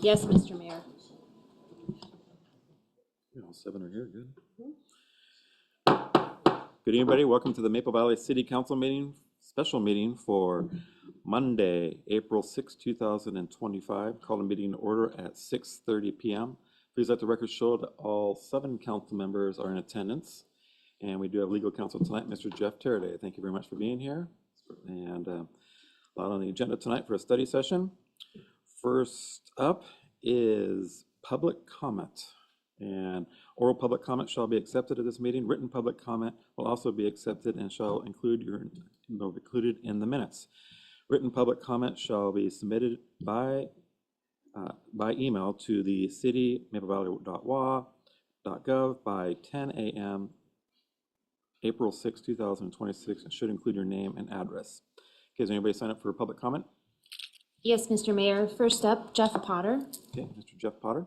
Yes, Mr. Mayor. All 7 are here. Good. Good evening, everybody. Welcome to the Maple Valley City Council meeting, special meeting for Monday, April 6, 2025. Call the meeting to order at 6:30 p.m. Please let the record show that all 7 council members are in attendance. And we do have legal counsel tonight, Mr. Jeff Teraday. Thank you very much for being here. And a lot on the agenda tonight for a study session. First up is public comment. And oral public comment shall be accepted at this meeting. Written public comment will also be accepted and shall included in the minutes. Written public comment shall be submitted by email to the city.maplevalley.wa.gov by 10 a.m. April 6, 2026, and should include your name and address. Okay, has anybody sign up for public comment? Yes, Mr. Mayor. First up, Jeff Potter. Okay, Mr. Jeff Potter.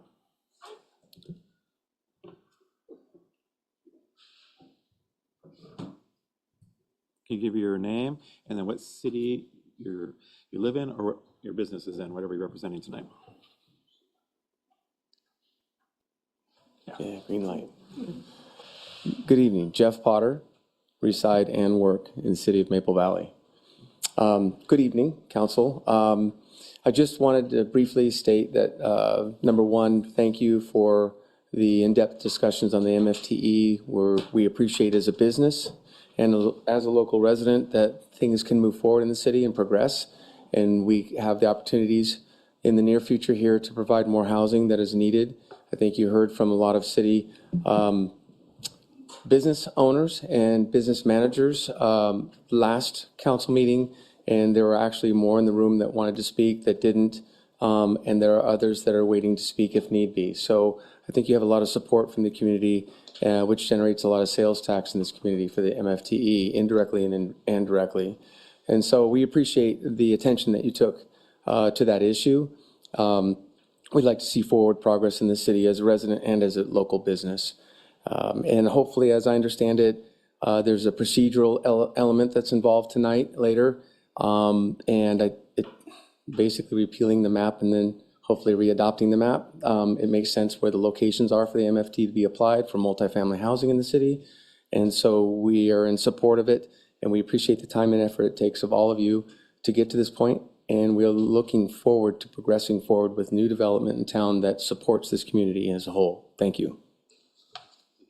Can you give your name and then what city you live in or what your business is in, whatever you're representing tonight? Yeah, green light. Good evening, Jeff Potter, reside and work in the city of Maple Valley. Good evening, council. I just wanted to briefly state that, number one, thank you for the in-depth discussions on the MFTE, where we appreciate as a business and as a local resident that things can move forward in the city and progress. And we have the opportunities in the near future here to provide more housing that is needed. I think you heard from a lot of city business owners and business managers last council meeting, and there were actually more in the room that wanted to speak that didn't, and there are others that are waiting to speak if need be. So I think you have a lot of support from the community, which generates a lot of sales tax in this community for the MFTE, indirectly and directly. And so we appreciate the attention that you took to that issue. We'd like to see forward progress in the city as a resident and as a local business. And hopefully, as I understand it, there's a procedural element that's involved tonight later. It basically repealing the map and then hopefully readopting the map. It makes sense where the locations are for the MFT to be applied for multifamily housing in the city. And so we are in support of it, and we appreciate the time and effort it takes of all of you to get to this point. And we're looking forward to progressing forward with new development in town that supports this community as a whole. Thank you.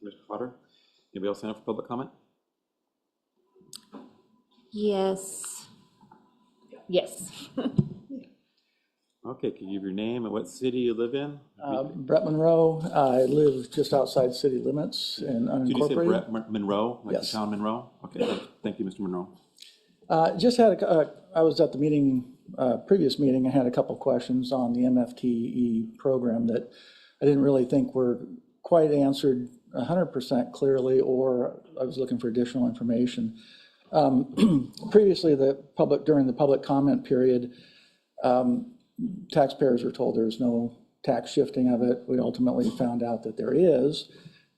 Mr. Potter, anybody else sign up for public comment? Yes. Yes. Okay, can you give your name and what city you live in? Brett Monroe. I live just outside city limits in Did you say unincorporated. Brett Monroe, like Yes. the town Monroe? Okay, thank you, Mr. Monroe. Just had I was at the meeting, previous meeting. I had a couple questions on the MFTE program that I didn't really think were quite answered 100% clearly, or I was looking for additional information. Previously, during the public comment period, taxpayers were told there's no tax shifting of it. We ultimately found out that there is,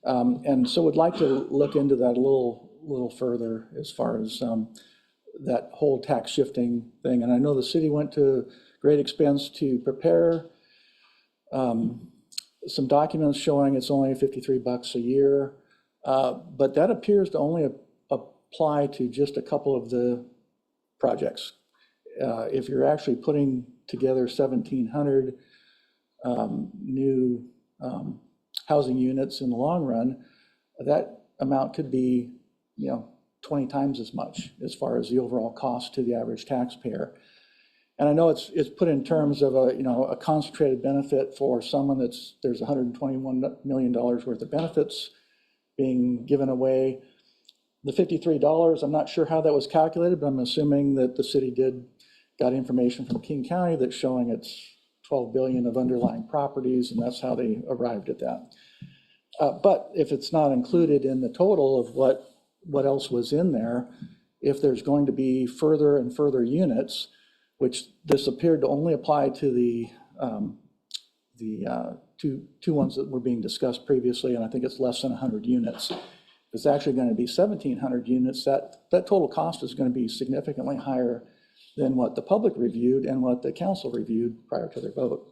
and so would like to look into that a little further as far as that whole tax shifting thing. And I know the city went to great expense to prepare some documents showing it's only $53 a year, but that appears to only apply to just a couple of the projects. If you're actually putting together 1,700 new housing units in the long run, that amount could be, 20 times as much as far as the overall cost to the average taxpayer. And I know it's put in terms of a concentrated benefit for someone there's $121 million worth of benefits being given away. The $53, I'm not sure how that was calculated, but I'm assuming that the city got information from King County that's showing it's 12 billion of underlying properties, and that's how they arrived at that. But if it's not included in the total of what else was in there, if there's going to be further and further units, which this appeared to only apply to the two ones that were being discussed previously, and I think it's less than 100 units. It's actually going to be 1,700 units. That total cost is going to be significantly higher than what the public reviewed and what the council reviewed prior to their vote.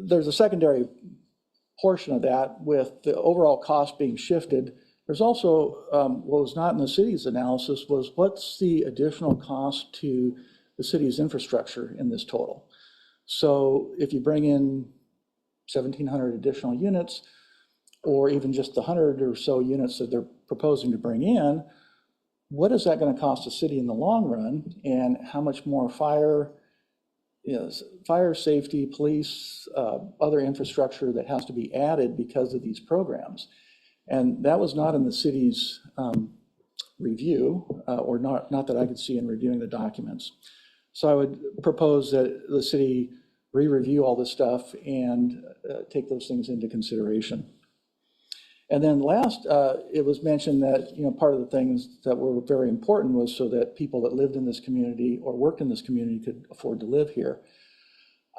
There's a secondary portion of that with the overall cost being shifted. There's also, what was not in the city's analysis was what's the additional cost to the city's infrastructure in this total. So if you bring in 1,700 additional units, or even just the 100 or so units that they're proposing to bring in, what is that going to cost the city in the long run? And how much more fire safety, police, other infrastructure that has to be added because of these programs? And that was not in the city's review, or not that I could see in reviewing the documents. So I would propose that the city re-review all this stuff and take those things into consideration. And then last, it was mentioned that, part of the things that were very important was so that people that lived in this community or worked in this community could afford to live here.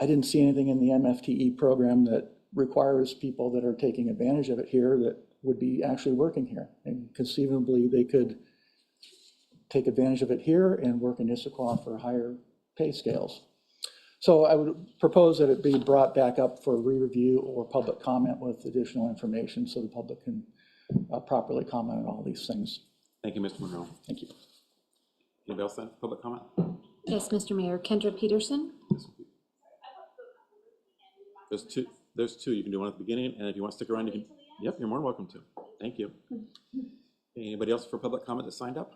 I didn't see anything in the MFTE program that requires people that are taking advantage of it here that would be actually working here. And conceivably, they could take advantage of it here and work in Issaquah for higher pay scales. So I would propose that it be brought back up for re-review or public comment with additional information so the public can properly comment on all these things. Thank you, Mr. Monroe. Thank you. Anybody else have public comment? Yes, Mr. Mayor. Kendra Peterson. There's two. You can do one at the beginning, and if you want to stick around, you can. Yep, you're more than welcome to. Thank you. Anybody else for public comment that signed up?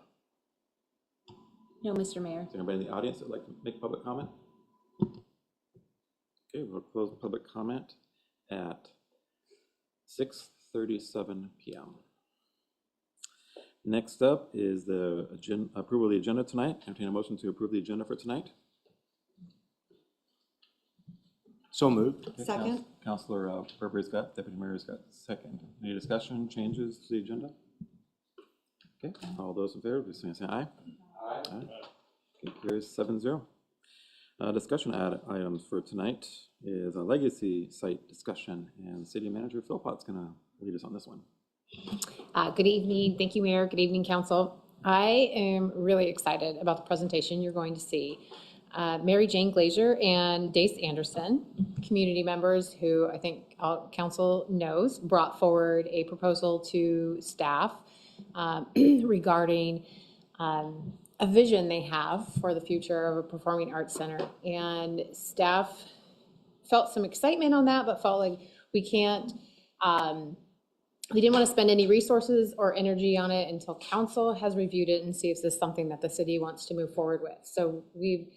No, Mr. Mayor. Is there anybody in the audience that'd like to make public comment? Okay, we'll close public comment at 6:37 p.m. Next up is the approval of the agenda tonight. Entertain a motion to approve the agenda for tonight. So moved. Okay, Second. Councilor Burberry's got, Deputy Mayor's got second. Any discussion, changes to the agenda? Okay, all those in favor, please say aye. Aye. Okay, carries 7-0. Discussion items for tonight is a legacy site discussion, and City Manager Philpott's gonna lead us on this one. Good evening. Thank you, Mayor. Good evening, Council. I am really excited about the presentation you're going to see. Mary Jane Glazer and Dace Anderson, community members who I think all Council knows, brought forward a proposal to staff regarding a vision they have for the future of a performing arts center. And staff felt some excitement on that, but felt like we can't, we didn't want to spend any resources or energy on it until council has reviewed it and see if this is something that the city wants to move forward with. So we've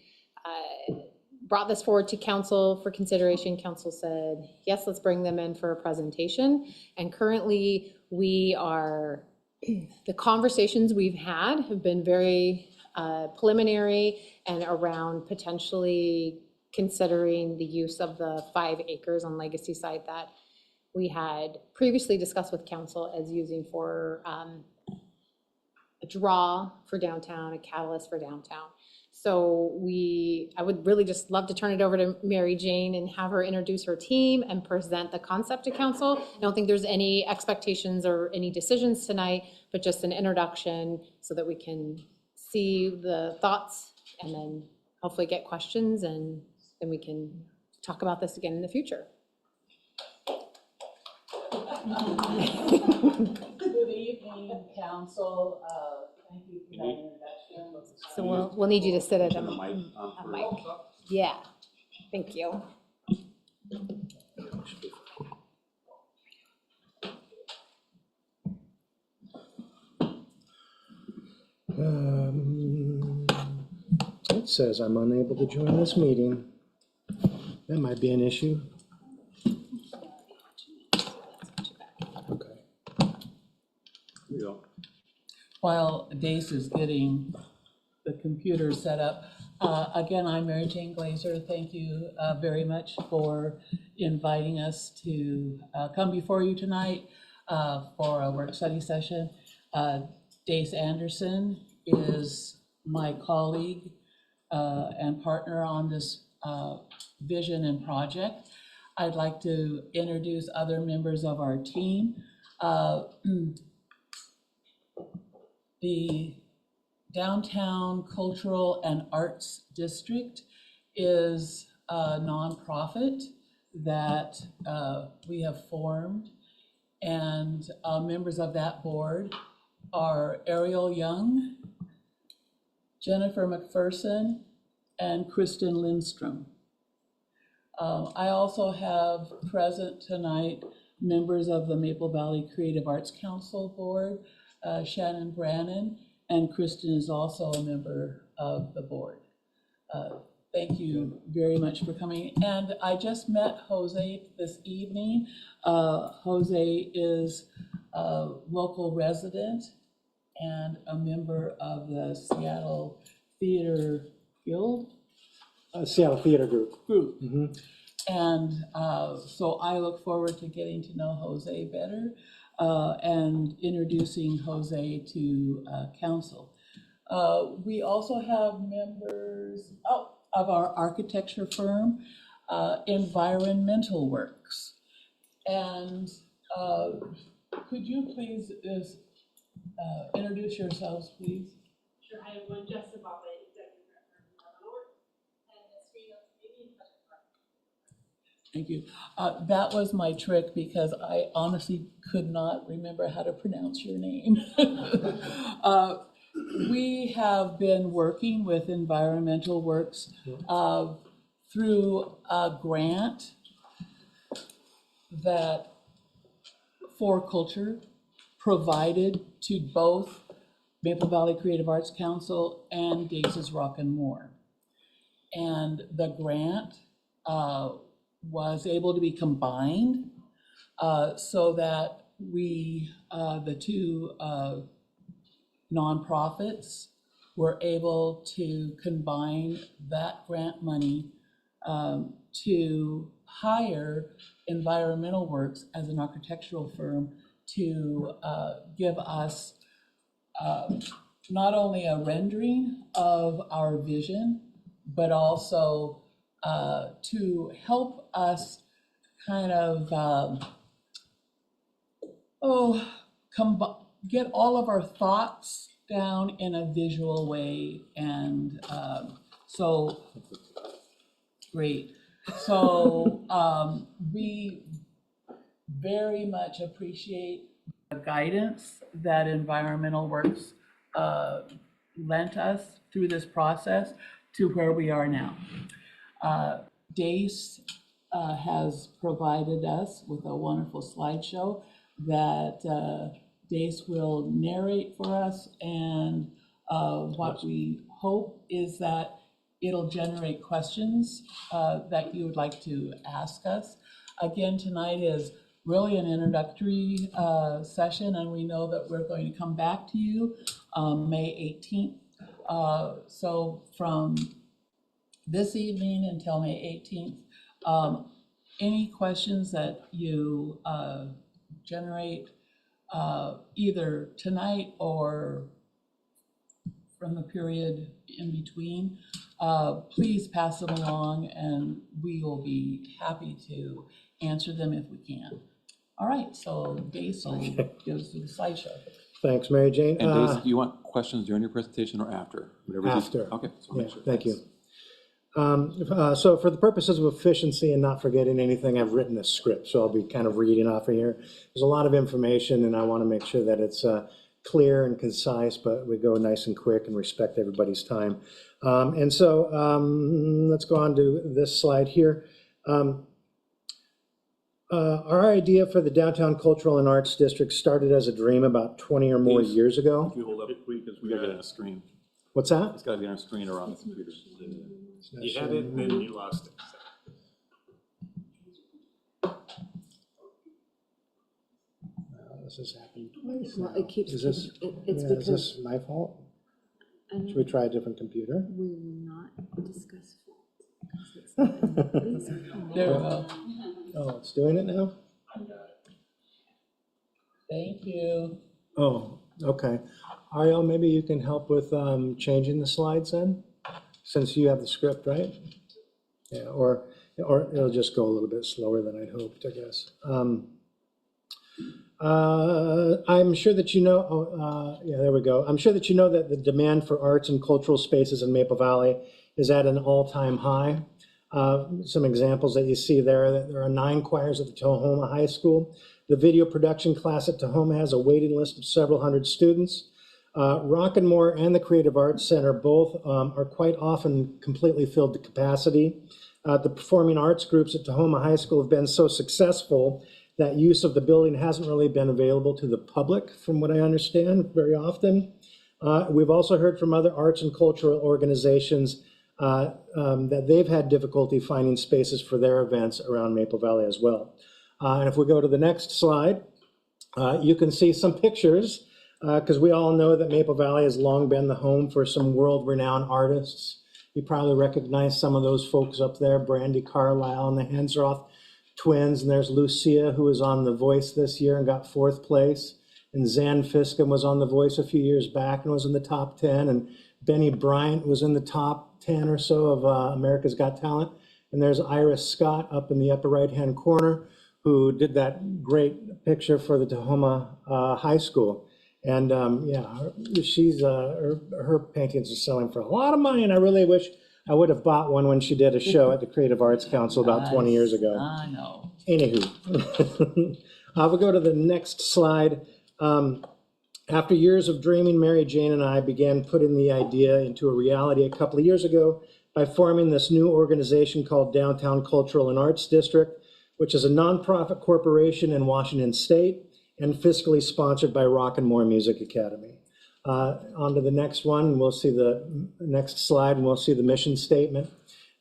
brought this forward to council for consideration. Council said, yes, let's bring them in for a presentation. And currently we are, the conversations we've had have been very preliminary and around potentially considering the use of the 5 acres on Legacy site that we had previously discussed with council as using for a draw for downtown, a catalyst for downtown. So I would really just love to turn it over to Mary Jane and have her introduce her team and present the concept to council. I don't think there's any expectations or any decisions tonight, but just an introduction so that we can see the thoughts and then hopefully get questions, and then we can talk about this again in the future. Good evening, council. Thank you for that introduction. So we'll need you to sit at Turn a the mic a mic. Yeah, thank you. It says I'm unable to join this meeting. That might be an issue. Okay. Here you go. While Dace is getting the computer set up, again, I'm Mary Jane Glazer. Thank you very much for inviting us to come before you tonight for a work study session. Dace Anderson is my colleague and partner on this vision and project. I'd like to introduce other members of our team. The Downtown Cultural and Arts District is a nonprofit that we have formed, and members of that board are Ariel Young, Jennifer McPherson, and Kristen Lindstrom. I also have present tonight members of the Maple Valley Creative Arts Council Board, Shannon Brannon, and Kristen is also a member of the board. Thank you very much for coming. And I just met Jose this evening. Jose is a local resident and a member of the Seattle Theater Guild Seattle Theater Group. group. And so I look forward to getting to know Jose better and introducing Jose to council. We also have members of our architecture firm, Environmental Works. And could you please introduce yourselves, please? Sure, I am Jessica Bobley, Executive Director of Environmental Works, and Ms. Reno Canadian Project Partner. Thank you. That was my trick because I honestly could not remember how to pronounce your name. We have been working with Environmental Works through a grant that For Culture provided to both Maple Valley Creative Arts Council and Dace's Rock and More. And the grant was able to be combined so that we, the two nonprofits, were able to combine that grant money to hire Environmental Works as an architectural firm to give us not only a rendering of our vision, but also to help us kind of get all of our thoughts down in a visual way. And so, great. So we very much appreciate the guidance that Environmental Works lent us through this process to where we are now. Dace has provided us with a wonderful slideshow that Dace will narrate for us, and what we hope is that it'll generate questions that you would like to ask us. Again, tonight is really an introductory session, and we know that we're going to come back to you May 18th. So from this evening until May 18th, any questions that you generate either tonight or from the period in between, please pass them along and we will be happy to answer them if we can. All right, so Dace will give us the slideshow. Thanks, Mary Jane. And Dace, you want questions during your presentation or after? Whatever you- After. Okay. So Yeah, make sure. thank you. So for the purposes of efficiency and not forgetting anything, I've written a script, so I'll be kind of reading off of here. There's a lot of information, and I want to make sure that it's clear and concise, but we go nice and quick and respect everybody's time. And so let's go on to this slide here. Our idea for the Downtown Cultural and Arts District started as a dream about 20 or more years ago. If you hold up, because we gotta get on a screen. What's that? It's gotta be on a screen or on the computer. You had it, and then you lost it. This has happened twice Well, now. it keeps, Is this, it's is because this my fault? I Should we try a different computer? we will not discuss fault, 'cause it's not anybody's fault. There we go. Oh, it's doing it now? Thank you. Oh, okay. Ariel, maybe you can help with changing the slides then, since you have the script, right? Yeah, or it'll just go a little bit slower than I'd hoped, I guess. I'm sure that you know, yeah, there we go. I'm sure that you know that the demand for arts and cultural spaces in Maple Valley is at an all-time high. Some examples that you see there, there are 9 choirs at the Tahoma High School. The video production class at Tahoma has a waiting list of several hundred students. Rock'n'More and the Creative Arts Center both are quite often completely filled to capacity. The performing arts groups at Tahoma High School have been so successful that use of the building hasn't really been available to the public, from what I understand, very often. We've also heard from other arts and cultural organizations that they've had difficulty finding spaces for their events around Maple Valley as well. And if we go to the next slide, you can see some pictures, because we all know that Maple Valley has long been the home for some world-renowned artists. You probably recognize some of those folks up there, Brandi Carlile and the Hensroth twins, and there's Lucia, who was on The Voice this year and got 4th place, and Zan Fiskum was on The Voice a few years back and was in the top 10, and Benny Bryant was in the top 10 or so of America's Got Talent, and there's Iris Scott up in the upper right-hand corner, who did that great picture for the Tahoma High School. And yeah, she's her paintings are selling for a lot of money, and I really wish I would have bought one when she did a show at the Creative Arts Council about 20 years ago. I know. Anywho, we'll go to the next slide. After years of dreaming, Mary Jane and I began putting the idea into a reality a couple of years ago by forming this new organization called Downtown Cultural and Arts District, which is a nonprofit corporation in Washington State and fiscally sponsored by Rock'n'More Music Academy. On to the next one, we'll see the next slide, and we'll see the mission statement.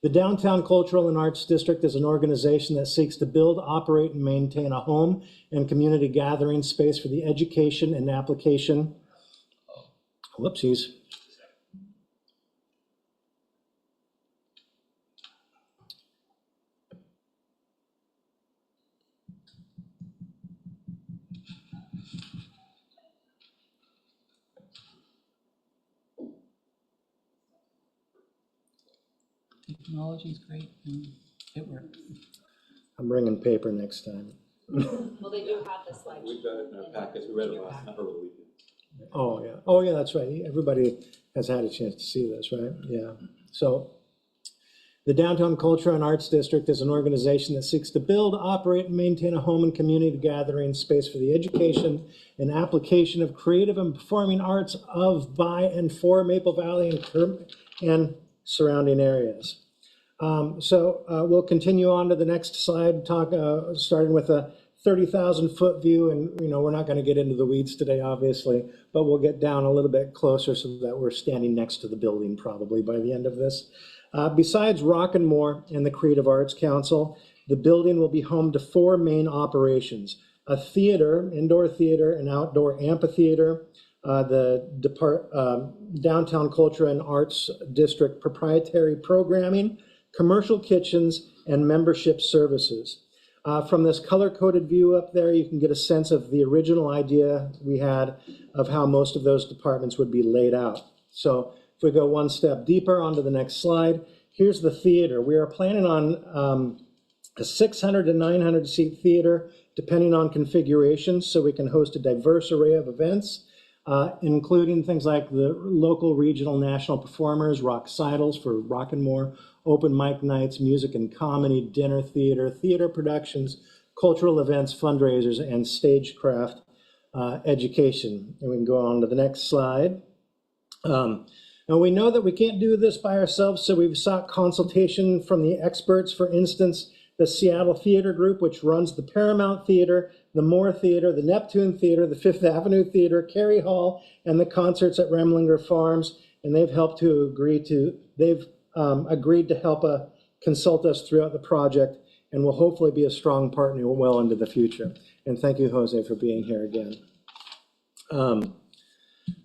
The Downtown Cultural and Arts District is an organization that seeks to build, operate, and maintain a home and community gathering space for the education and application. Whoopsies. Technology's great and it works. I'm bringing paper next time. Well, they do have the slide. We've got it in our packets, we read it last night over the weekend. Oh yeah, that's right. Everybody has had a chance to see this, right? Yeah. So the Downtown Culture and Arts District is an organization that seeks to build, operate, and maintain a home and community gathering space for the education and application of creative and performing arts of, by, and for Maple Valley and surrounding areas. We'll continue on to the next slide, starting with a 30,000-foot view, and we're not going to get into the weeds today, obviously, but we'll get down a little bit closer so that we're standing next to the building probably by the end of this. Besides Rock'n'More and the Creative Arts Council, the building will be home to 4 main operations: a theater, indoor theater, an outdoor amphitheater, the Downtown Culture and Arts District proprietary programming, commercial kitchens, and membership services. From this color-coded view up there, you can get a sense of the original idea we had of how most of those departments would be laid out. So if we go one step deeper onto the next slide, here's the theater. We are planning on a 600 to 900 seat theater, depending on configuration, so we can host a diverse array of events, including things like the local, regional, national performers, Rockcidals for Rock'n'More, open mic nights, music and comedy, dinner theater, theater productions, cultural events, fundraisers, and stagecraft education. And we can go on to the next slide. And we know that we can't do this by ourselves, so we've sought consultation from the experts. For instance, the Seattle Theater Group, which runs the Paramount Theater, the Moore Theater, the Neptune Theater, the Fifth Avenue Theater, Cary Hall, and the concerts at Remlinger Farms. And they've agreed to help consult us throughout the project, and will hopefully be a strong partner well into the future. And thank you, Jose, for being here again.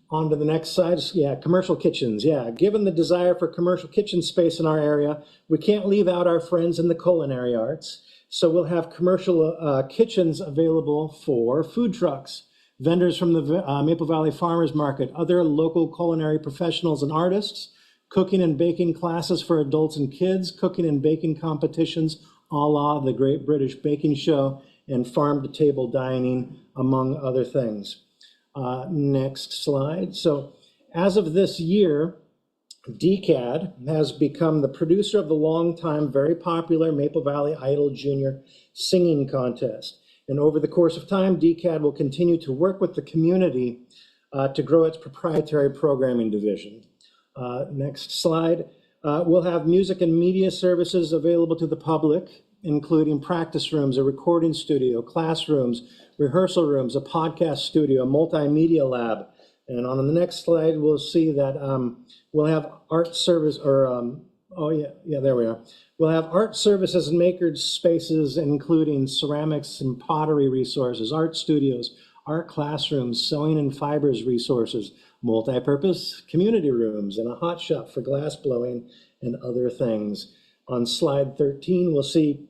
On to the next slide. Yeah, commercial kitchens. Yeah, given the desire for commercial kitchen space in our area, we can't leave out our friends in the culinary arts. So we'll have commercial kitchens available for food trucks, vendors from the Maple Valley Farmers Market, other local culinary professionals and artists, cooking and baking classes for adults and kids, cooking and baking competitions a la the Great British Baking Show, and farm-to-table dining, among other things. Next slide. So as of this year, DCAD has become the producer of the long-time, very popular Maple Valley Idol Junior Singing Contest. And over the course of time, DCAD will continue to work with the community to grow its proprietary programming division. Next slide. We'll have music and media services available to the public, including practice rooms, a recording studio, classrooms, rehearsal rooms, a podcast studio, a multimedia lab. And on the next slide, we'll see that we'll have art service, or, there we are. We'll have art services and makers spaces, including ceramics and pottery resources, art studios, art classrooms, sewing and fibers resources, multi-purpose community rooms, and a hot shop for glass blowing and other things. On slide 13, we'll see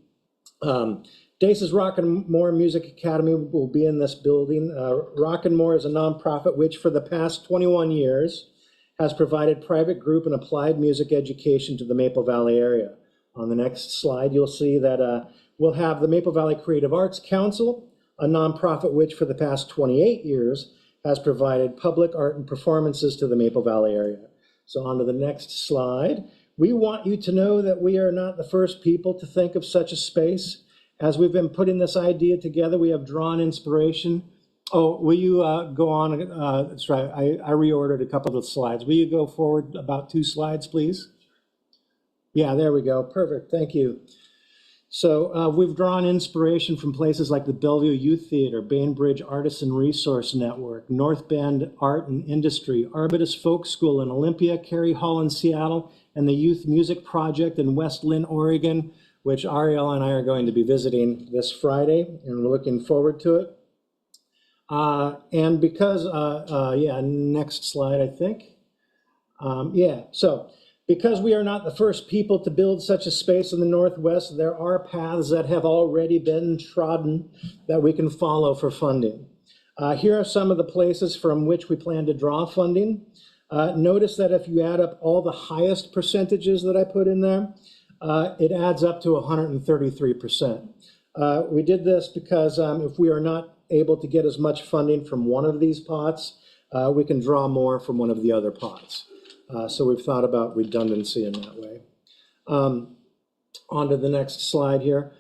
Dace's Rock and More Music Academy will be in this building. Rock and More is a nonprofit which for the past 21 years has provided private group and applied music education to the Maple Valley area. On the next slide, you'll see that we'll have the Maple Valley Creative Arts Council, a nonprofit which for the past 28 years has provided public art and performances to the Maple Valley area. So on to the next slide. We want you to know that we are not the first people to think of such a space. As we've been putting this idea together, we have drawn inspiration. Oh, will you go on? That's right, I reordered a couple of the slides. Will you go forward about 2 slides, please? Yeah, there we go. Perfect, thank you. So we've drawn inspiration from places like the Bellevue Youth Theater, Bainbridge Artisan Resource Network, North Bend Art and Industry, Arbutus Folk School in Olympia, Cary Hall in Seattle, and the Youth Music Project in West Lynn, Oregon, which Ariel and I are going to be visiting this Friday, and we're looking forward to it. And because, next slide, I think. So because we are not the first people to build such a space in the Northwest, there are paths that have already been trodden that we can follow for funding. Here are some of the places from which we plan to draw funding. Notice that if you add up all the highest percentages that I put in there, it adds up to 133%. We did this because if we are not able to get as much funding from one of these pots, we can draw more from one of the other pots. So we've thought about redundancy in that way. On to the next slide here.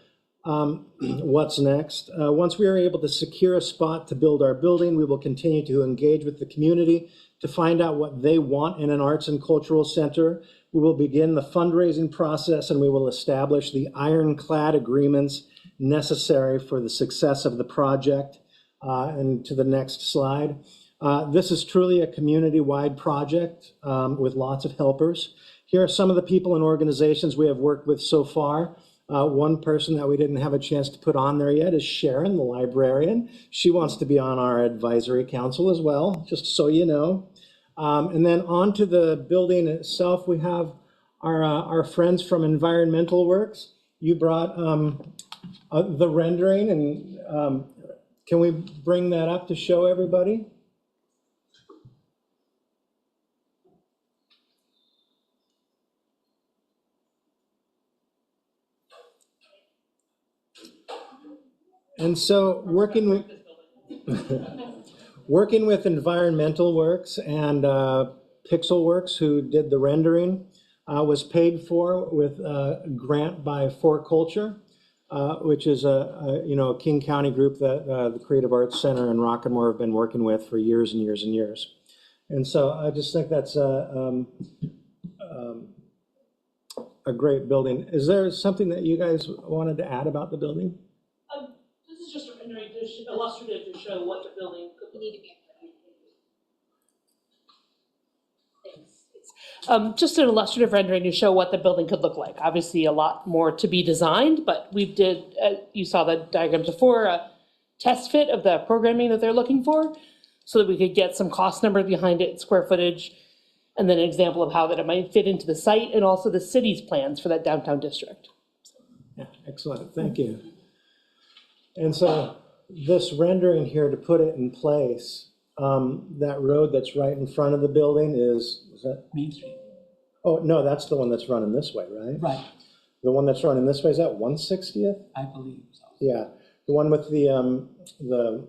What's next? Once we are able to secure a spot to build our building, we will continue to engage with the community to find out what they want in an arts and cultural center. We will begin the fundraising process and we will establish the ironclad agreements necessary for the success of the project. And to the next slide. This is truly a community-wide project with lots of helpers. Here are some of the people and organizations we have worked with so far. One person that we didn't have a chance to put on there yet is Sharon, the librarian. She wants to be on our advisory council as well, just so you know. And then on to the building itself, we have our friends from Environmental Works. You brought the rendering, and can we bring that up to show everybody? And so working with Environmental Works and Pixelworks, who did the rendering, was paid for with a grant by For Culture, which is a King County group that the Creative Arts Center and Rock and More have been working with for years and years and years. And so I just think that's a great building. Is there something that you guys wanted to add about the building? This is just a rendering to illustrative to show what the building could You need to be. Just an illustrative rendering to show what the building could look like. Obviously, a lot more to be designed, but we did, you saw the diagrams before, a test fit of the programming that they're looking for so that we could get some cost number behind it, square footage, and then an example of how that it might fit into the site and also the city's plans for that downtown district. Yeah, excellent, thank you. And so this rendering here, to put it in place, that road that's right in front of the building is that Main Street. Oh, no, that's the one that's running this way, right? Right, The one that's running this way, is that 160th? I believe so. Yeah, the one with the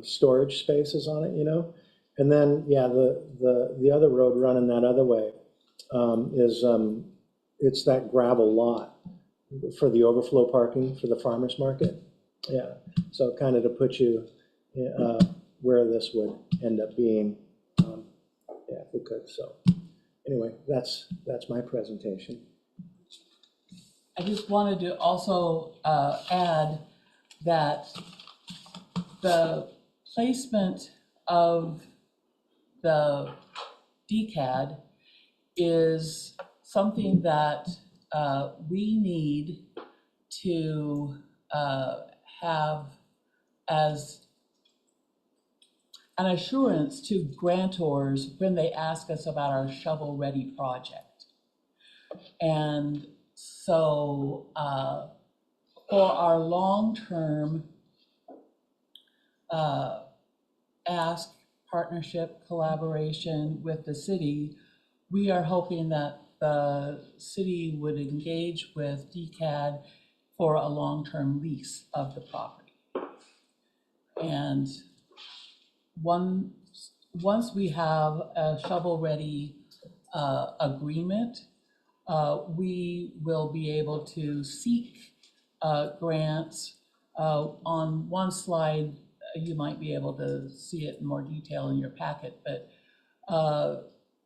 storage spaces on it, you know? And then, yeah, the other road running that other way. it's that gravel lot for the overflow parking for the farmer's market. Yeah, so kind of to put you where this would end up being, yeah, if we could. So anyway, that's my presentation. I just wanted to also add that the placement of the DCAD is something that we need to have as an assurance to grantors when they ask us about our shovel-ready project. And so for our long-term ask, partnership, collaboration with the city, we are hoping that the city would engage with DCAD for a long-term lease of the property. And once we have a shovel-ready agreement, we will be able to seek grants. On one slide, you might be able to see it in more detail in your packet, but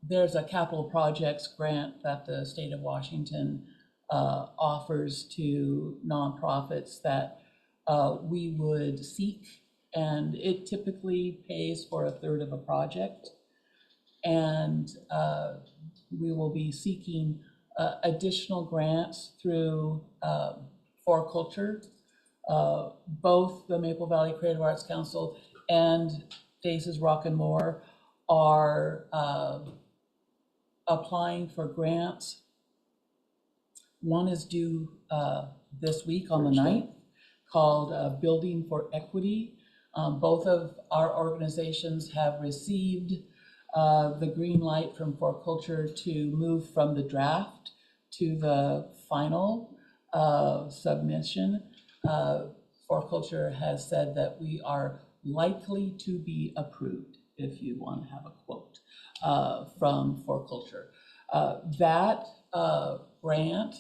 there's a capital projects grant that the state of Washington offers to nonprofits that we would seek, and it typically pays for a third of a project. And we will be seeking additional grants through For Culture. Both the Maple Valley Creative Arts Council and Dace's Rock and More are applying for grants. One is due this week on the 9th, called Building for Equity. Both of our organizations have received the green light from For Culture to move from the draft to the final submission. For Culture has said that we are likely to be approved, if you want to have a quote from For Culture. That grant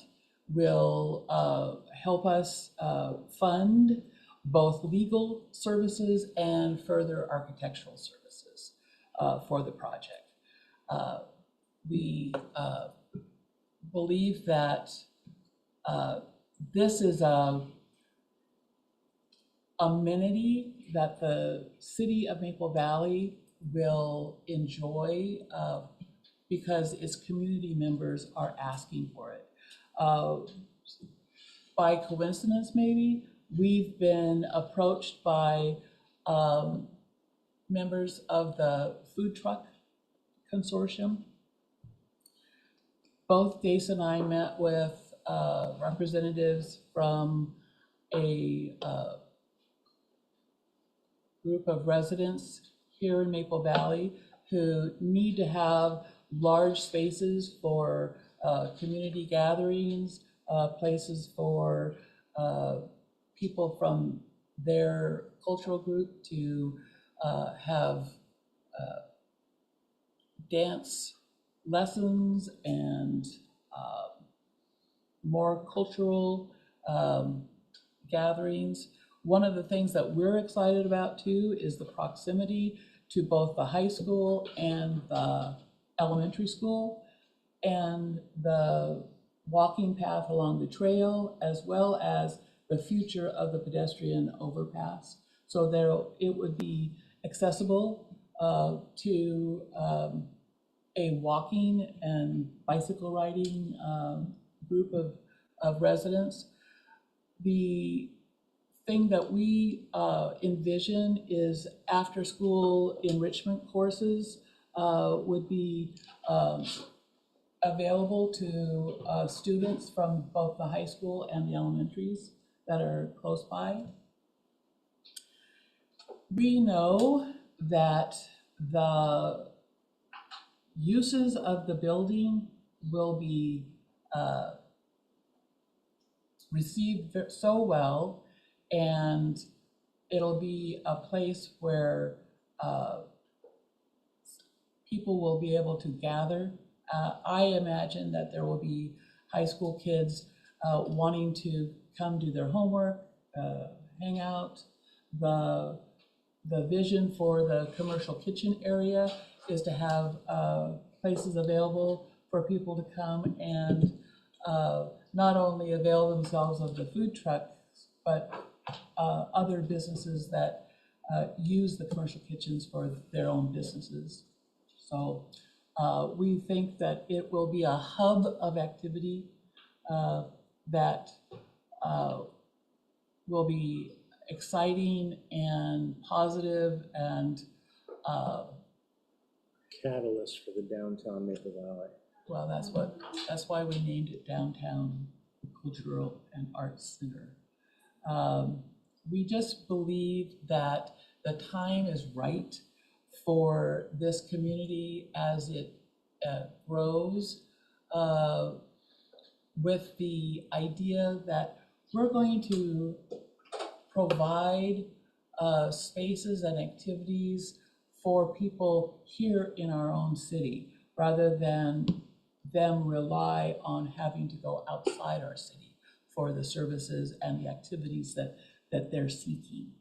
will help us fund both legal services and further architectural services for the project. We believe that this is a amenity that the city of Maple Valley will enjoy because its community members are asking for it. By coincidence, maybe, we've been approached by members of the Food Truck Consortium. Both Dace and I met with representatives from a group of residents here in Maple Valley who need to have large spaces for community gatherings, places for people from their cultural group to have dance lessons and more cultural gatherings. One of the things that we're excited about too is the proximity to both the high school and the elementary school, and the walking path along the trail, as well as the future of the pedestrian overpass. So there, it would be accessible to a walking and bicycle riding group of residents. The thing that we envision is after-school enrichment courses would be available to students from both the high school and the elementaries that are close by. We know that the uses of the building will be received so well, and it'll be a place where people will be able to gather I imagine that there will be high school kids wanting to come do their homework, hang out. The vision for the commercial kitchen area is to have places available for people to come and not only avail themselves of the food trucks, but other businesses that use the commercial kitchens for their own businesses. So we think that it will be a hub of activity that will be exciting and positive and Catalyst for the downtown Maple Valley. well, that's why we named it Downtown Cultural and Arts Center. We just believe that the time is right for this community as it grows, with the idea that we're going to provide spaces and activities for people here in our own city, rather than them rely on having to go outside our city for the services and the activities that they're seeking.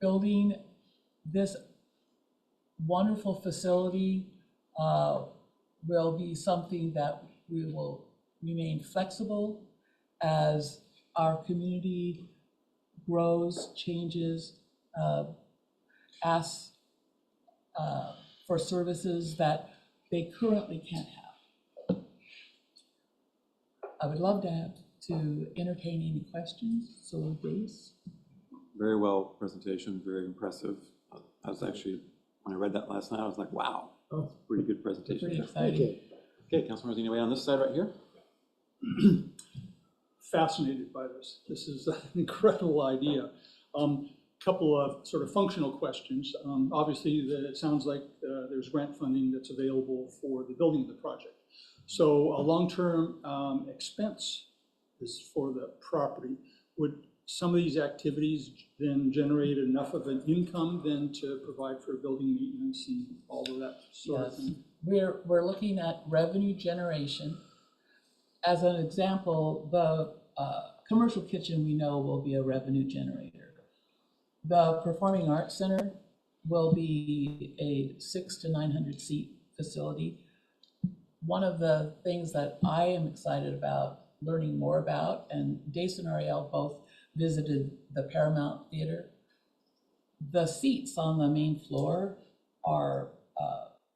Building this wonderful facility will be something that we will remain flexible as our community grows, changes, asks for services that they currently can't have. I would love to entertain any questions, so Grace. Very well presentation, very impressive. I was actually, when I read that last night, I was like, wow, Oh, pretty good presentation. Pretty thank exciting. you. Okay, council members, anybody on this side right here? Fascinated by this. This is an incredible idea. Couple of sort of functional questions. Obviously, it sounds like there's grant funding that's available for the building of the project. So a long-term expense is for the property. Would some of these activities then generate enough of an income then to provide for building maintenance and all of that sort of Yes, thing? we're looking at revenue generation. As an example, the commercial kitchen we know will be a revenue generator. The Performing Arts Center will be a 600 to 900 seat facility. One of the things that I am excited about learning more about, and Dace and Ariel both visited the Paramount Theater. The seats on the main floor are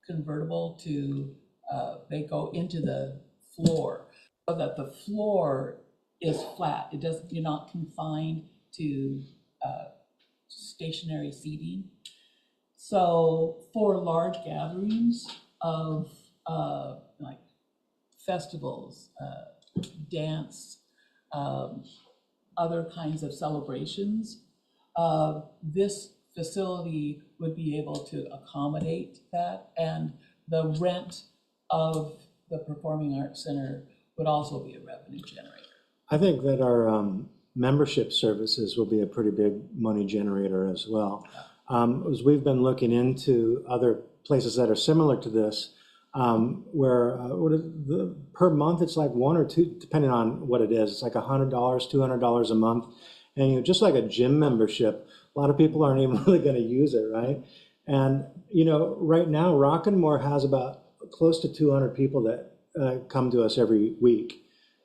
convertible to, they go into the floor, so that the floor is flat. It doesn't, you're not confined to stationary seating. So for large gatherings of like festivals, dance, other kinds of celebrations, this facility would be able to accommodate that, and the rent of the Performing Arts Center would also be a revenue generator. I think that our membership services will be a pretty big money generator as well. As we've been looking into other places that are similar to this, where per month it's like one or two, depending on what it is, it's like $100, $200 a month. And you know, just like a gym membership, a lot of people aren't even really going to use it, right? And you know, right now Rock'n'More has about close to 200 people that come to us every week.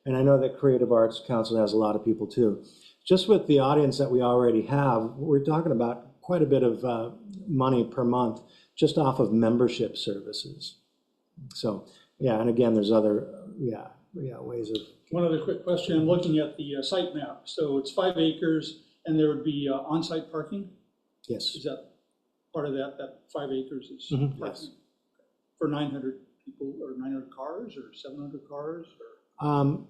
And I know that Creative Arts Council has a lot of people too. Just with the audience that we already have, we're talking about quite a bit of money per month just off of membership services. So, yeah, and again, there's other, ways of. One other quick question. I'm looking at the site map. So it's 5 acres and there would be on-site parking? Yes. Is that part of that 5 acres is Mhm. parking? Yes. For 900 people or 900 cars or 700 cars? Or?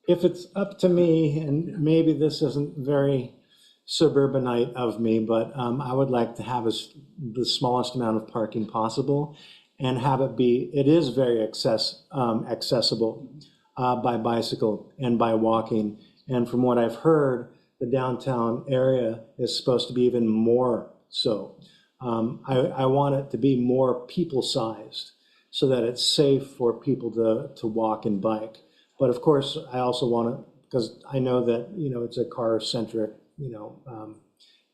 If it's up to me, and maybe this isn't very suburbanite of me, but I would like to have the smallest amount of parking possible and have it is very accessible by bicycle and by walking. And from what I've heard, the downtown area is supposed to be even more so. I want it to be more people-sized so that it's safe for people to walk and bike. But of course, I also want to, because I know that, it's a car-centric,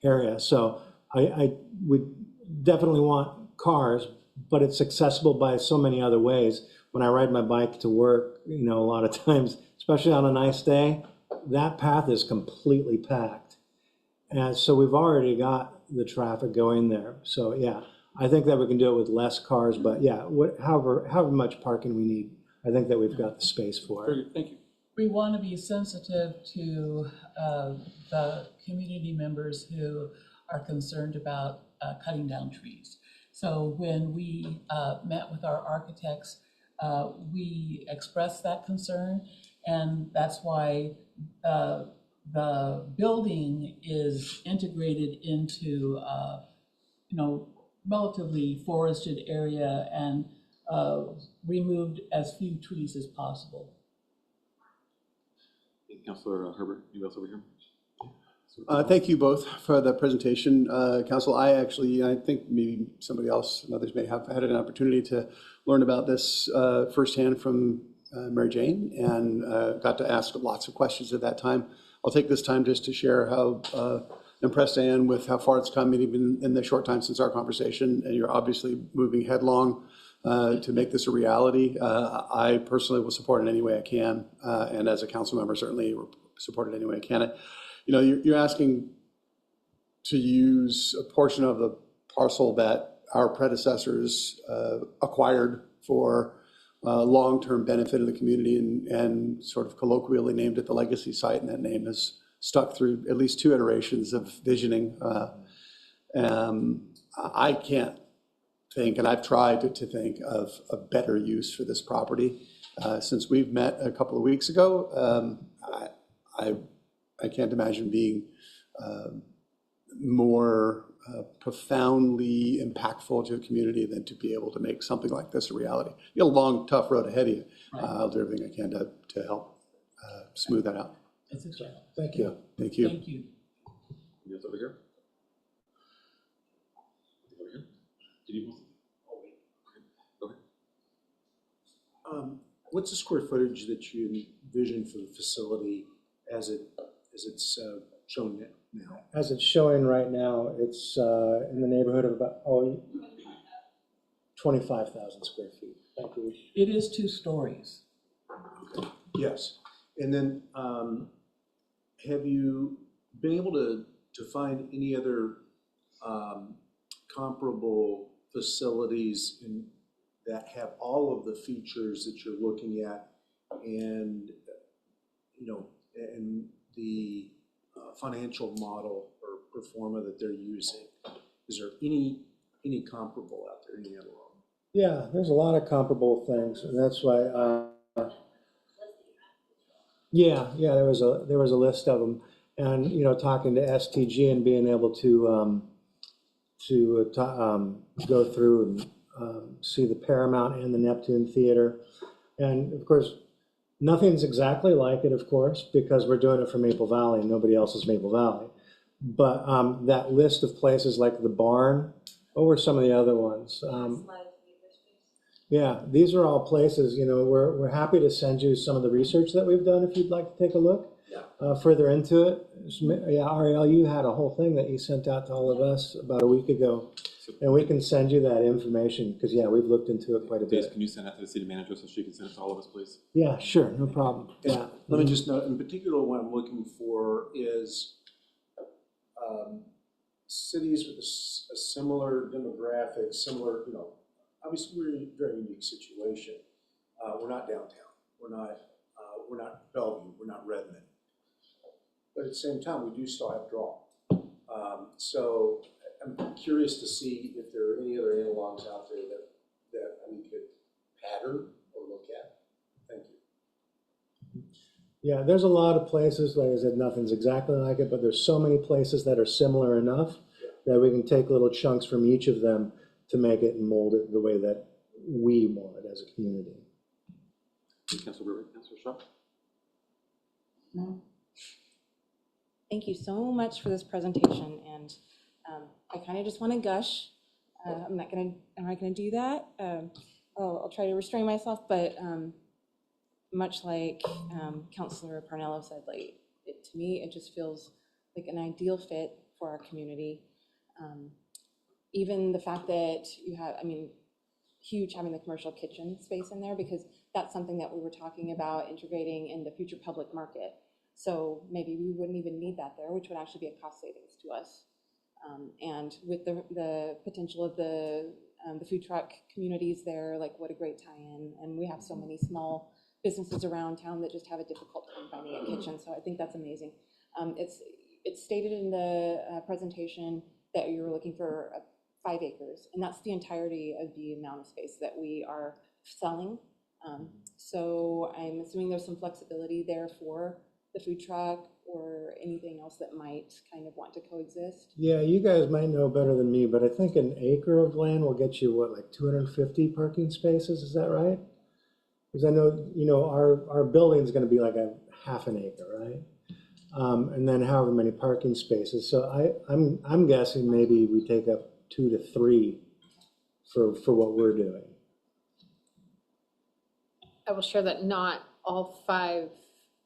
area. So I would definitely want cars, but it's accessible by so many other ways. When I ride my bike to work, a lot of times, especially on a nice day, that path is completely packed. And so we've already got the traffic going there. So yeah, I think that we can do it with less cars, but yeah, however much parking we need, I think that we've got the space for Very it. good, thank you. We want to be sensitive to the community members who are concerned about cutting down trees. So when we met with our architects, we expressed that concern, and that's why the building is integrated into, relatively forested area and removed as few trees as possible. Councilor Herbert, you else over here? Thank you both for the presentation, Council. I think maybe somebody else and others may have had an opportunity to learn about this firsthand from Mary Jane, and got to ask lots of questions at that time. I'll take this time just to share how impressed I am with how far it's come, even in the short time since our conversation. And you're obviously moving headlong to make this a reality. I personally will support it any way I can, and as a council member, certainly support it any way I can. You're asking to use a portion of the parcel that our predecessors acquired for long-term benefit of the community, and sort of colloquially named it the legacy site, and that name has stuck through at least 2 iterations of visioning. I can't think, and I've tried to think of a better use for this property. Since we've met a couple of weeks ago, I can't imagine being more profoundly impactful to a community than to be able to make something like this a reality. You got a long, tough road ahead of you. I'll do everything I can to help smooth that out. That's a challenge. Thank you. Thank you. Thank you. Yes, over here? Over here? Did you want? Oh, wait. Okay. Go ahead. What's the square footage that you envision for the facility as it's shown now? As it's showing right now, it's in the neighborhood of about 25,000 square feet. Thank you. It is 2 stories. Okay. Yes, and then have you been able to find any other comparable facilities that have all of the features that you're looking at, and and the financial model or pro forma that they're using? Is there any comparable out there, any other one? Yeah, there's a lot of comparable things, and that's why. Yeah, there was a list of them, and talking to STG and being able to go through and see the Paramount and the Neptune Theater, and of course, nothing's exactly like it, of course, because we're doing it for Maple Valley and nobody else is Maple Valley. But that list of places like the barn, what were some of the other ones? Yeah, these are all places, we're happy to send you some of the research that we've done if you'd like to take a look further into it. Yeah, Ariel, you had a whole thing that you sent out to all of us about a week ago. And we can send you that information because, yeah, we've looked into it quite a bit. Can you send that to the city manager so she can send it to all of us, please? Yeah, sure, no problem. Yeah. Let me just note, in particular, what I'm looking for is cities with a similar demographic, similar, obviously we're in a very unique situation. We're not downtown. We're not Bellevue. We're not Redmond. But at the same time, we do still have draw. So I'm curious to see if there are any other analogs out there that we could pattern or look at. Thank you. Yeah, there's a lot of places, like I said, nothing's exactly like it, but there's so many places that are similar enough that we can take little chunks from each of them to make it and mold it the way that we want it as a community. Councilor River, Councilor Shaw? No. Thank you so much for this presentation, and I kind of just want to gush I'm not gonna do that. I'll try to restrain myself, but much like Councilor Parnello said, like, to me, it just feels like an ideal fit for our community. Even the fact that you have, I mean, huge having the commercial kitchen space in there, because that's something that we were talking about integrating in the future public market. So maybe we wouldn't even need that there, which would actually be a cost savings to us. And with the potential of the food truck communities there, like, what a great tie-in. And we have so many small businesses around town that just have a difficult time finding a kitchen. So I think that's amazing. It's stated in the presentation that you were looking for 5 acres, and that's the entirety of the amount of space that we are selling. So I'm assuming there's some flexibility there for the food truck or anything else that might kind of want to coexist. Yeah, you guys might know better than me, but I think an acre of land will get you, what, like 250 parking spaces, is that right? Because I know, you know, our building's gonna be like a half an acre, right? And then however many parking spaces. So I'm guessing maybe we take up 2 to 3 for what we're doing. I will share that not all 5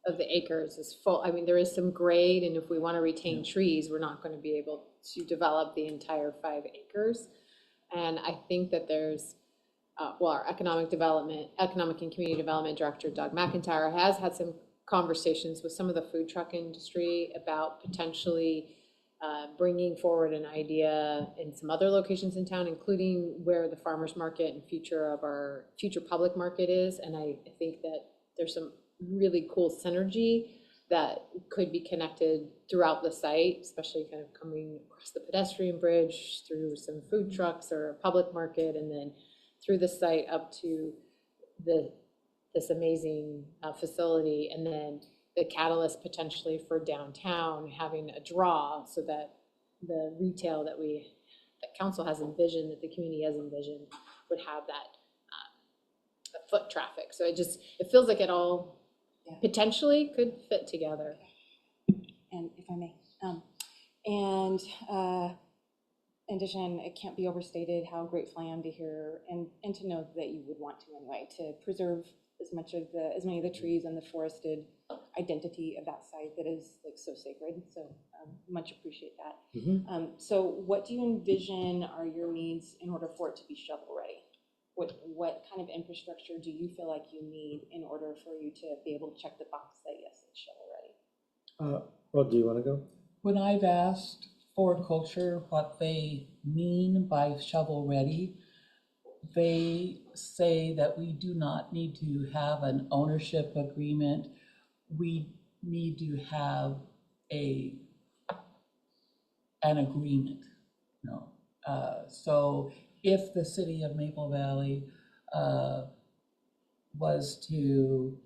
of the acres is full. I mean, there is some grade, and if we want to retain trees, we're not going to be able to develop the entire 5 acres. And I think that there's, well, our economic and community development director, Doug McIntyre, has had some conversations with some of the food truck industry about potentially bringing forward an idea in some other locations in town, including where the farmers market and future of our future public market is. And I think that there's some really cool synergy that could be connected throughout the site, especially kind of coming across the pedestrian bridge through some food trucks or a public market, and then through the site up to this amazing facility, and then the catalyst potentially for downtown having a draw, so that the retail that council has envisioned, that the community has envisioned, would have that foot traffic. So it feels like it all potentially could fit together. And if I may, in addition, it can't be overstated how grateful I am to hear and to know that you would want to anyway, to preserve as many of the trees and the forested identity of that site that is like so sacred. So much appreciate that. So what do you envision are your needs in order for it to be shovel ready? What kind of infrastructure do you feel like you need in order for you to be able to check the box that yes, it's shovel ready? Well, do you want to go? When I've asked Forward Culture what they mean by shovel ready, they say that we do not need to have an ownership agreement. We need to have an agreement. So if the city of Maple Valley was to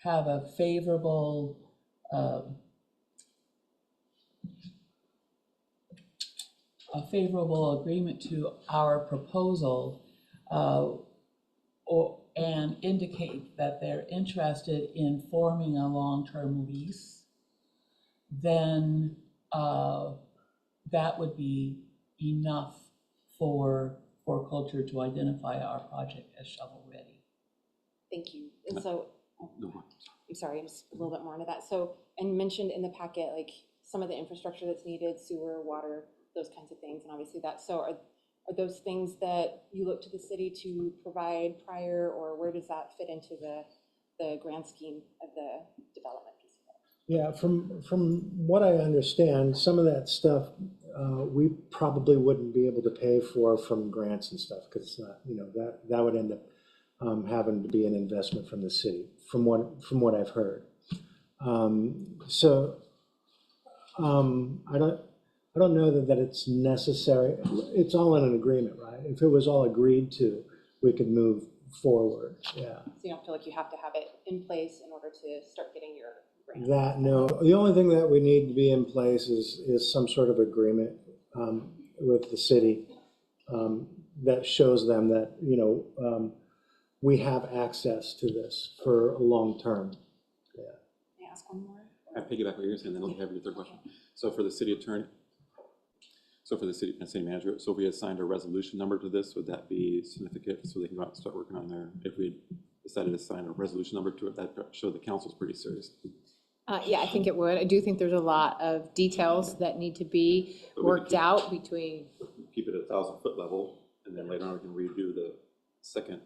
have a favorable agreement to our proposal, and indicate that they're interested in forming a long-term lease, then that would be enough for culture to identify our project as shovel ready. Thank you. And so, I'm sorry, just a little bit more into that. So, and mentioned in the packet, like some of the infrastructure that's needed, sewer, water, those kinds of things, and obviously that. So are those things that you look to the city to provide prior, or where does that fit into the grand scheme of the development piece of it? Yeah, from what I understand, some of that stuff we probably wouldn't be able to pay for from grants and stuff, because it's not, that would end up having to be an investment from the city, from what I've heard. I don't know that it's necessary. It's all in an agreement, right? If it was all agreed to, we could move forward. Yeah. So you don't feel like you have to have it in place in order to start getting your grant? No. The only thing that we need to be in place is some sort of agreement with the city that shows them that, we have access to this for a long term. Yeah. May I ask one more? I piggyback what you're saying, then I'll have your third question. So for the city attorney, So for the city manager, so if we assigned a resolution number to this, would that be significant so they can go out and start working on their, if we decided to assign a resolution number to it, that show the council's pretty serious. Yeah, I think it would. I do think there's a lot of details that need to be worked out between. Keep it at 1,000-foot level, and then later on we can redo the second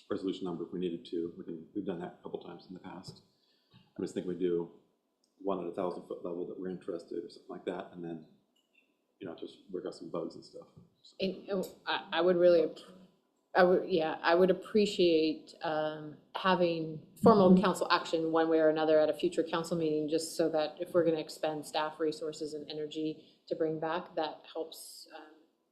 resolution number if we needed to. We've done that a couple times in the past. I just think we do one at 1,000-foot level that we're interested or something like that, and then, you know, just work out some bugs and stuff. And I would really, I would appreciate having formal council action one way or another at a future council meeting, just so that if we're gonna expend staff resources and energy to bring back, that helps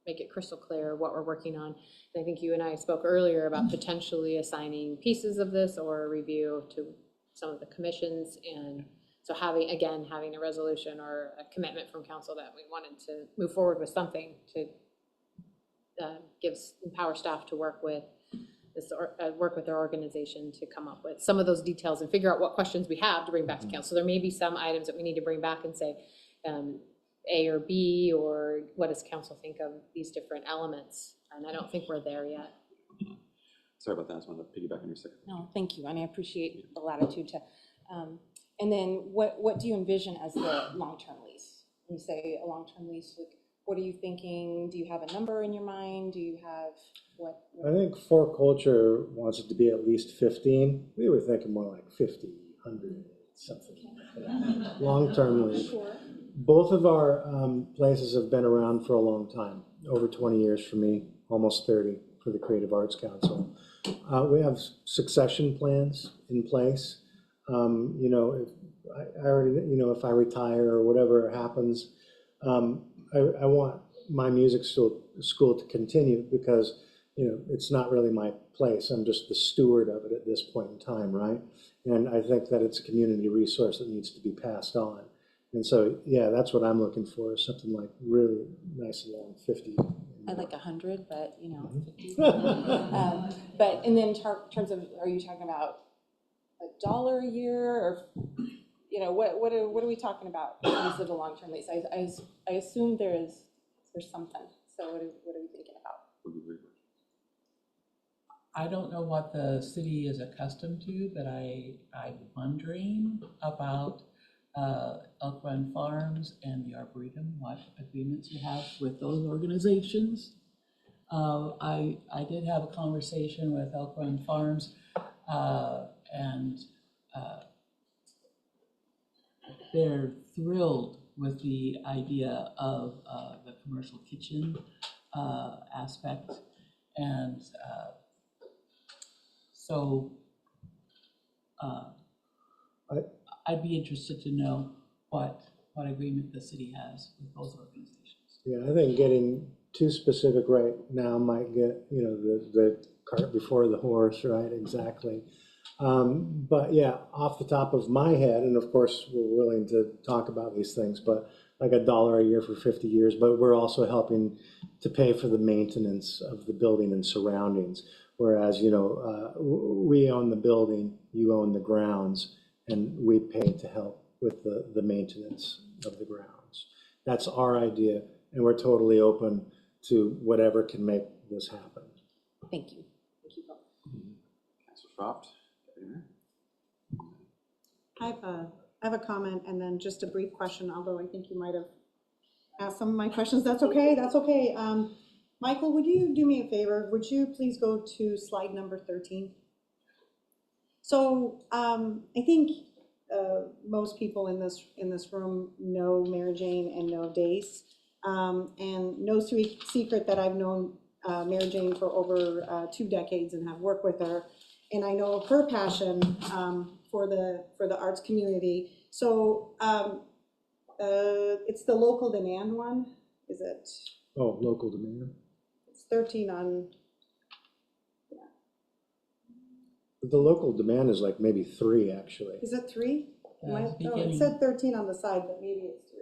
make it crystal clear what we're working on. And I think you and I spoke earlier about potentially assigning pieces of this or a review to some of the commissions. And so having a resolution or a commitment from council that we wanted to move forward with something to empower staff to work with this, work with their organization to come up with some of those details and figure out what questions we have to bring back to council. There may be some items that we need to bring back and say A or B, or what does council think of these different elements? And I don't think we're there yet. Sorry about that. I just wanted to piggyback on your second. No, thank you, and I appreciate the latitude to, and then what do you envision as the long-term lease? When you say a long-term lease, like, what are you thinking? Do you have a number in your mind? Do you have what? I think For Culture wants it to be at least 15. We were thinking more like 50, 100, something like that. Long-term lease. Sure. Both of our places have been around for a long time, over 20 years for me, almost 30 for the Creative Arts Council. We have succession plans in place. You know, if I already, you know, if I retire or whatever happens, I want my music school to continue because, you know, it's not really my place. I'm just the steward of it at this point in time, right? And I think that it's a community resource that needs to be passed on. And so, yeah, that's what I'm looking for, is something like really nice and long, 50. I'd like 100, but, you know, 50. But, and then in terms of, are you talking about $1 a year, or, you know, what are we talking about in terms of the long-term lease? I assume there's something. So what are we thinking about? I don't know what the city is accustomed to, but I'm wondering about Elk Run Farms and the Arboretum, what agreements you have with those organizations. I did have a conversation with Elk Run Farms, and they're thrilled with the idea of the commercial kitchen aspect. And so I'd be interested to know what agreement the city has with those organizations. Yeah, I think getting too specific right now might get, you know, the cart before the horse, right? Exactly. But yeah, off the top of my head, and of course we're willing to talk about these things, but like $1 a year for 50 years, but we're also helping to pay for the maintenance of the building and surroundings. Whereas, you know, we own the building, you own the grounds, and we pay to help with the maintenance of the grounds. That's our idea, and we're totally open to whatever can make this happen. Thank you. Thank you both. Councilor Croft. I have a comment and then just a brief question, although I think you might have asked some of my questions. That's okay, that's okay. Michael, would you do me a favor? Would you please go to slide number 13? So I think most people in this room know Mary Jane and know Dace. And no secret that I've known Mary Jane for over 2 decades and have worked with her. And I know her passion for the arts community. So it's the local demand one, is it? Oh, local demand. It's 13 on, yeah. The local demand is like maybe 3, actually. Is it 3? Yeah, it said 13 on the side, but maybe it's 3.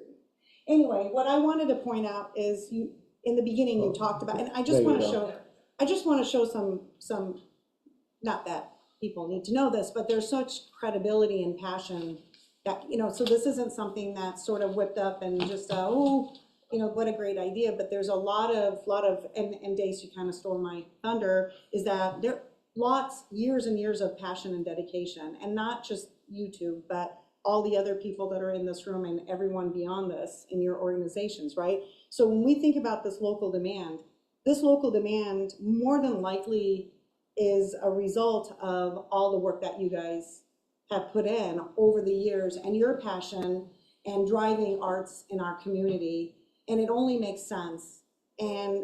Anyway, what I wanted to point out is you, in the beginning, you talked about, and I just want to show some, not that people need to know this, but there's such credibility and passion that, you know, so this isn't something that's sort of whipped up and just, oh, you know, what a great idea, but there's a lot of, and Dace, you kind of stole my thunder, is that there years and years of passion and dedication, and not just you two, but all the other people that are in this room and everyone beyond this in your organizations, right? So when we think about this local demand more than likely is a result of all the work that you guys have put in over the years and your passion and driving arts in our community. And it only makes sense. And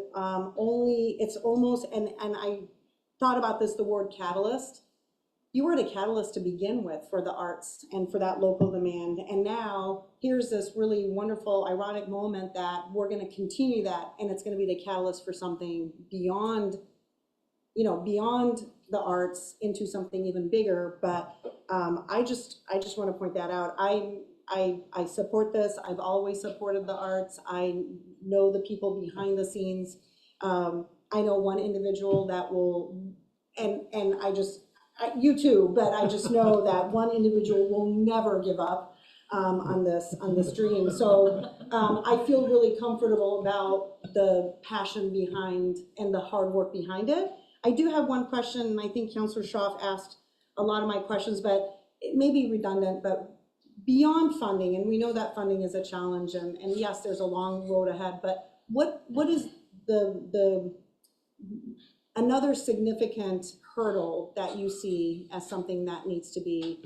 it's almost, and I thought about this, the word catalyst. You were the catalyst to begin with for the arts and for that local demand. And now here's this really wonderful, ironic moment that we're going to continue that, and it's going to be the catalyst for something beyond, you know, beyond the arts into something even bigger. But I just want to point that out. I support this. I've always supported the arts. I know the people behind the scenes. I know one individual that will, and you too, but I just know that one individual will never give up on this dream. So I feel really comfortable about the passion behind and the hard work behind it. I do have one question, and I think Councilor Schaaf asked a lot of my questions, but it may be redundant, but beyond funding, and we know that funding is a challenge, and yes, there's a long road ahead, but what is the another significant hurdle that you see as something that needs to be,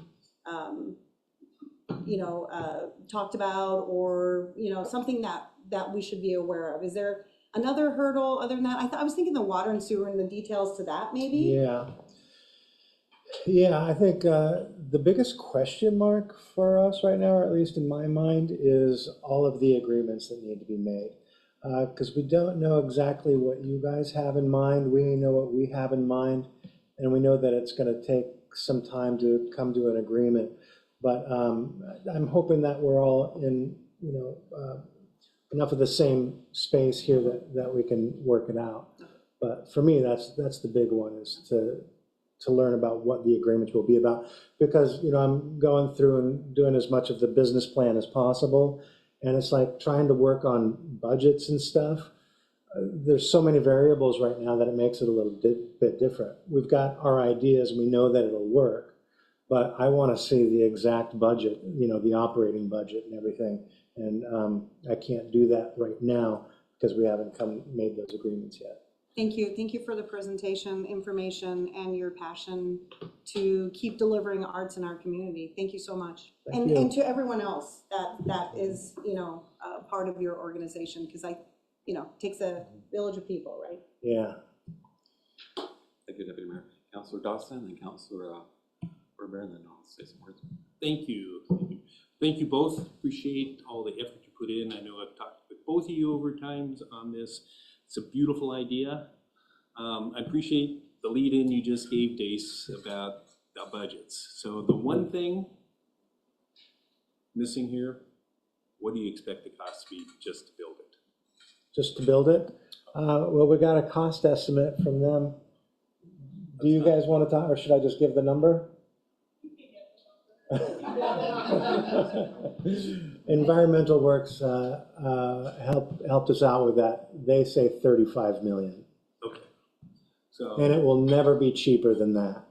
talked about, or, you know, something that we should be aware of? Is there another hurdle other than that? I was thinking the water and sewer and the details to that, maybe? Yeah, I think the biggest question mark for us right now, or at least in my mind, is all of the agreements that need to be made. Because we don't know exactly what you guys have in mind. We know what we have in mind, and we know that it's going to take some time to come to an agreement. But I'm hoping that we're all in, enough of the same space here that we can work it out. But for me, that's the big one, is to learn about what the agreements will be about. Because, I'm going through and doing as much of the business plan as possible. And it's like trying to work on budgets and stuff. There's so many variables right now that it makes it a little bit different. We've got our ideas, and we know that it'll work, but I want to see the exact budget, the operating budget and everything. And I can't do that right now because we haven't made those agreements yet. Thank you. Thank you for the presentation, information, and your passion to keep delivering arts in our community. Thank you so much. And to everyone else that is, part of your organization, because takes a village of people, right? Yeah. Thank you, Deputy Mayor. Councilor Dawson and Councilor Rivera, and then I'll say some words. Thank you. Thank you both. Appreciate all the effort you put in. I know I've talked with both of you over times on this. It's a beautiful idea. I appreciate the lead-in you just gave, Dace, about the budgets. So the one thing missing here, what do you expect the cost to be just to build it? Just to build it? Well, we got a cost estimate from them. Do you guys want to talk, or should I just give the number? Environmental Works helped us out with that. They say 35 million. Okay. So. And it will never be cheaper than that.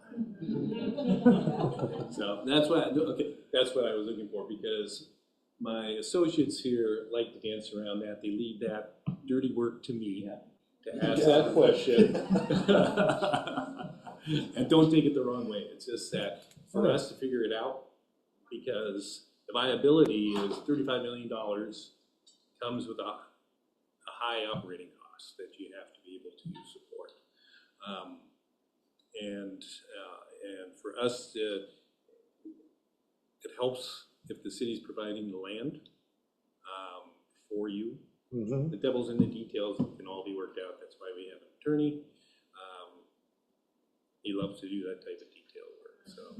So that's what I was looking for, because my associates here like to dance around that. They leave that dirty work to me to ask that question. And don't take it the wrong way. It's just that for us to figure it out, because the viability is $35 million comes with a high operating cost that you have to be able to support. And for us, it helps if the city's providing the land for you. Mm-hmm. The devil's in the details. It can all be worked out. That's why we have an attorney. He loves to do that type of detail work. So,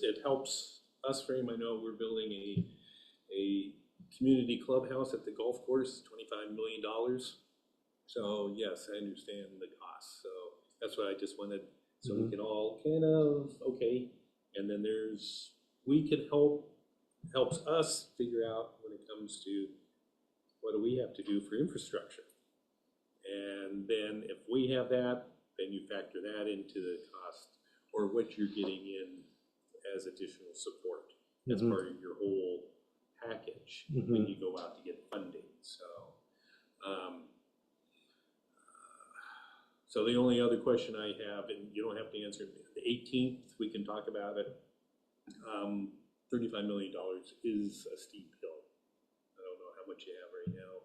it helps us frame. I know we're building a community clubhouse at the golf course, $25 million. So yes, I understand the cost. So that's what I just wanted, so we can all kind of, okay. And then we could help helps us figure out when it comes to what do we have to do for infrastructure. And then if we have that, then you factor that into the cost or what you're getting in as additional support as part of your whole package when you go out to get funding. So the only other question I have, and you don't have to answer it, the 18th, we can talk about it. $35 million is a steep hill. I don't know how much you have right now.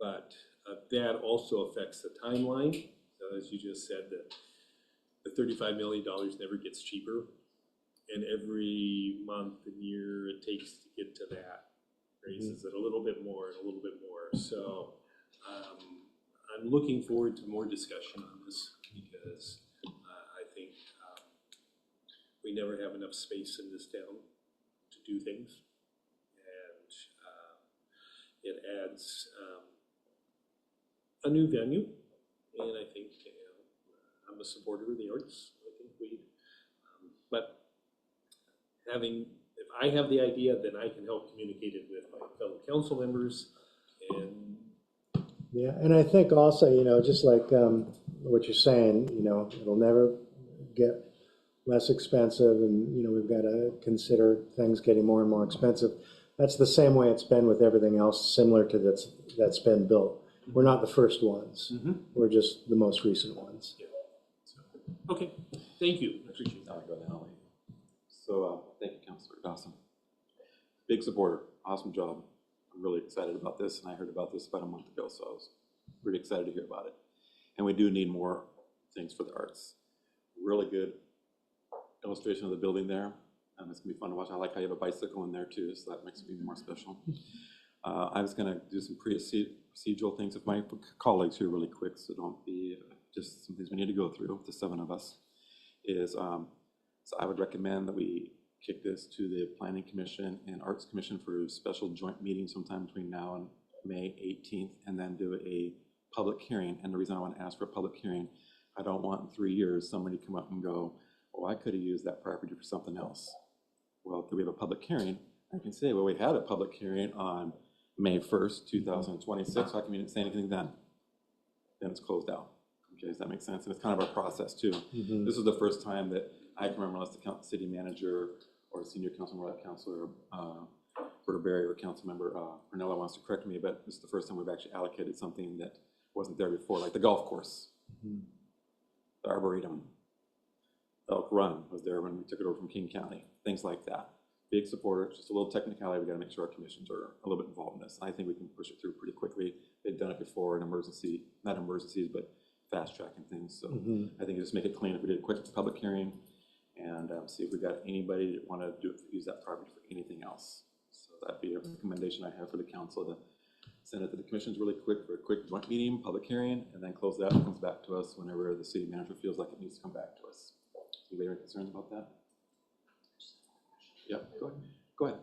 But that also affects the timeline. So as you just said, the $35 million never gets cheaper. And every month and year it takes to get to that raises it a little bit more and a little bit more. So I'm looking forward to more discussion on this because I think we never have enough space in this town to do things. And it adds a new venue. And I think I'm a supporter of the arts. I think but if I have the idea, then I can help communicate it with my fellow council members. And Yeah, and I think also, just like what you're saying, it'll never get less expensive, and, we've got to consider things getting more and more expensive. That's the same way it's been with everything else similar to that's been built. We're not the first ones. We're just the most recent ones. Yeah. Okay, thank you. I appreciate that. So thank you, Councilor Dawson. Big supporter, awesome job. I'm really excited about this, and I heard about this about a month ago, so I was pretty excited to hear about it. And we do need more things for the arts. Really good illustration of the building there. It's gonna be fun to watch. I like how you have a bicycle in there too, so that makes it even more special. I was gonna do some procedural things with my colleagues here really quick, so don't be just some things we need to go through, the 7 of us, so I would recommend that we kick this to the Planning Commission and Arts Commission for a special joint meeting sometime between now and May 18th, and then do a public hearing. And the reason I want to ask for a public hearing, I don't want in 3 years somebody come up and go, oh, I could have used that property for something else. Well, could we have a public hearing? I can say, well, we had a public hearing on May 1st, 2026. How come you didn't say anything then? Then it's closed out. Okay, does that make sense? And it's kind of our process too. This is the first time that I can remember, unless the city manager or senior council member, councilor Berry or council member Pernilla wants to correct me, but this is the first time we've actually allocated something that wasn't there before, like the golf course, the Arboretum, Elk Run was there when we took it over from King County, things like that. Big supporter, just a little technicality. We got to make sure our commissions are a little bit involved in this. And I think we can push it through pretty quickly. They've done it before in emergency, not emergencies, but fast tracking things. So I think just make it clean if we did a quick public hearing and see if we got anybody that want to use that property for anything else. So that'd be a recommendation I have for the council to send it to the commissions really quick for a quick joint meeting, public hearing, and then close that. It comes back to us whenever the city manager feels like it needs to come back to us. Anybody have concerns about that? Yeah, go ahead.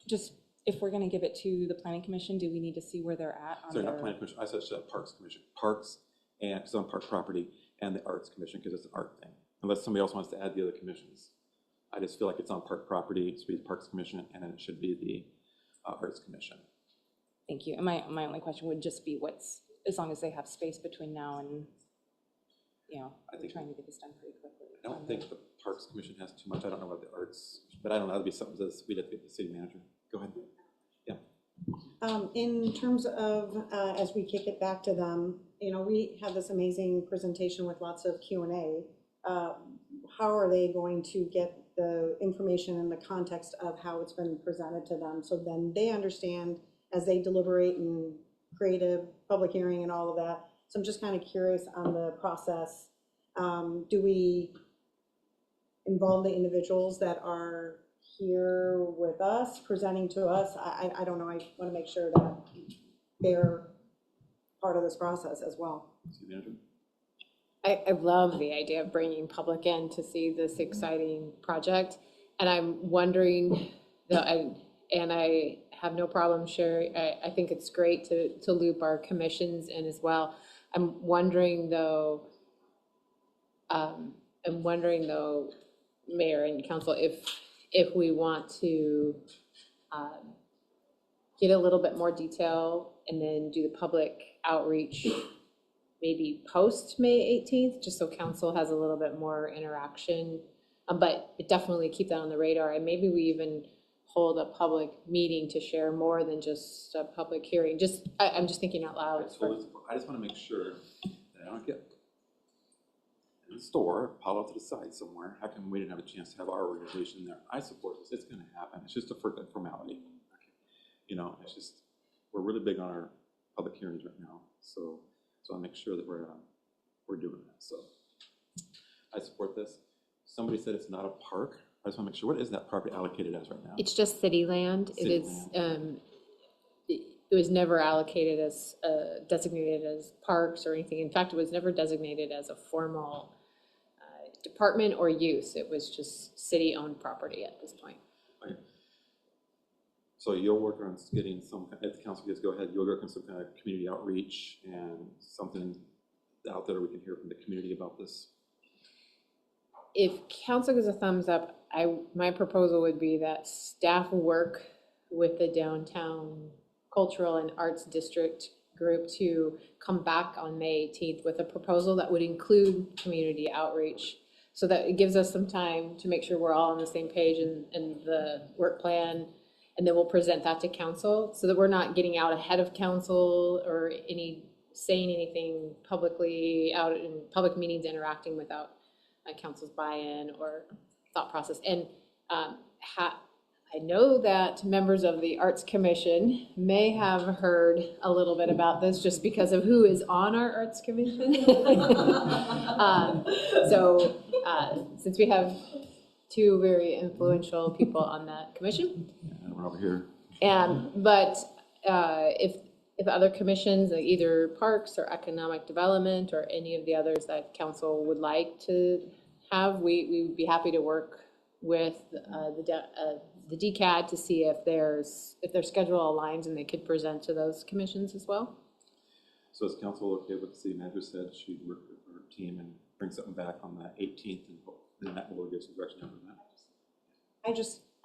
Just if we're gonna give it to the planning commission, do we need to see where they're at on Sorry, their? not planning commission, I said Parks Commission. Parks, and it's on park property, and the Arts Commission, because it's an art thing. Unless somebody else wants to add the other commissions. I just feel like it's on park property, it should be the Parks Commission, and then it should be the Arts Commission. Thank you. And my only question would just be as long as they have space between now and, I think trying to get this done pretty quickly. I don't think the Parks Commission has too much. I don't know about the Arts, but I don't know. That'd be something that we'd have to get the city manager. Go ahead. Yeah. In terms of, as we kick it back to them, we have this amazing presentation with lots of Q&A. How are they going to get the information in the context of how it's been presented to them? So then they understand as they deliberate and create a public hearing and all of that. So I'm just kind of curious on the process. Do we involve the individuals that are here with us, presenting to us? I don't know. I want to make sure that they're part of this process as well. I love the idea of bringing public in to see this exciting project. And I'm wondering, and I have no problem sharing, I think it's great to loop our commissions in as well. I'm wondering though, Mayor and Council, if we want to get a little bit more detail and then do the public outreach maybe post May 18th, just so council has a little bit more interaction. But definitely keep that on the radar, and maybe we even hold a public meeting to share more than just a public hearing. I'm just thinking out loud. I just want to make sure that I don't get in the store, pile out to the side somewhere. How come we didn't have a chance to have our organization there? I support this. It's going to happen. It's just a formality. You know, it's just, we're really big on our public hearings right now. So I'll make sure that we're doing that. So I support this. Somebody said it's not a park. I just want to make sure, what is that property allocated as right now? It's just city land. It is, it was never allocated as, designated as parks or anything. In fact, it was never designated as a formal department or use. It was just city-owned property at this point. Okay. So you'll work on getting some, if the council gets go ahead, you'll work on some kind of community outreach and something out there we can hear from the community about this. If council gives a thumbs up, my proposal would be that staff work with the downtown cultural and arts district group to come back on May 18th with a proposal that would include community outreach, so that it gives us some time to make sure we're all on the same page in the work plan, and then we'll present that to council so that we're not getting out ahead of council or saying anything publicly out in public meetings, interacting without council's buy-in or thought process. And I know that members of the Arts Commission may have heard a little bit about this just because of who is on our Arts Commission. Since we have two very influential people on that commission. And we're over here. But if other commissions, like either parks or economic development or any of the others that council would like to have, we would be happy to work with the DCAD to see if their schedule aligns and they could present to those commissions as well. So is council okay with the city manager said she'd work with her team and bring something back on the 18th, and then that will give some direction after that?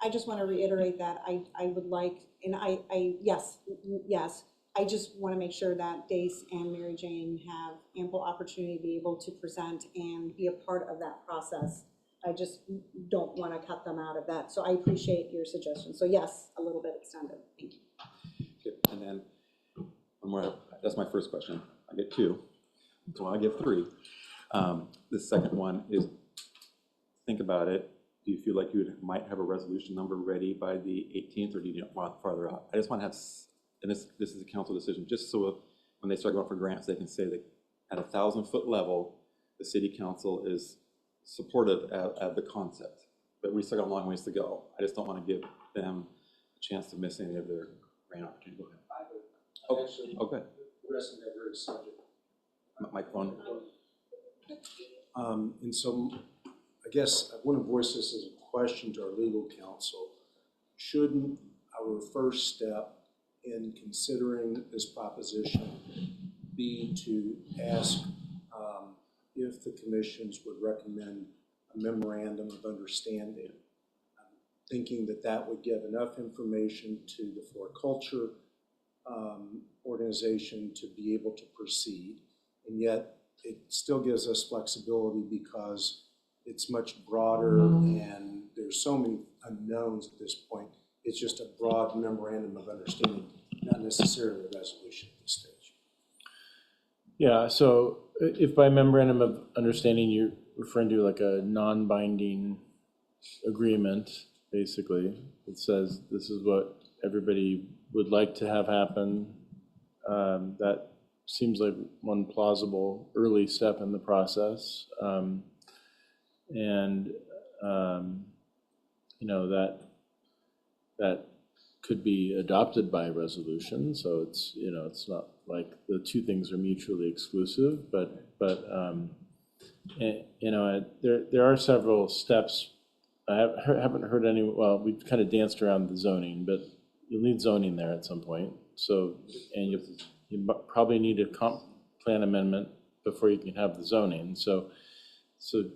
I just want to reiterate that I would like, and yes, I just want to make sure that Dace and Mary Jane have ample opportunity to be able to present and be a part of that process. I just don't want to cut them out of that. So I appreciate your suggestion. So yes, a little bit extended. Thank you. Okay. And then one more, that's my first question. I get two, so I give three. The second one is, think about it. Do you feel like you might have a resolution number ready by the 18th, or do you want farther out? I just want to have, and this is a council decision, just so when they start going for grants, they can say that at 1,000-foot level, the city council is supportive of the concept. But we still got a long ways to go. I just don't want to give them a chance to miss any of their grant opportunity. Go ahead. Okay. Addressing that very subject. Microphone. And so I guess I want to voice this as a question to our legal counsel. Shouldn't our first step in considering this proposition be to ask if the commissions would recommend a memorandum of understanding? I'm thinking that that would give enough information to the Floriculture organization to be able to proceed, and yet it still gives us flexibility because it's much broader and there's so many unknowns at this point. It's just a broad memorandum of understanding, not necessarily a resolution at this stage. Yeah, so if by memorandum of understanding you're referring to like a non-binding agreement, basically, it says this is what everybody would like to have happen, that seems like one plausible early step in the process. You know, that could be adopted by resolution. So it's, you know, it's not like the two things are mutually exclusive, but you know, there are several steps. I haven't heard any, well, we've kind of danced around the zoning, but you'll need zoning there at some point. So, and you probably need a comp plan amendment before you can have the zoning. So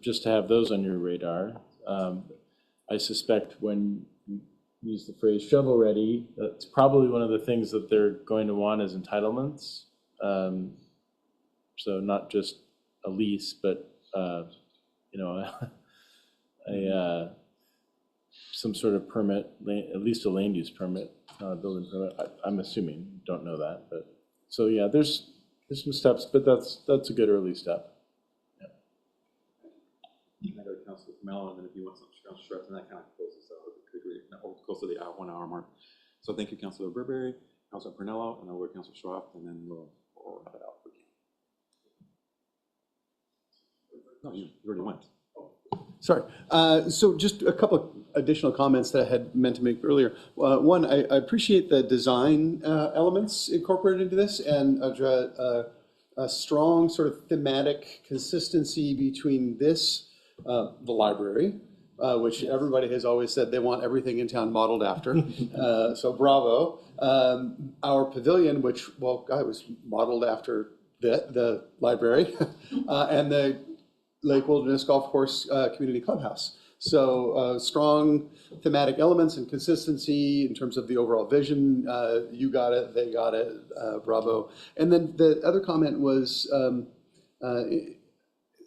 just to have those on your radar. I suspect when you use the phrase shovel-ready, that's probably one of the things that they're going to want is entitlements. So not just a lease, but, you know, some sort of permit, at least a land use permit, not a building permit. I'm assuming, don't know that, but, so yeah, there's some steps, but that's a good early step. I go to Councilor Mello, and then if you want some Councilor Shreft, and that kind of closes out, close to the 1 hour mark. So thank you, Councilor Burberry, Councilor Pernello, and over to Councilor Shreft, and then we'll wrap it out. No, you already went. Sorry. So just a couple of additional comments that I had meant to make earlier. One, I appreciate the design elements incorporated into this and a strong sort of thematic consistency between this, the library, which everybody has always said they want everything in town modeled after. So bravo. Our pavilion, which, well, God, was modeled after the library, and the Lake Wilderness Golf Course Community Clubhouse. So strong thematic elements and consistency in terms of the overall vision. You got it, they got it, bravo. And then the other comment was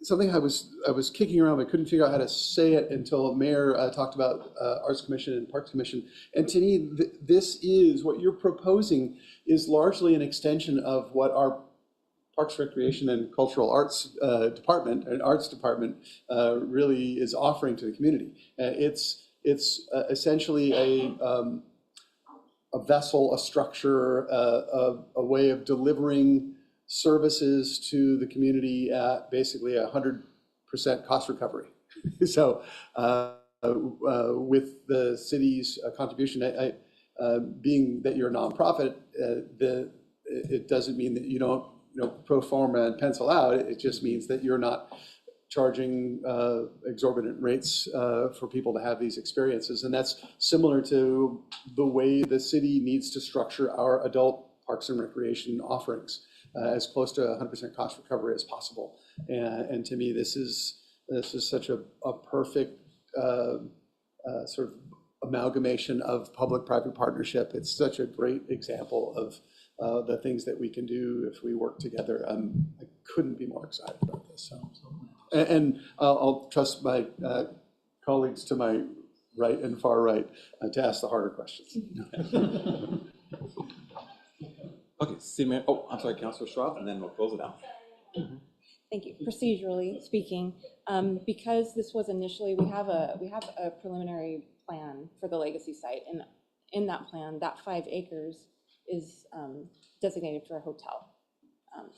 something I was kicking around, but couldn't figure out how to say it until Mayor talked about Arts Commission and Parks Commission. And to me, this is, what you're proposing is largely an extension of what our Parks, Recreation, and Cultural Arts Department, and Arts Department really is offering to the community. It's essentially a vessel, a structure, a way of delivering services to the community at basically 100% cost recovery. So with the city's contribution, being that you're a nonprofit, it doesn't mean that you don't pro forma and pencil out. It just means that you're not charging exorbitant rates for people to have these experiences. And that's similar to the way the city needs to structure our adult parks and recreation offerings, as close to 100% cost recovery as possible. And to me, this is such a perfect sort of amalgamation of public-private partnership. It's such a great example of the things that we can do if we work together. I couldn't be more excited about this. So. And I'll trust my colleagues to my right and far right to ask the harder questions. Okay, see, Mayor. Oh, I'm sorry, Councilor Schroff, and then we'll close it out. Thank you. Procedurally speaking, because this was initially, we have a preliminary plan for the legacy site, and in that plan, that 5 acres is designated for a hotel.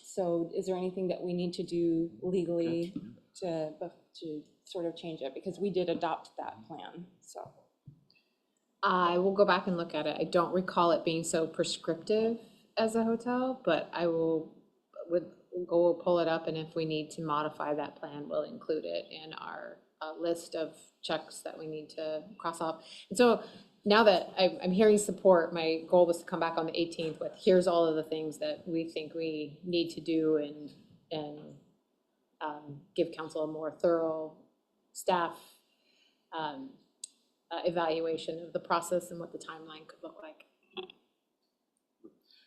So is there anything that we need to do legally to sort of change it? Because we did adopt that plan, so. I will go back and look at it. I don't recall it being so prescriptive as a hotel, but I would go pull it up, and if we need to modify that plan, we'll include it in our list of checks that we need to cross off. And so now that I'm hearing support, my goal was to come back on the 18th with here's all of the things that we think we need to do and give council a more thorough staff evaluation of the process and what the timeline could look like.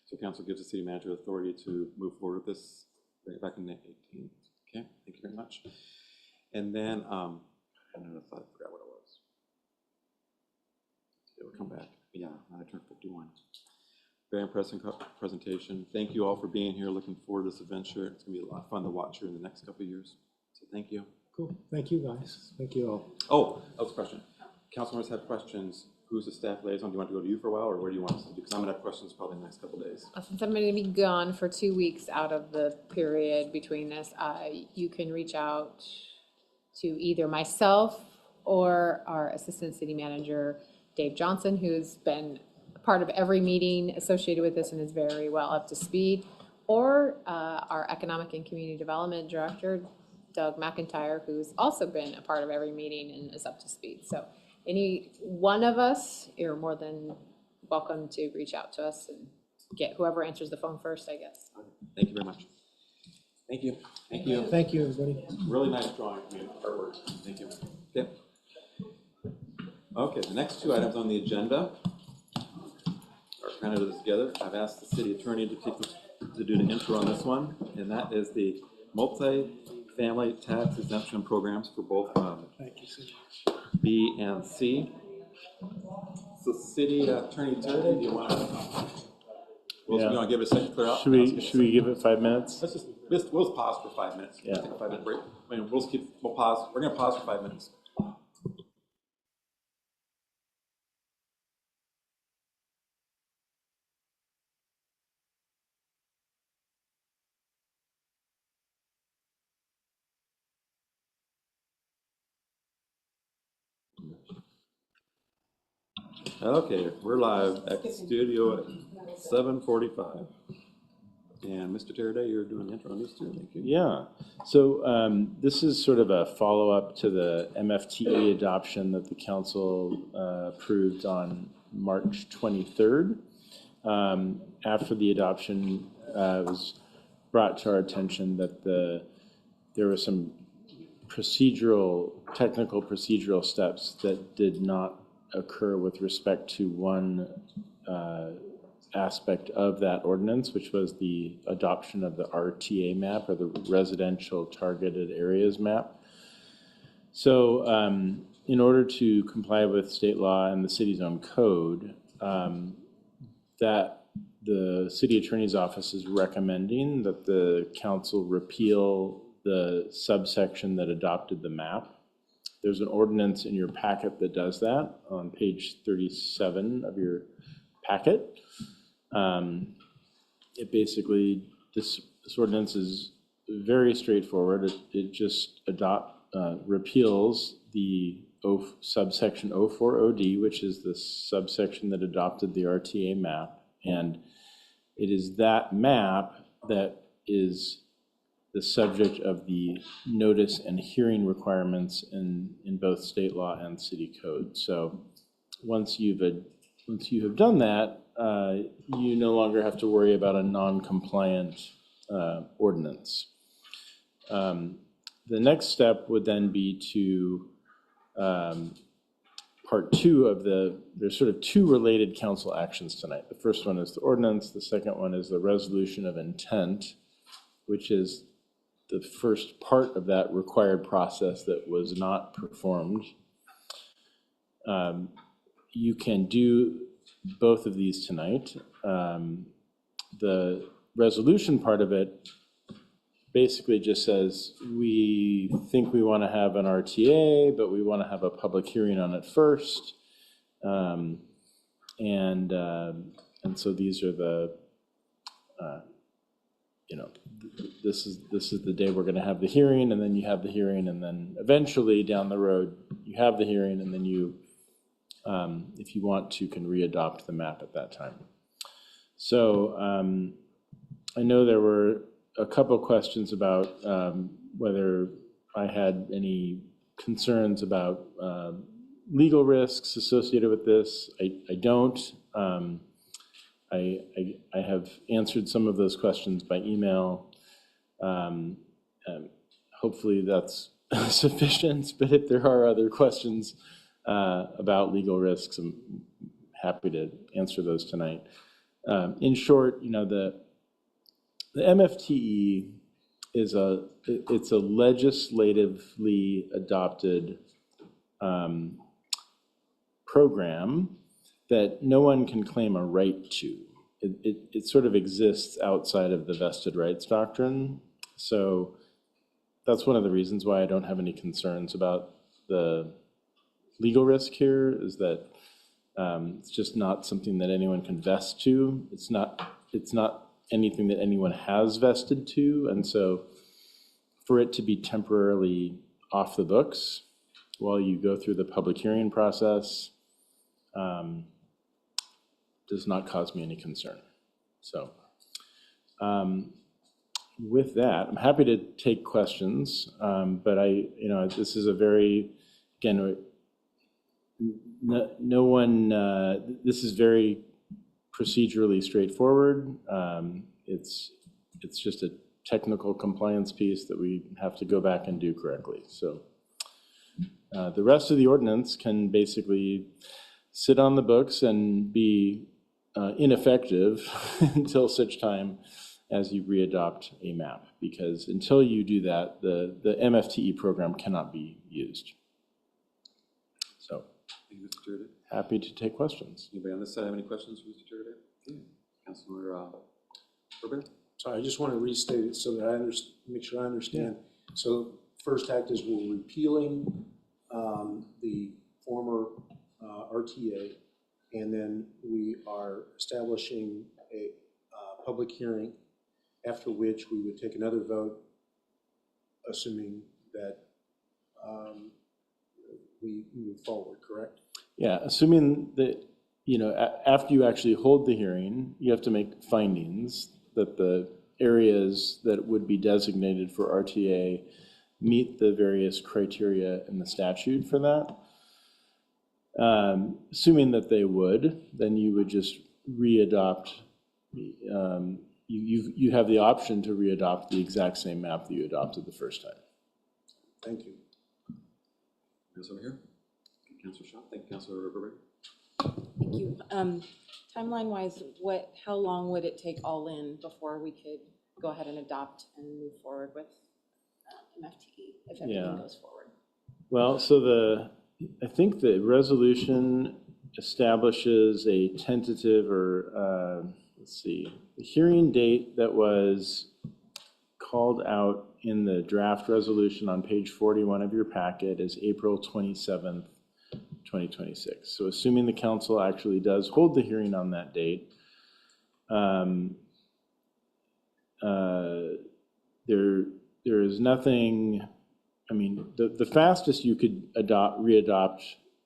So council gives the city manager authority to move forward with this, bring it back in the 18th. Okay, thank you very much. And then, I had another thought, I forgot what it was. It will come back. Yeah, I turned 51. Very impressive presentation. Thank you all for being here. Looking forward to this adventure. It's gonna be a lot of fun to watch here in the next couple of years. So thank you. Cool. Thank you, guys. Thank you all. Oh, that was a question. Council members have questions. Who's the staff liaison? Do you want to go to you for a while, or where do you want us to do? Because I'm gonna have questions probably in the next couple of days. Since I'm going to be gone for 2 weeks out of the period between this, you can reach out to either myself or our assistant city manager, Dave Johnson, who's been a part of every meeting associated with this and is very well up to speed, or our economic and community development director, Doug McIntyre, who's also been a part of every meeting and is up to speed. So any one of us, you're more than welcome to reach out to us and get whoever answers the phone first, I guess. Thank you very much. Thank you. Thank you. Thank you, everybody. Really nice drawing. I mean, artwork. Thank you. Okay. Okay, the next two items on the agenda are kind of together. I've asked the city attorney to do the intro on this one, and that is the multi-family tax exemption programs for both B and C. So city attorney Terry, do you want to? You want to give it a second to clear out? Should we give it 5 minutes? We'll pause for 5 minutes. Yeah. Take a 5-minute break. I mean, we'll pause. We're gonna pause for 5 minutes. Okay, we're live at Studio at 7:45. And Mr. Terraday, you're doing the intro on these two, thank you. Yeah, so this is sort of a follow-up to the MFTE adoption that the council approved on March 23rd. After the adoption, it was brought to our attention that there were some technical procedural steps that did not occur with respect to one aspect of that ordinance, which was the adoption of the RTA map, or the Residential Targeted Areas map. So in order to comply with state law and the city's own code, that the city attorney's office is recommending that the council repeal the subsection that adopted the map. There's an ordinance in your packet that does that on page 37 of your packet. It basically, this ordinance is very straightforward. It just repeals the subsection 04OD, which is the subsection that adopted the RTA map. And it is that map that is the subject of the notice and hearing requirements in both state law and city code. So once you have done that, you no longer have to worry about a non-compliant ordinance. The next step would then be to part two of there's sort of two related council actions tonight. The first one is the ordinance. The second one is the resolution of intent, which is the first part of that required process that was not performed. You can do both of these tonight. The resolution part of it basically just says, we think we want to have an RTA, but we want to have a public hearing on it first. And so these are the, this is the day we're going to have the hearing, and then you have the hearing, and then eventually down the road, you have the hearing, and then you, if you want to, can readopt the map at that time. So I know there were a couple questions about whether I had any concerns about legal risks associated with this. I don't. I have answered some of those questions by email. Hopefully that's sufficient, but if there are other questions about legal risks, I'm happy to answer those tonight. In short, the MFTE is it's a legislatively adopted program that no one can claim a right to. It sort of exists outside of the vested rights doctrine. So that's one of the reasons why I don't have any concerns about the legal risk here, is that it's just not something that anyone can vest to. It's not anything that anyone has vested to. And so for it to be temporarily off the books while you go through the public hearing process does not cause me any concern. So with that, I'm happy to take questions, but this is a very, again, this is very procedurally straightforward. It's just a technical compliance piece that we have to go back and do correctly. So The rest of the ordinance can basically sit on the books and be ineffective until such time as you readopt a map, because until you do that, the MFTE program cannot be used. So, Thank you, Mr. Turner. happy to take questions. Anybody on this side have any questions for Mr. Turner? Okay. Councilor Robert? Sorry, I just want to restate it so that I make sure I understand. So first act is we're repealing the former RTA, and then we are establishing a public hearing, after which we would take another vote, assuming that we move forward, correct? Yeah, assuming that, after you actually hold the hearing, you have to make findings that the areas that would be designated for RTA meet the various criteria in the statute for that. Assuming that they would, then you would just readopt, you have the option to readopt the exact same map that you adopted the first time. Thank you. Yes, over here. Councilor Shaw. Thank you, Councilor Robert. Thank you. Timeline-wise, how long would it take all in before we could go ahead and adopt and move forward with MFTE if everything goes forward? Well, so I think the resolution establishes a tentative the hearing date that was called out in the draft resolution on page 41 of your packet is April 27th, 2026. So assuming the council actually does hold the hearing on that date, there is nothing, the fastest you could readopt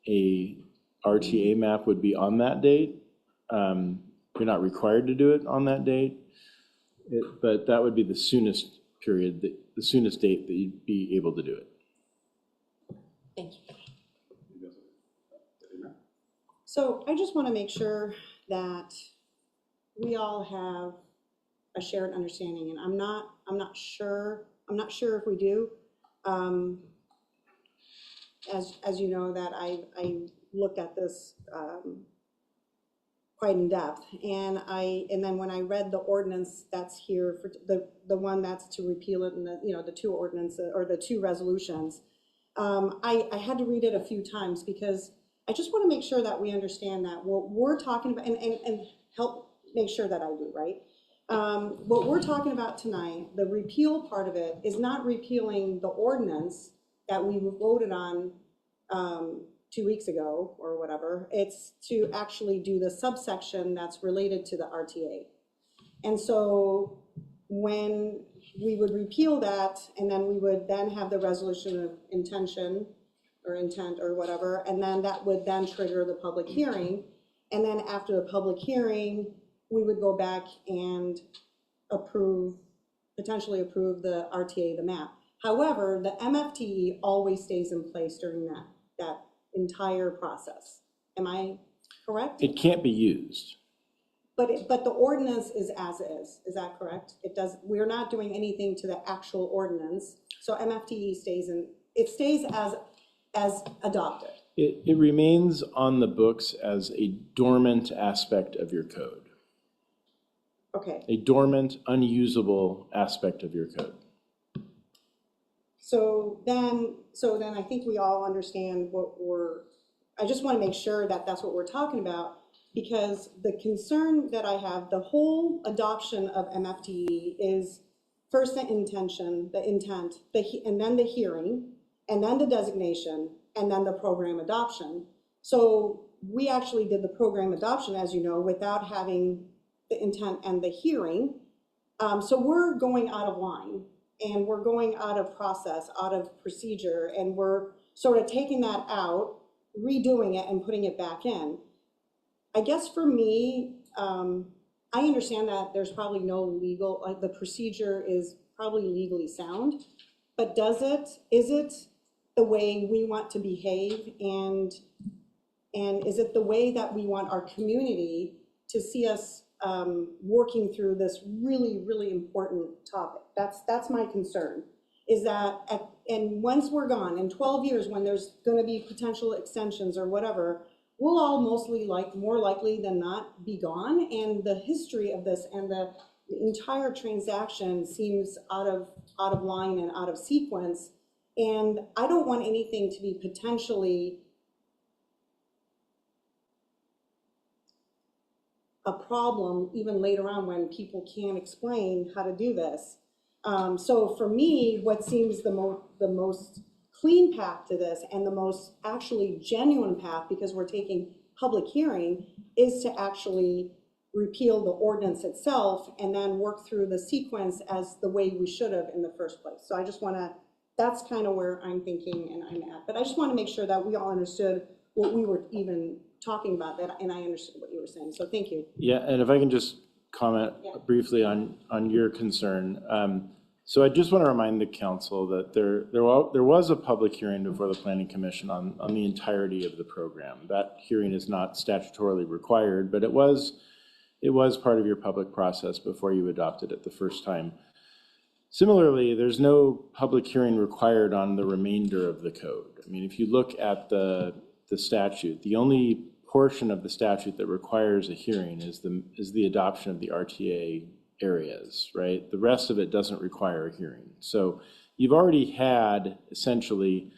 a RTA map would be on that date. You're not required to do it on that date, but that would be the soonest the soonest date that you'd be able to do it. Thank you. So I just want to make sure that we all have a shared understanding, and I'm not sure if we do. As you know, that I looked at this quite in depth, and then when I read the ordinance that's here for the one that's to repeal it, and the two ordinances or the two resolutions, I had to read it a few times because I just want to make sure that we understand that what we're talking about, and help make sure that I do, right? What we're talking about tonight, the repeal part of it, is not repealing the ordinance that we voted on 2 weeks ago or whatever. It's to actually do the subsection that's related to the RTA. And so when we would repeal that, and then we would then have the resolution of intention or intent or whatever, and then that would then trigger the public hearing. And then after the public hearing, we would go back and potentially approve the RTA, the map. However, the MFTE always stays in place during that entire process. Am I correct? It can't be used. But the ordinance is as is. Is that correct? We're not doing anything to the actual ordinance. So MFTE stays as adopted. It remains on the books as a dormant aspect of your code. Okay. A dormant, unusable aspect of your code. So then I think we all understand I just want to make sure that that's what we're talking about, because the concern that I have, the whole adoption of MFTE is first the intention, the intent, and then the hearing, and then the designation, and then the program adoption. So we actually did the program adoption, as you know, without having the intent and the hearing. So we're going out of line, and we're going out of process, out of procedure, and we're sort of taking that out, redoing it, and putting it back in. I guess for me, I understand that there's probably no legal, like the procedure is probably legally sound, but is it the way we want to behave, and is it the way that we want our community to see us working through this really, really important topic? That's my concern. is that, and once we're gone, in 12 years, when there's gonna be potential extensions or whatever, we'll all more likely than not be gone, and the history of this and the entire transaction seems out of line and out of sequence, and I don't want anything to be potentially a problem even later on when people can't explain how to do this. So for me, what seems the most clean path to this and the most actually genuine path, because we're taking public hearing, is to actually repeal the ordinance itself and then work through the sequence as the way we should have in the first place. So I just want to, that's kind of where I'm thinking and I'm at. But I just want to make sure that we all understood what we were even talking about, that, and I understood what you were saying. So thank you. Yeah, and if I can just comment briefly on your concern. So I just want to remind the council that there was a public hearing before the Planning Commission on the entirety of the program. That hearing is not statutorily required, but it was part of your public process before you adopted it the first time. Similarly, there's no public hearing required on the remainder of the code. I mean, if you look at the statute, the only portion of the statute that requires a hearing is the adoption of the RTA areas, right? The rest of it doesn't require a hearing. So you've already had essentially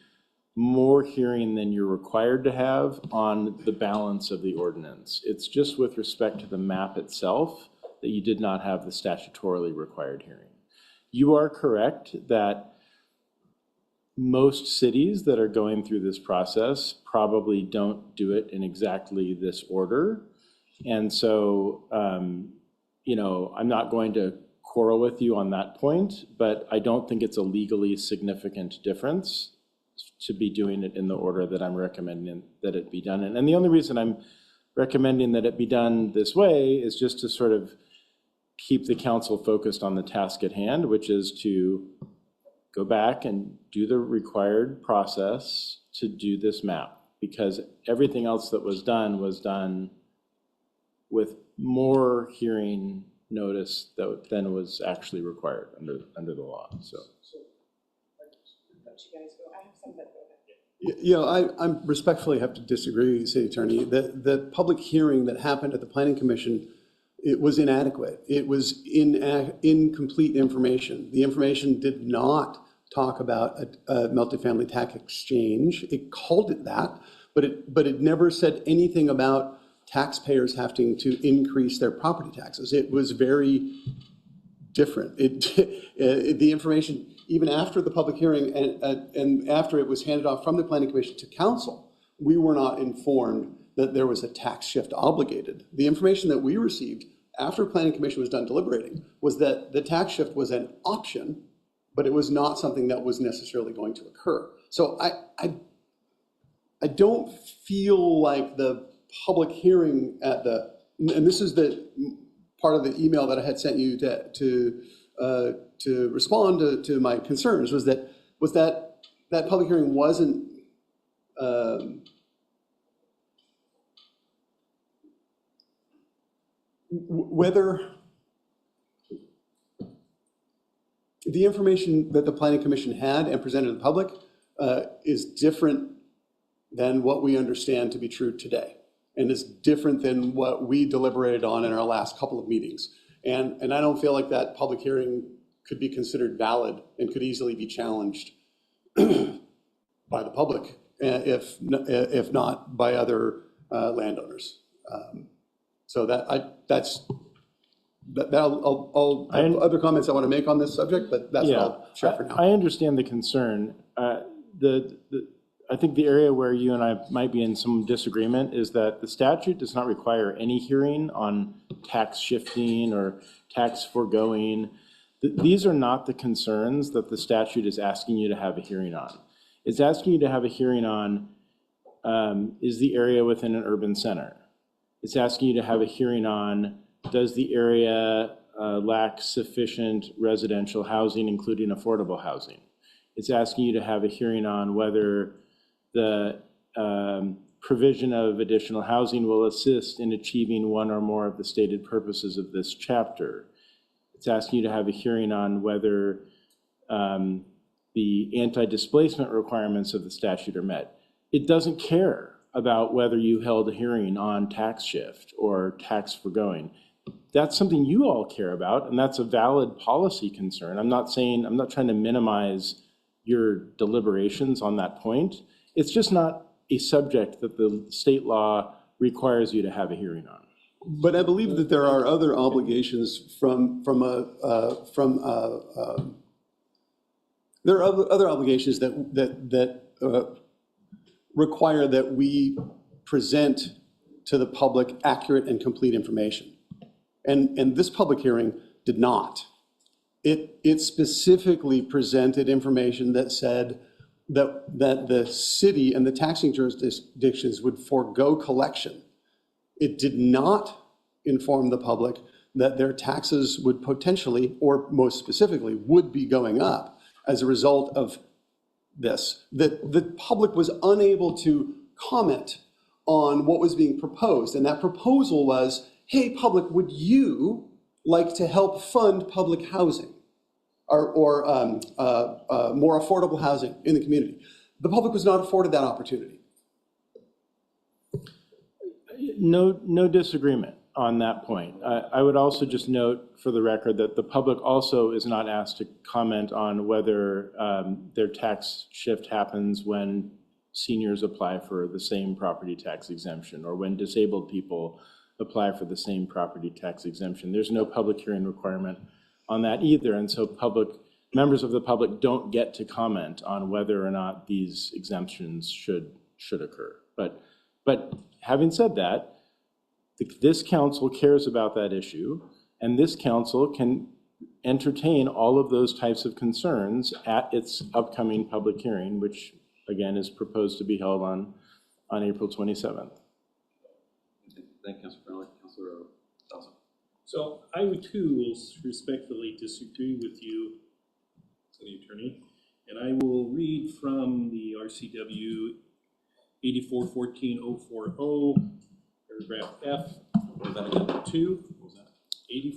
more hearing than you're required to have on the balance of the ordinance. It's just with respect to the map itself that you did not have the statutorily required hearing. You are correct that most cities that are going through this process probably don't do it in exactly this order. And so, you know, I'm not going to quarrel with you on that point, but I don't think it's a legally significant difference to be doing it in the order that I'm recommending that it be done in. And the only reason I'm recommending that it be done this way is just to sort of keep the council focused on the task at hand, which is to go back and do the required process to do this map, because everything else that was done with more hearing notice than was actually required under the law. So. You know, I respectfully have to disagree, City Attorney. The public hearing that happened at the Planning Commission, it was inadequate. It was incomplete information. The information did not talk about a multifamily tax exchange. It called it that, but it never said anything about taxpayers having to increase their property taxes. It was very different. The information, even after the public hearing and after it was handed off from the Planning Commission to council, we were not informed that there was a tax shift obligated. The information that we received after Planning Commission was done deliberating was that the tax shift was an option, but it was not something that was necessarily going to occur. So I don't feel like the public hearing at the, and this is the part of the email that I had sent you to respond to my concerns, was that public hearing wasn't whether the information that the Planning Commission had and presented to the public is different than what we understand to be true today, and is different than what we deliberated on in our last couple of meetings. And I don't feel like that public hearing could be considered valid and could easily be challenged by the public, if not by other landowners. So I'll have other comments I want to make on this subject, but that's what I'll share for now. I understand the concern. I think the area where you and I might be in some disagreement is that the statute does not require any hearing on tax shifting or tax foregoing. These are not the concerns that the statute is asking you to have a hearing on. It's asking you to have a hearing on, is the area within an urban center? It's asking you to have a hearing on, does the area lack sufficient residential housing, including affordable housing? It's asking you to have a hearing on whether the provision of additional housing will assist in achieving one or more of the stated purposes of this chapter. It's asking you to have a hearing on whether the anti-displacement requirements of the statute are met. It doesn't care about whether you held a hearing on tax shift or tax forgoing. That's something you all care about, and that's a valid policy concern. I'm not trying to minimize your deliberations on that point. It's just not a subject that the state law requires you to have a hearing on. But I believe that there are other obligations there are other obligations that require that we present to the public accurate and complete information. And this public hearing did not. It specifically presented information that said that the city and the taxing jurisdictions would forego collection. It did not inform the public that their taxes would potentially, or most specifically, would be going up as a result of this. That the public was unable to comment on what was being proposed. And that proposal was, hey, public, would you like to help fund public housing or more affordable housing in the community? The public was not afforded that opportunity. No disagreement on that point. I would also just note for the record that the public also is not asked to comment on whether their tax shift happens when seniors apply for the same property tax exemption or when disabled people apply for the same property tax exemption. There's no public hearing requirement on that either, and so members of the public don't get to comment on whether or not these exemptions should occur. But having said that, this council cares about that issue, and this council can entertain all of those types of concerns at its upcoming public hearing, which again is proposed to be held on April 27th. Thank you, Councilor Farrell. Councilor Dawson. So I too will respectfully disagree with you, City Attorney, and I will read from the RCW 8414.040, paragraph F, 2,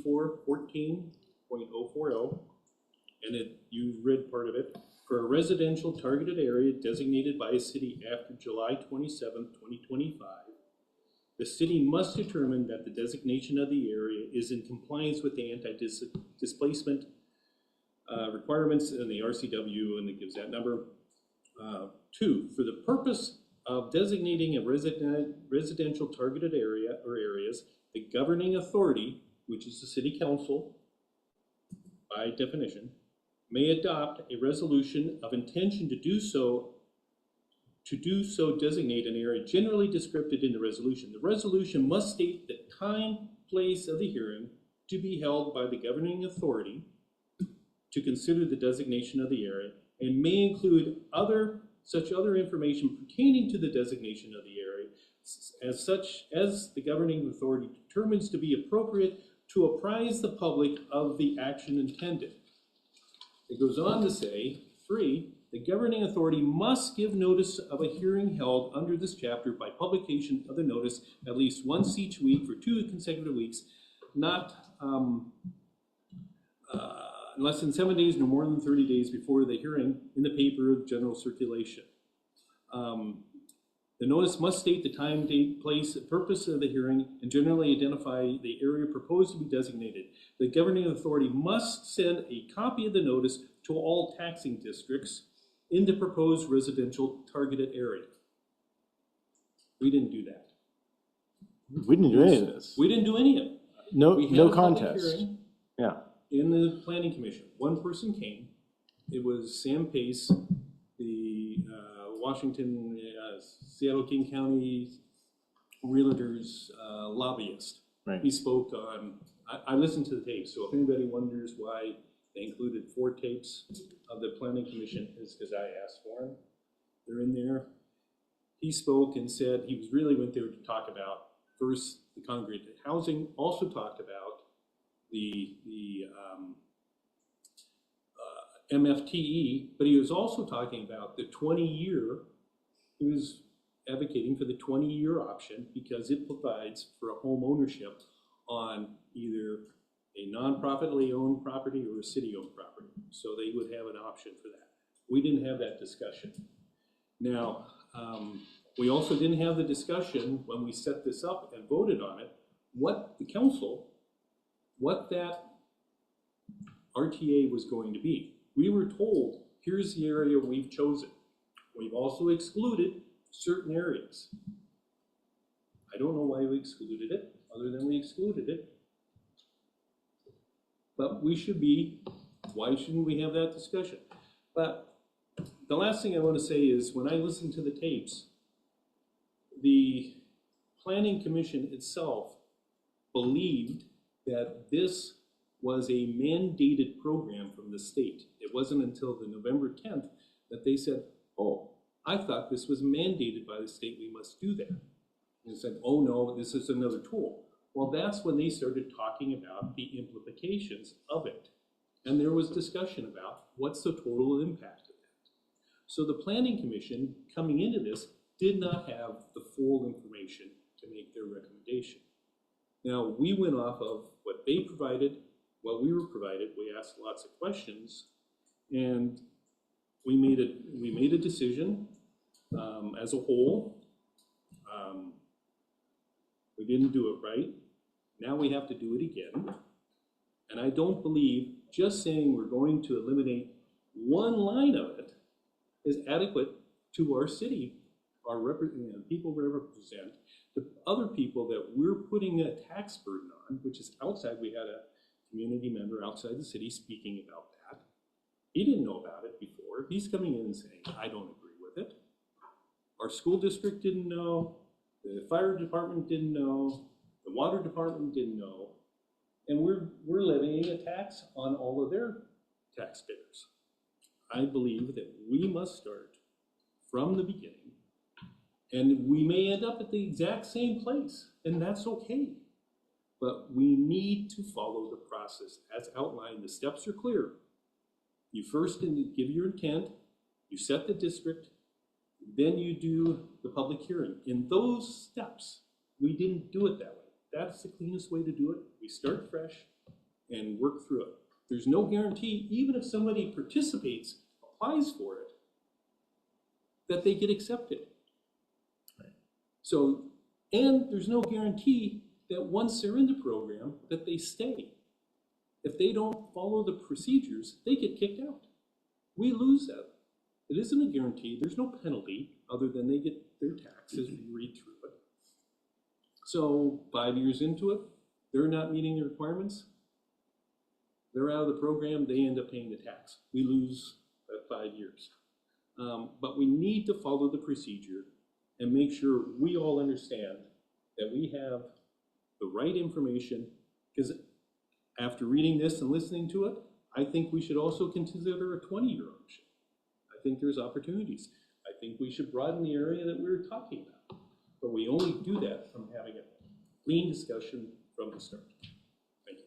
8414.040, and you read part of it. For a residential targeted area designated by a city after July 27, 2025, the city must determine that the designation of the area is in compliance with the anti-displacement requirements in the RCW, and it gives that number. 2, for the purpose of designating a residential targeted area or areas, the governing authority, which is the city council by definition, may adopt a resolution of intention to do so designate an area generally described in the resolution. The resolution must state the time, place of the hearing to be held by the governing authority to consider the designation of the area, and may include such other information pertaining to the designation of the area as the governing authority determines to be appropriate to apprise the public of the action intended. It goes on to say, 3, the governing authority must give notice of a hearing held under this chapter by publication of the notice at least once each week for 2 consecutive weeks, not less than 7 days, no more than 30 days before the hearing in the paper of general circulation. The notice must state the time, date, place, purpose of the hearing, and generally identify the area proposed to be designated. The governing authority must send a copy of the notice to all taxing districts in the proposed residential targeted area. We didn't do that. We didn't do any of this. We didn't do any of it. No contest. Yeah. In the planning commission, one person came. It was Sam Pace, the Washington, Seattle King County Realtors lobbyist. Right. He spoke on, I listened to the tapes, so if anybody wonders why they included 4 tapes of the planning commission, it's because I asked for them. They're in there. He spoke and said he went there to talk about first the congregate housing, also talked about the MFTE, but he was also talking about the 20-year, he was advocating for the 20-year option because it provides for a home ownership on either a non-profitly owned property or a city-owned property. So they would have an option for that. We didn't have that discussion. Now, we also didn't have the discussion when we set this up and voted on it, what the council, what that RTA was going to be. We were told, here's the area we've chosen. We've also excluded certain areas. I don't know why we excluded it, other than we excluded it. But we should be, why shouldn't we have that discussion? But the last thing I want to say is, when I listen to the tapes, the Planning Commission itself believed that this was a mandated program from the state. It wasn't until the November 10th that they said, oh, I thought this was mandated by the state, we must do that. And said, oh no, this is another tool. Well, that's when they started talking about the implications of it. And there was discussion about what's the total impact of that. So the Planning Commission, coming into this, did not have the full information to make their recommendation. Now, we went off of what they provided, what we were provided. We asked lots of questions, and we made a decision as a whole. We didn't do it right. Now we have to do it again. And I don't believe just saying we're going to eliminate one line of it is adequate to our city, our people we represent, the other people that we're putting a tax burden on, which is outside. We had a community member outside the city speaking about that. He didn't know about it before. He's coming in and saying, I don't agree with it. Our school district didn't know. The fire department didn't know. The water department didn't know. And we're levying a tax on all of their taxpayers. I believe that we must start from the beginning. And we may end up at the exact same place, and that's okay. But we need to follow the process as outlined. The steps are clear. You first give your intent, you set the district, then you do the public hearing. In those steps, we didn't do it that way. That's the cleanest way to do it. We start fresh and work through it. There's no guarantee, even if somebody participates, applies for it, that they get accepted. So, and there's no guarantee that once they're in the program, that they stay. If they don't follow the procedures, they get kicked out. We lose that. It isn't a guarantee. There's no penalty other than they get their taxes. We read through it. So 5 years into it, they're not meeting the requirements. They're out of the program. They end up paying the tax. We lose that 5 years. But we need to follow the procedure and make sure we all understand that we have the right information, because after reading this and listening to it, I think we should also consider a 20-year option. I think there's opportunities. I think we should broaden the area that we were talking about. But we only do that from having a clean discussion from the start. Thank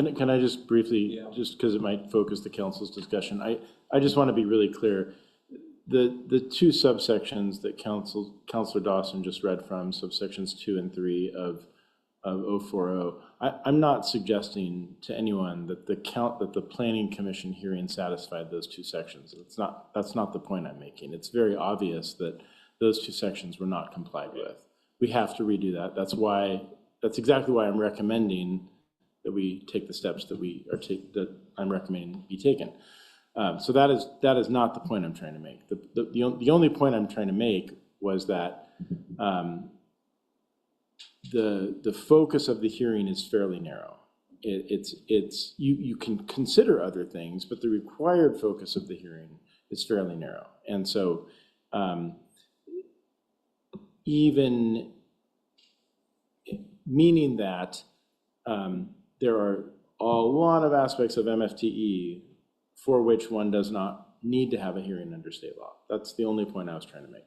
you. Can I just briefly, just because it might focus the council's discussion, I just want to be really clear. The two subsections that Councilor Dawson just read from, subsections 2 and 3 of 040, I'm not suggesting to anyone that the Planning Commission hearing satisfied those two sections. That's not the point I'm making. It's very obvious that those two sections were not complied with. We have to redo that. That's exactly why I'm recommending that we take the steps that I'm recommending be taken. So that is not the point I'm trying to make. The only point I'm trying to make was that the focus of the hearing is fairly narrow. You can consider other things, but the required focus of the hearing is fairly narrow. And so even meaning that there are a lot of aspects of MFTE for which one does not need to have a hearing under state law. That's the only point I was trying to make.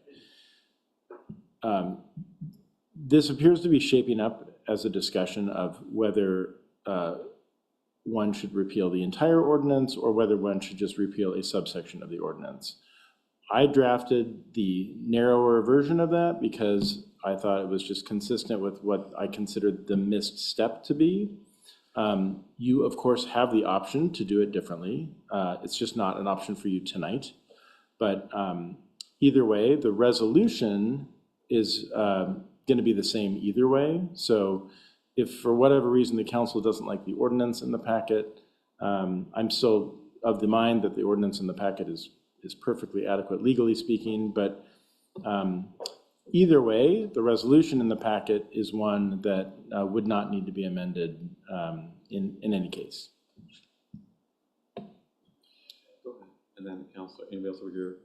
This appears to be shaping up as a discussion of whether one should repeal the entire ordinance or whether one should just repeal a subsection of the ordinance. I drafted the narrower version of that because I thought it was just consistent with what I considered the missed step to be. You, of course, have the option to do it differently. It's just not an option for you tonight. But either way, the resolution is going to be the same either way. So if for whatever reason the council doesn't like the ordinance in the packet, I'm still of the mind that the ordinance in the packet is perfectly adequate legally speaking, but either way, the resolution in the packet is one that would not need to be amended in any case. And then Councilor, anybody else over here?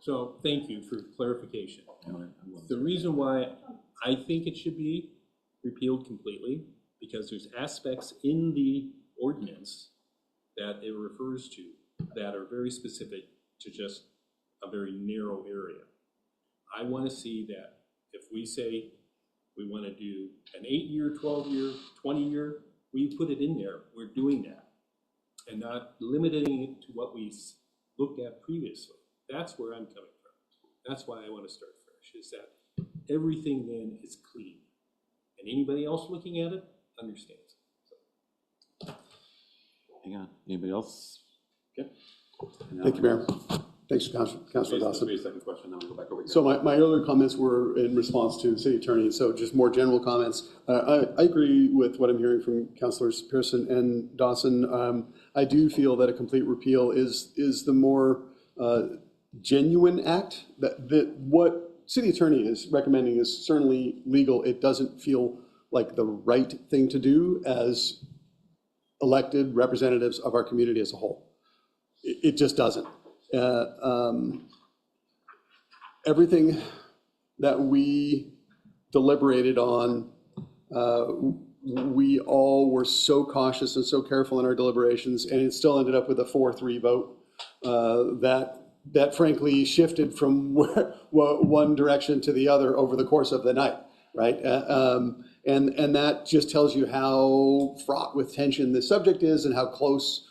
So thank you for clarification. The reason why I think it should be repealed completely, because there's aspects in the ordinance that it refers to that are very specific to just a very narrow area. I want to see that if we say we want to do an 8-year, 12-year, 20-year, we put it in there, we're doing that, and not limiting it to what we looked at previously. That's where I'm coming from. That's why I want to start fresh, is that everything then is clean. And anybody else looking at it understands. So. Hang on, anybody else? Okay. Thank you, Mayor. Thanks, Councilor Dawson. Second question, then we'll go back over here. So my earlier comments were in response to the city attorney, so just more general comments. I agree with what I'm hearing from Councilors Pearson and Dawson. I do feel that a complete repeal is the more genuine act. That what city attorney is recommending is certainly legal. It doesn't feel like the right thing to do as elected representatives of our community as a whole. It just doesn't. Everything that we deliberated on, we all were so cautious and so careful in our deliberations, and it still ended up with a 4-3 vote that frankly shifted from one direction to the other over the course of the night, right? And that just tells you how fraught with tension the subject is and how close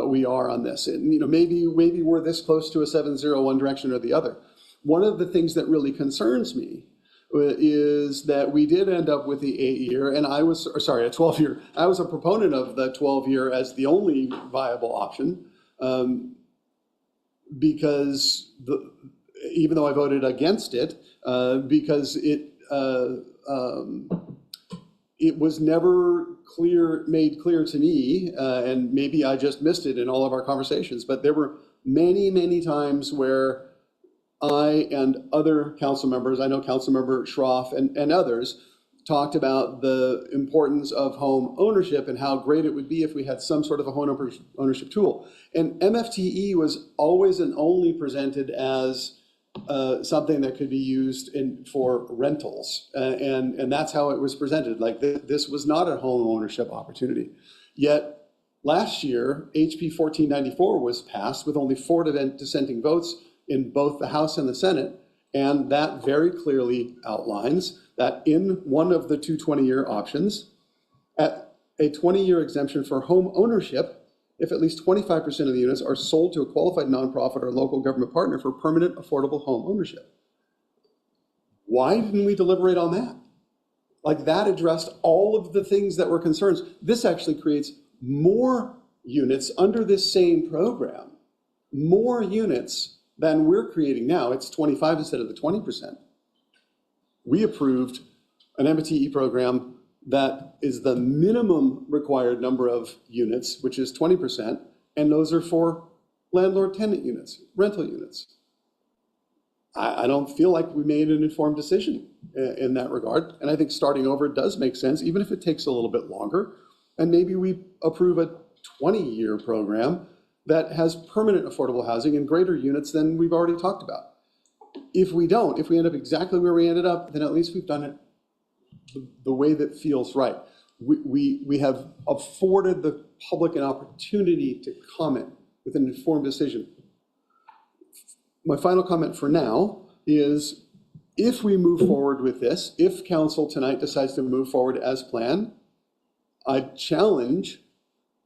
we are on this. And maybe we're this close to a 7-0 one direction or the other. One of the things that really concerns me is that we did end up with the 8-year, and a 12-year. I was a proponent of the 12-year as the only viable option, because even though I voted against it, because it was never made clear to me, and maybe I just missed it in all of our conversations, but there were many, many times where I and other council members, I know Councilmember Schroff and others, talked about the importance of home ownership and how great it would be if we had some sort of a home ownership tool. And MFTE was always and only presented as something that could be used for rentals. And that's how it was presented. Like this was not a home ownership opportunity. Yet last year, HB 1494 was passed with only 4 dissenting votes in both the House and the Senate. And that very clearly outlines that in one of the 2 20-year options, at a 20-year exemption for home ownership, if at least 25% of the units are sold to a qualified nonprofit or local government partner for permanent affordable home ownership. Why didn't we deliberate on that? Like that addressed all of the things that were concerns. This actually creates more units under this same program, more units than we're creating now. It's 25 instead of the 20%. We approved an MFTE program that is the minimum required number of units, which is 20%, and those are for landlord-tenant units, rental units. I don't feel like we made an informed decision in that regard, and I think starting over does make sense, even if it takes a little bit longer, and maybe we approve a 20-year program that has permanent affordable housing and greater units than we've already talked about. If we don't, if we end up exactly where we ended up, then at least we've done it the way that feels right. We have afforded the public an opportunity to comment with an informed decision. My final comment for now is if we move forward with this, if council tonight decides to move forward as planned, I challenge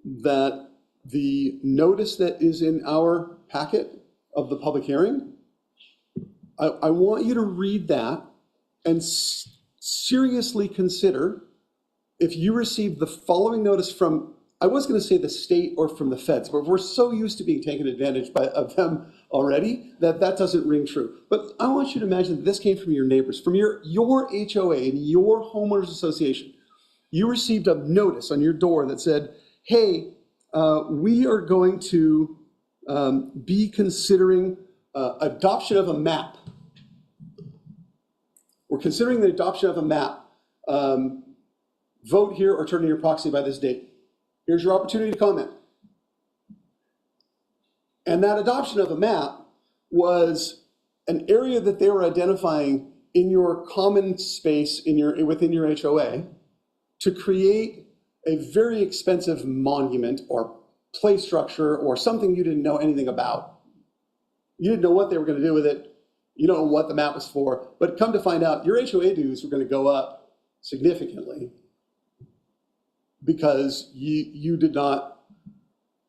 that the notice that is in our packet of the public hearing, I want you to read that and seriously consider if you received the following notice from, I was going to say the state or from the feds, but we're so used to being taken advantage of them already that doesn't ring true. But I want you to imagine that this came from your neighbors, from your HOA and your homeowners association. You received a notice on your door that said, hey, we are going to be considering adoption of a map. We're considering the adoption of a map. Vote here or turn in your proxy by this date. Here's your opportunity to comment. And that adoption of a map was an area that they were identifying in your common space within your HOA to create a very expensive monument or play structure or something you didn't know anything about. You didn't know what they were going to do with it. You don't know what the map was for. But come to find out, your HOA dues were going to go up significantly because you did not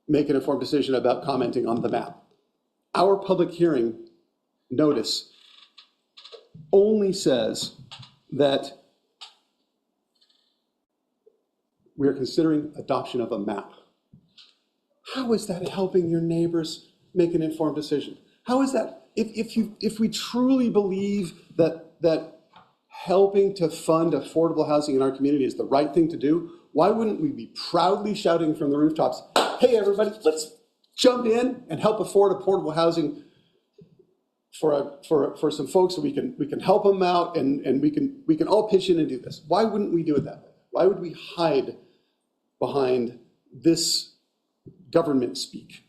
make an informed decision about commenting on the map. Our public hearing notice only says that we are considering adoption of a map. How is that helping your neighbors make an informed decision? How is that, if we truly believe that helping to fund affordable housing in our community is the right thing to do, why wouldn't we be proudly shouting from the rooftops, hey everybody, let's jump in and help afford affordable housing for some folks so we can help them out and we can all pitch in and do this. Why wouldn't we do it that way? Why would we hide behind this government speak,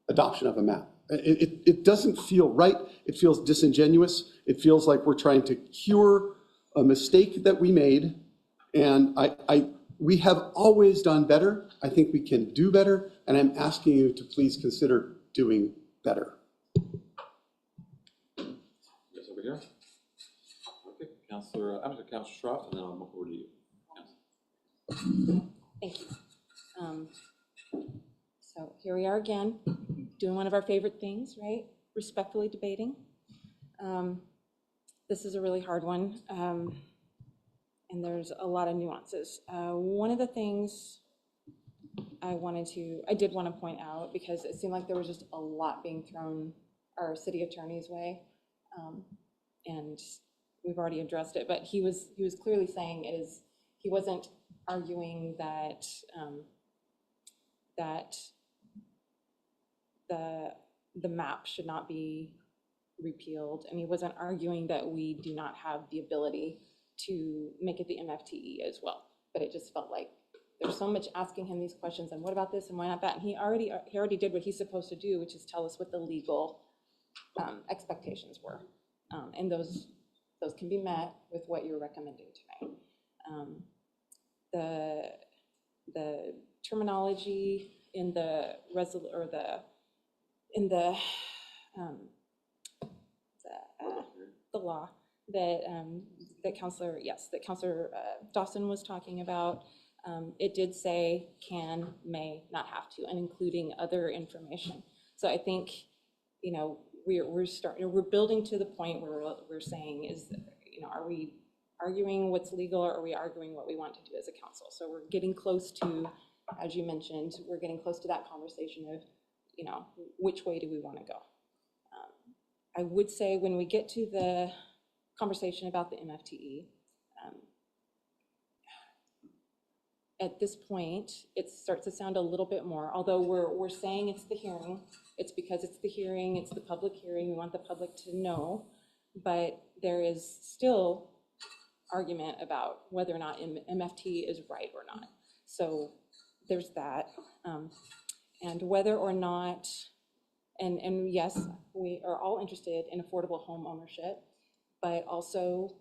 adoption of a map? It doesn't feel right. It feels disingenuous. It feels like we're trying to cure a mistake that we made. And we have always done better. I think we can do better. And I'm asking you to please consider doing better. Yes, over here. Okay, Councilor Schropp, and then I'll move over to you. Thank you. So here we are again, doing one of our favorite things, right? Respectfully debating. This is a really hard one, and there's a lot of nuances. One of the things I did want to point out, because it seemed like there was just a lot being thrown our city attorney's way, and we've already addressed it, but he was clearly saying he wasn't arguing that the map should not be repealed, and he wasn't arguing that we do not have the ability to make it the MFTE as well. But it just felt like there's so much asking him these questions, and what about this, and why not that? And he already did what he's supposed to do, which is tell us what the legal expectations were, and those can be met with what you're recommending tonight. The terminology in the law that Councilor Dawson was talking about, it did say can, may, not have to, and including other information. So I think, we're building to the point where we're saying are we arguing what's legal, or are we arguing what we want to do as a council? So we're getting close to, as you mentioned, we're getting close to that conversation of, which way do we want to go? I would say when we get to the conversation about the MFTE, at this point, it starts to sound a little bit more, although we're saying it's the hearing, it's because it's the hearing, it's the public hearing, we want the public to know, but there is still argument about whether or not MFT is right or not. So there's that. And whether or not, and yes, we are all interested in affordable home ownership, but also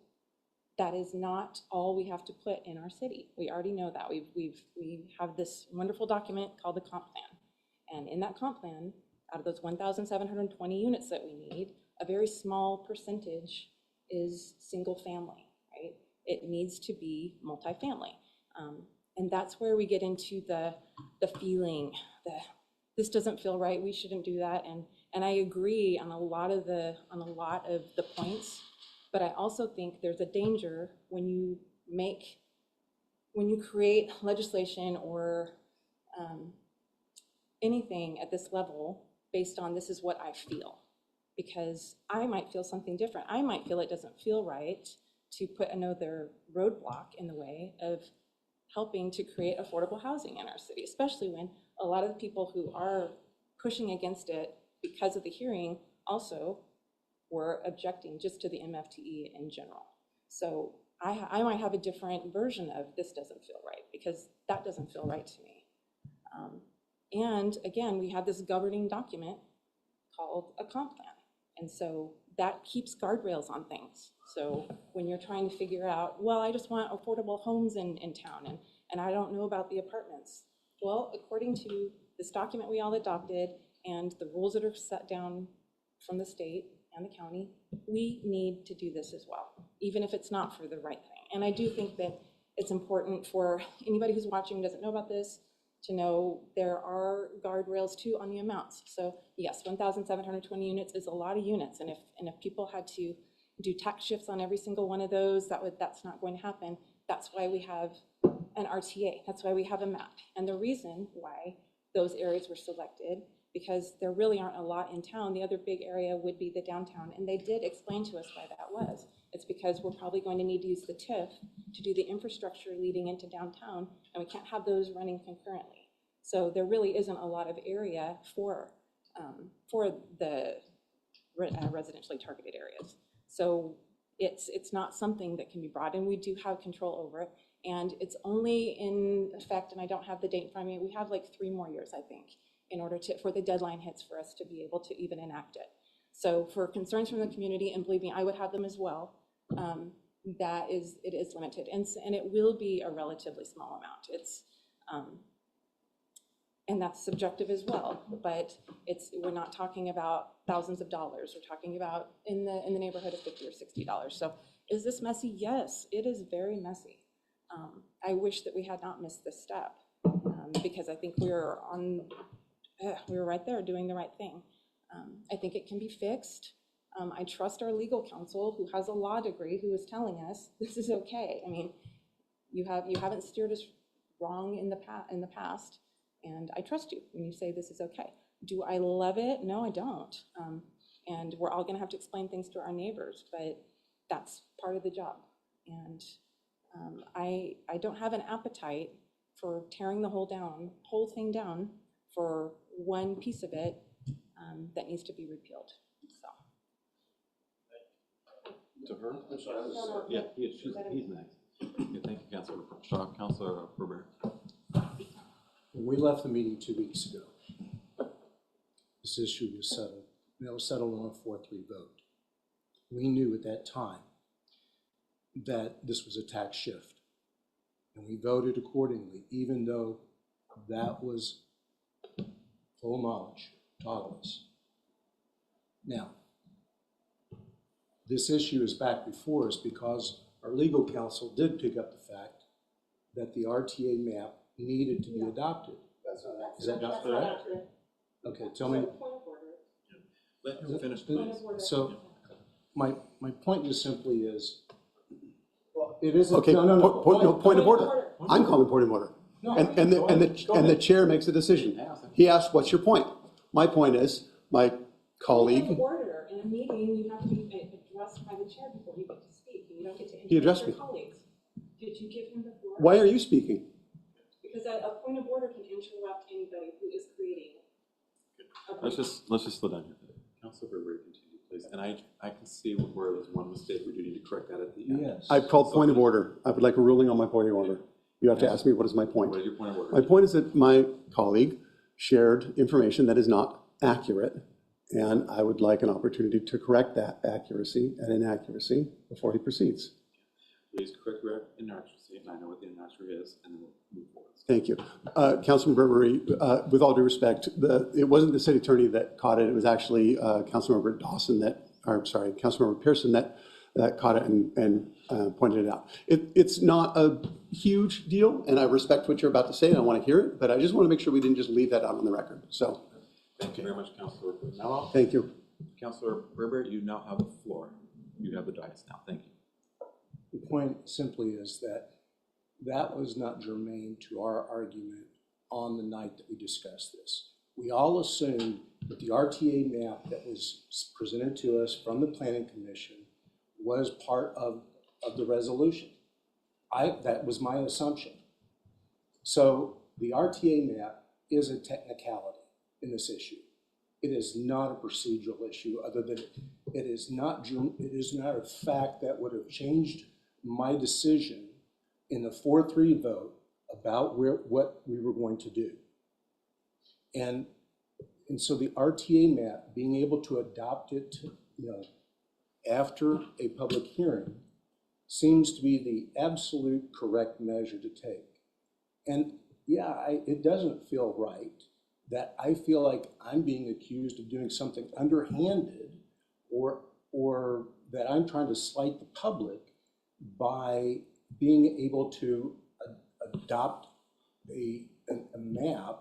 that is not all we have to put in our city. We already know that. We have this wonderful document called the comp plan. And in that comp plan, out of those 1,720 units that we need, a very small percentage is single family, right? It needs to be multifamily. And that's where we get into the feeling that this doesn't feel right, we shouldn't do that. And I agree on a lot of the points, but I also think there's a danger when when you create legislation or anything at this level based on this is what I feel, because I might feel something different. I might feel it doesn't feel right to put another roadblock in the way of helping to create affordable housing in our city, especially when a lot of the people who are pushing against it because of the hearing also were objecting just to the MFTE in general. So I might have a different version of this doesn't feel right, because that doesn't feel right to me. And again, we have this governing document called a comp plan. And so that keeps guardrails on things. So when you're trying to figure out, well, I just want affordable homes in town, and I don't know about the apartments. Well, according to this document we all adopted and the rules that are set down from the state and the county, we need to do this as well, even if it's not for the right thing. And I do think that it's important for anybody who's watching who doesn't know about this to know there are guardrails too on the amounts. So yes, 1,720 units is a lot of units, and if people had to do tax shifts on every single one of those, that's not going to happen. That's why we have an RTA. That's why we have a map. And the reason why those areas were selected, because there really aren't a lot in town. The other big area would be the downtown, and they did explain to us why that was. It's because we're probably going to need to use the TIF to do the infrastructure leading into downtown, and we can't have those running concurrently. So there really isn't a lot of area for the residentially targeted areas. So it's not something that can be brought in. We do have control over it, and it's only in effect, and I don't have the date in front of me, we have like 3 more years, I think, in order for the deadline hits for us to be able to even enact it. So for concerns from the community, and believe me, I would have them as well, it is limited, and it will be a relatively small amount. It's and that's subjective as well, but we're not talking about thousands of dollars. We're talking about in the neighborhood of $50 or $60. So is this messy? Yes, it is very messy. I wish that we had not missed this step, because I think we were right there doing the right thing. I think it can be fixed. I trust our legal counsel, who has a law degree, who is telling us this is okay. I mean, you haven't steered us wrong in the past, and I trust you when you say this is okay. Do I love it? No, I don't. And we're all gonna have to explain things to our neighbors, but that's part of the job. And I don't have an appetite for tearing the whole thing down for one piece of it that needs to be repealed. To her? Yeah, he's next. Okay, thank you, Councilor Shaw. Councilor Berber. When we left the meeting 2 weeks ago, this issue was settled. And it was settled on a 4-3 vote. We knew at that time that this was a tax shift. And we voted accordingly, even though that was full knowledge to all of us. Now, this issue is back before us because our legal counsel did pick up the fact that the RTA map needed to be adopted. Is that not correct? Okay, tell me. Let him finish, please. So my point just simply is, well, it is. Okay, point of order. I'm calling point of order. No, And the chair makes a decision. He asked, what's your point? My point is, my colleague. Point of order in a meeting, you have to be addressed by the chair before you get to speak. You don't get to He addressed interrupt your me. colleagues. Did you give him the floor? Why are you speaking? Because a point of order can interrupt anybody who is creating. Let's just slow down here. Councilor Berber, continue, please. And I can see where there's one mistake. We do need to correct that at the end. Yes. I've called point of order. I would like a ruling on my point of order. You have to ask me, what is my point? What is your point of order? My point is that my colleague shared information that is not accurate, and I would like an opportunity to correct that accuracy and inaccuracy before he proceeds. Please correct your inaccuracy, and I know what the inaccuracy is, and then we'll move forward. Thank you. Councilman Burberry, with all due respect, it wasn't the city attorney that caught it. It was actually Councilmember Councilmember Pearson that caught it and pointed it out. It's not a huge deal, and I respect what you're about to say, and I want to hear it, but I just want to make sure we didn't just leave that out on the record. So, Thank you very much, Councilor Mello. thank you. Councilor Berber, you now have the floor. You have the dais now. Thank you. The point simply is that that was not germane to our argument on the night that we discussed this. We all assumed that the RTA map that was presented to us from the Planning Commission was part of the resolution. That was my assumption. So the RTA map is a technicality in this issue. It is not a procedural issue, other than it is not a fact that would have changed my decision in the 4-3 vote about what we were going to do. And so the RTA map, being able to adopt it, after a public hearing, seems to be the absolute correct measure to take. And yeah, it doesn't feel right that I feel like I'm being accused of doing something underhanded, or that I'm trying to slight the public by being able to adopt a map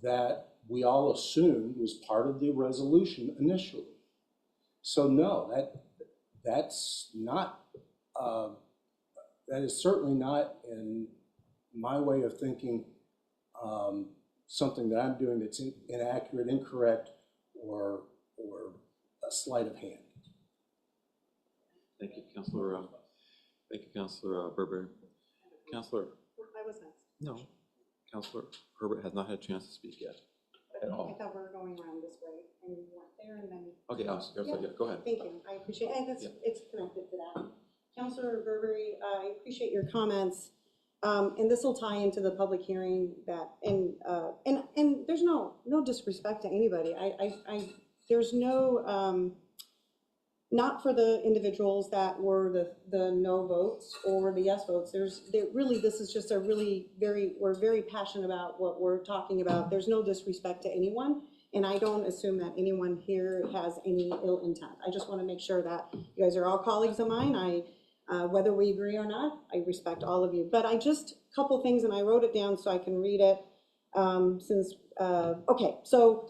that we all assumed was part of the resolution initially. So no, that's not, that is certainly not, in my way of thinking, something that I'm doing that's inaccurate, incorrect, or a sleight of hand. Thank you, Councilor. Thank you, Councilor Burberry. Councilor. I was next. No. Councilor Herbert has not had a chance to speak yet. At all. I thought we were going around this way, and we weren't there, and then. Okay, yeah, go ahead. Thank you, I appreciate it, and it's connected to that. Councilor Burberry, I appreciate your comments, and this will tie into the public hearing that, and there's no disrespect to anybody. There's no, not for the individuals that were the no votes or the yes votes. This is just we're very passionate about what we're talking about. There's no disrespect to anyone, and I don't assume that anyone here has any ill intent. I just want to make sure that you guys are all colleagues of mine. Whether we agree or not, I respect all of you. But a couple things, and I wrote it down so I can read it. Okay, so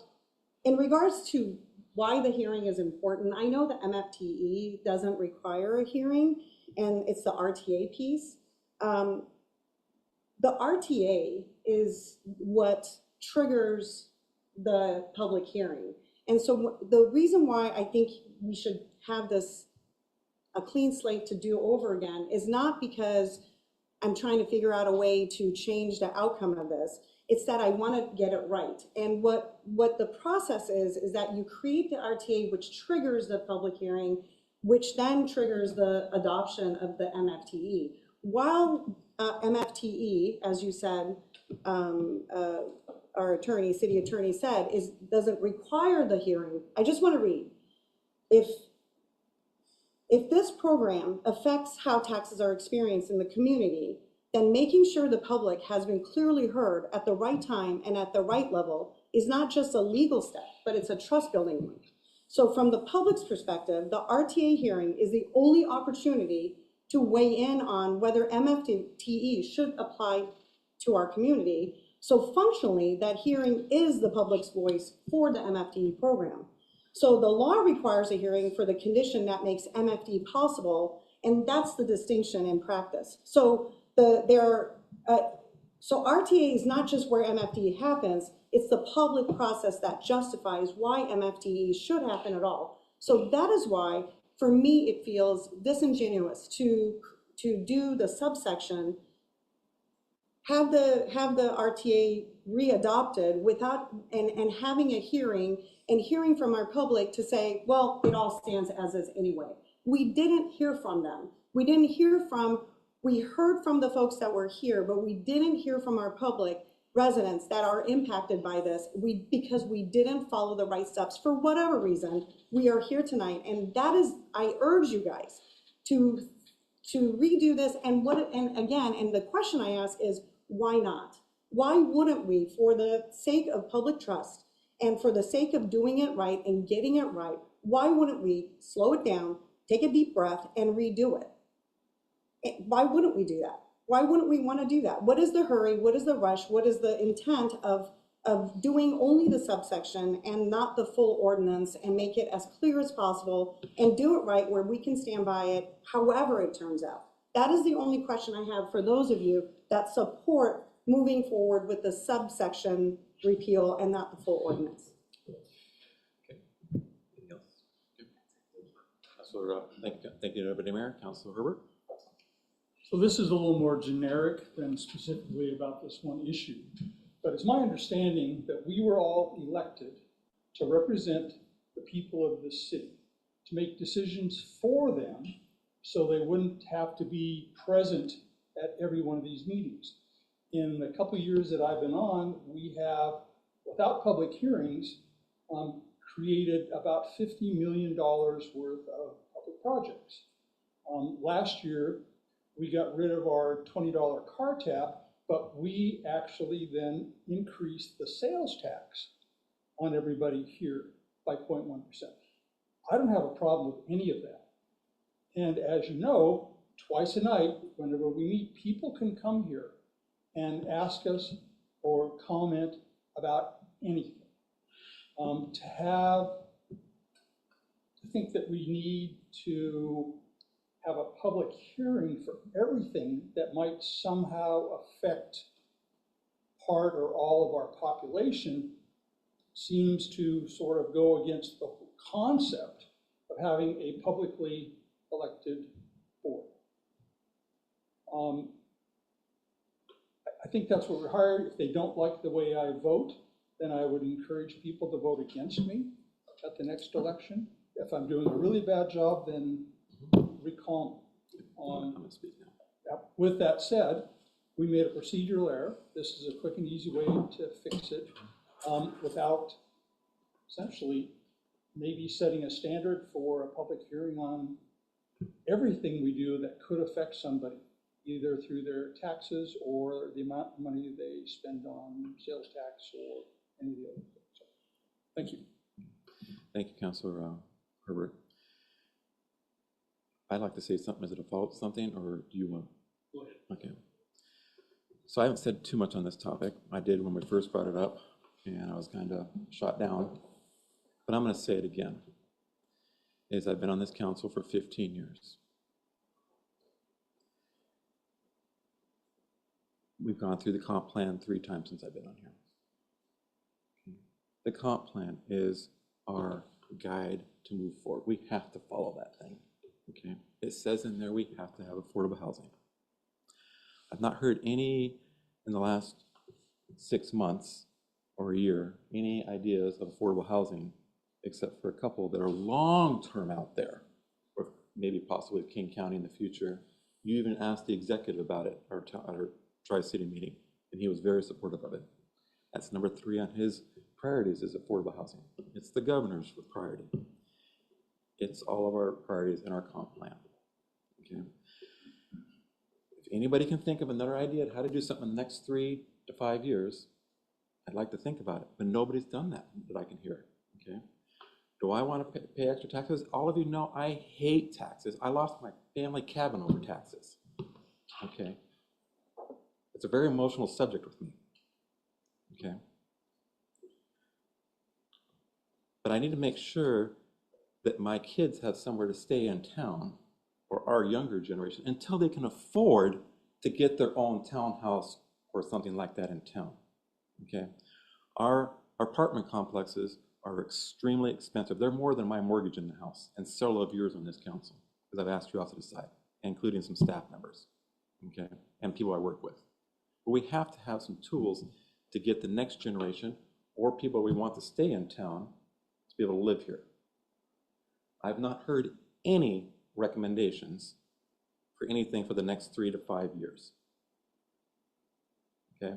in regards to why the hearing is important, I know the MFTE doesn't require a hearing, and it's the RTA piece. The RTA is what triggers the public hearing. And so the reason why I think we should have a clean slate to do over again is not because I'm trying to figure out a way to change the outcome of this. It's that I want to get it right. And what the process is that you create the RTA, which triggers the public hearing, which then triggers the adoption of the MFTE. While MFTE, as you said, our city attorney said, doesn't require the hearing. I just want to read. If this program affects how taxes are experienced in the community, then making sure the public has been clearly heard at the right time and at the right level is not just a legal step, but it's a trust building one. So from the public's perspective, the RTA hearing is the only opportunity to weigh in on whether MFTE should apply to our community. So functionally, that hearing is the public's voice for the MFTE program. So the law requires a hearing for the condition that makes MFTE possible, and that's the distinction in practice. So so RTA is not just where MFTE happens, it's the public process that justifies why MFTE should happen at all. So that is why, for me, it feels disingenuous to do the subsection, have the RTA readopted without, and having a hearing and hearing from our public to say, well, it all stands as is anyway. We didn't hear from them. We heard from the folks that were here, but we didn't hear from our public residents that are impacted by this because we didn't follow the right steps for whatever reason. We are here tonight, and that is, I urge you guys to redo this. And the question I ask is, why not? Why wouldn't we, for the sake of public trust and for the sake of doing it right and getting it right, why wouldn't we slow it down, take a deep breath, and redo it? Why wouldn't we do that? Why wouldn't we want to do that? What is the hurry? What is the rush? What is the intent of doing only the subsection and not the full ordinance, and make it as clear as possible and do it right where we can stand by it however it turns out? That is the only question I have for those of you that support moving forward with the subsection repeal and not the full ordinance. Anything else? Okay. Councilor, thank you, Deputy Mayor. Councilor Herbert? So this is a little more generic than specifically about this one issue. But it's my understanding that we were all elected to represent the people of this city, to make decisions for them so they wouldn't have to be present at every one of these meetings. In the couple of years that I've been on, we have, without public hearings, created about $50 million worth of public projects. Last year, we got rid of our $20 car tab, but we actually then increased the sales tax on everybody here by 0.1%. I don't have a problem with any of that. And as you know, twice a night, whenever we meet, people can come here and ask us or comment about anything. I think that we need to have a public hearing for everything that might somehow affect part or all of our population seems to sort of go against the whole concept of having a publicly elected board. I think that's what we're hired. If they don't like the way I vote, then I would encourage people to vote against me at the next election. If I'm doing a really bad job, then recall me. With that said, we made a procedural error. This is a quick and easy way to fix it without essentially maybe setting a standard for a public hearing on everything we do that could affect somebody, either through their taxes or the amount of money they spend on sales tax or any of the other things. So, thank you. Thank you, Councilor Herbert. I'd like to say something as a default, something, or do you want? Go ahead. Okay. So I haven't said too much on this topic. I did when we first brought it up, and I was kind of shot down. But I'm going to say it again. Is I've been on this council for 15 years. We've gone through the comp plan 3 times since I've been on here. Okay. The comp plan is our guide to move forward. We have to follow that thing. Okay. It says in there we have to have affordable housing. I've not heard any in the last 6 months or a year, any ideas of affordable housing, except for a couple that are long-term out there, or maybe possibly with King County in the future. You even asked the executive about it at our Tri-City meeting, and he was very supportive of it. That's number 3 on his priorities is affordable housing. It's the governor's priority. It's all of our priorities in our comp plan. Okay. If anybody can think of another idea of how to do something in the next 3 to 5 years, I'd like to think about it, but nobody's done that I can hear. Okay. Do I want to pay extra taxes? All of you know I hate taxes. I lost my family cabin over taxes. Okay. It's a very emotional subject with me. Okay. But I need to make sure that my kids have somewhere to stay in town, or our younger generation, until they can afford to get their own townhouse or something like that in town. Okay. Our apartment complexes are extremely expensive. They're more than my mortgage in the house, and several of yours on this council, because I've asked you also to decide, including some staff members, okay, and people I work with. But we have to have some tools to get the next generation or people we want to stay in town to be able to live here. I've not heard any recommendations for anything for the next 3 to 5 years. Okay?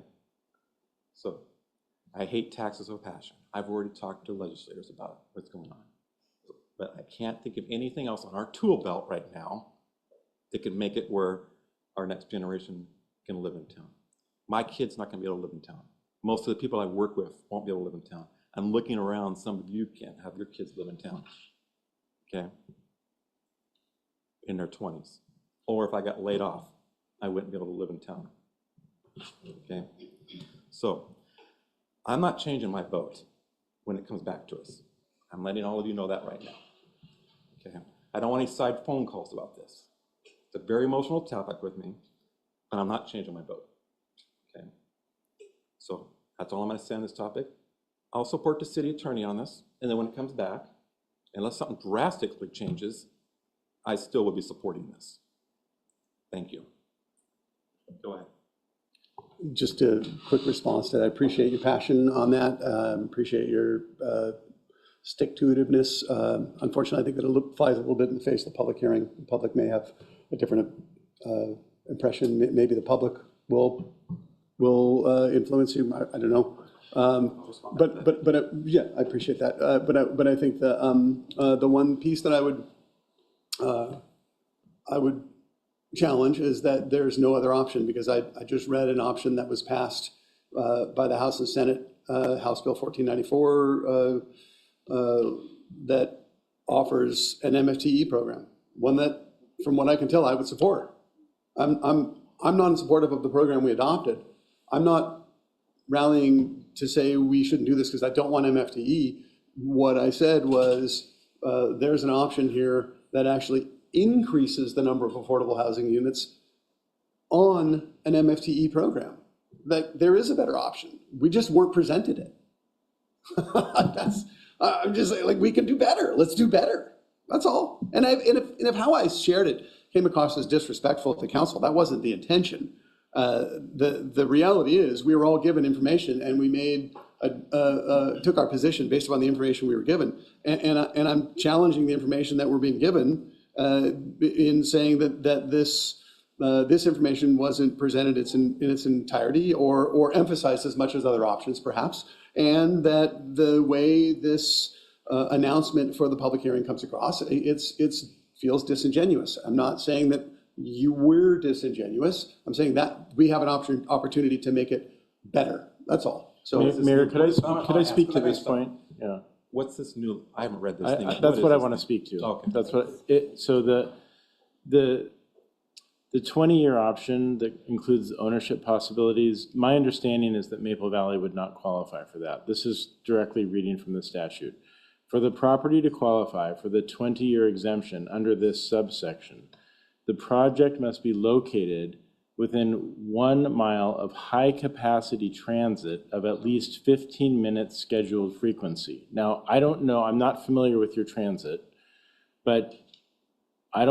So I hate taxes with passion. I've already talked to legislators about what's going on. But I can't think of anything else on our tool belt right now that can make it where our next generation can live in town. My kid's not going to be able to live in town. Most of the people I work with won't be able to live in town. I'm looking around, some of you can't have your kids live in town. Okay? In their 20s. Or if I got laid off, I wouldn't be able to live in town. Okay? So, I'm not changing my vote when it comes back to us. I'm letting all of you know that right now. Okay? I don't want any side phone calls about this. It's a very emotional topic with me, and I'm not changing my vote. Okay? So that's all I'm gonna say on this topic. I'll support the city attorney on this, and then when it comes back, unless something drastically changes, I still will be supporting this. Thank you. Go ahead. Just a quick response to that. I appreciate your passion on that. Appreciate your stick-to-itiveness. Unfortunately, I think that it flies a little bit in the face of the public hearing. The public may have a different impression. Maybe the public will influence you. I don't know. Yeah, I appreciate that. But I think the one piece that I would challenge is that there's no other option, because I just read an option that was passed by the House and Senate, House Bill 1494, that offers an MFTE program, one that, from what I can tell, I would support. I'm non-supportive of the program we adopted. I'm not rallying to say we shouldn't do this because I don't want MFTE. What I said was there's an option here that actually increases the number of affordable housing units on an MFTE program. That there is a better option. We just weren't presented it. I'm just saying, like, we can do better. Let's do better. That's all. And if how I shared it came across as disrespectful to council, that wasn't the intention. The reality is we were all given information, and we made took our position based upon the information we were given. And I'm challenging the information that we're being given in saying that this information wasn't presented in its entirety or emphasized as much as other options, perhaps, and that the way this announcement for the public hearing comes across, it feels disingenuous. I'm not saying that you were disingenuous. I'm saying that we have an opportunity to make it better. That's all. So, Mayor, could I speak to this point? Yeah. What's this new? I haven't read this thing. That's what I want to speak to. Okay. That's what so the 20-year option that includes ownership possibilities, my understanding is that Maple Valley would not qualify for that. This is directly reading from the statute. For the property to qualify for the 20-year exemption under this subsection, the project must be located within 1 mile of high-capacity transit of at least 15 minutes scheduled frequency. Now, I don't know, I'm not familiar with your transit, but I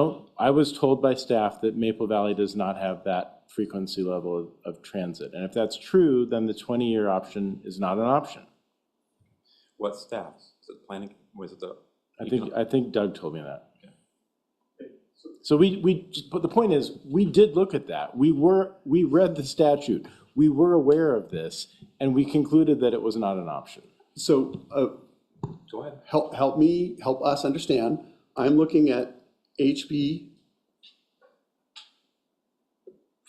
was told by staff that Maple Valley does not have that frequency level of transit. And if that's true, then the 20-year option is not an option. What staff? Is it planning? Was it the? I think Doug told me that. Okay. So but the point is, we did look at that. We read the statute. We were aware of this, and we concluded that it was not an option. So go ahead. Help us understand. I'm looking at HB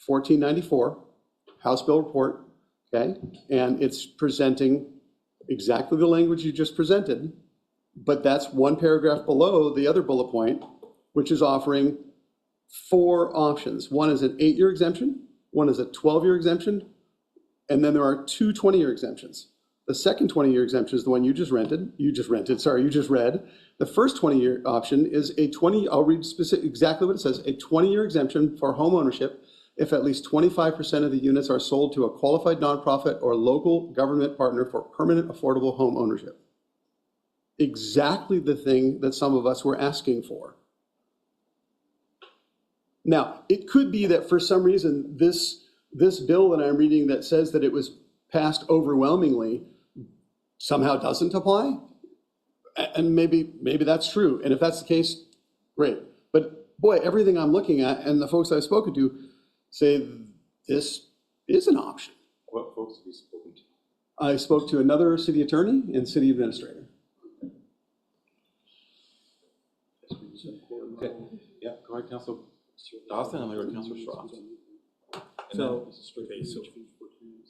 1494, House Bill Report, okay? And it's presenting exactly the language you just presented, but that's one paragraph below the other bullet point, which is offering 4 options. One is an 8-year exemption, one is a 12-year exemption, and then there are 2 20-year exemptions. The second 20-year exemption is the one you just read. The first 20-year option is I'll read exactly what it says, a 20-year exemption for home ownership if at least 25% of the units are sold to a qualified nonprofit or local government partner for permanent affordable home ownership. Exactly the thing that some of us were asking for. Now, it could be that for some reason this bill that I'm reading that says that it was passed overwhelmingly somehow doesn't apply. And maybe that's true. And if that's the case, great. But boy, everything I'm looking at and the folks I've spoken to say this is an option. What folks have you spoken to? I spoke to another city attorney and city administrator. Okay. Yeah, go ahead, Councilor Dawson, and then go to Councilor Schroff. So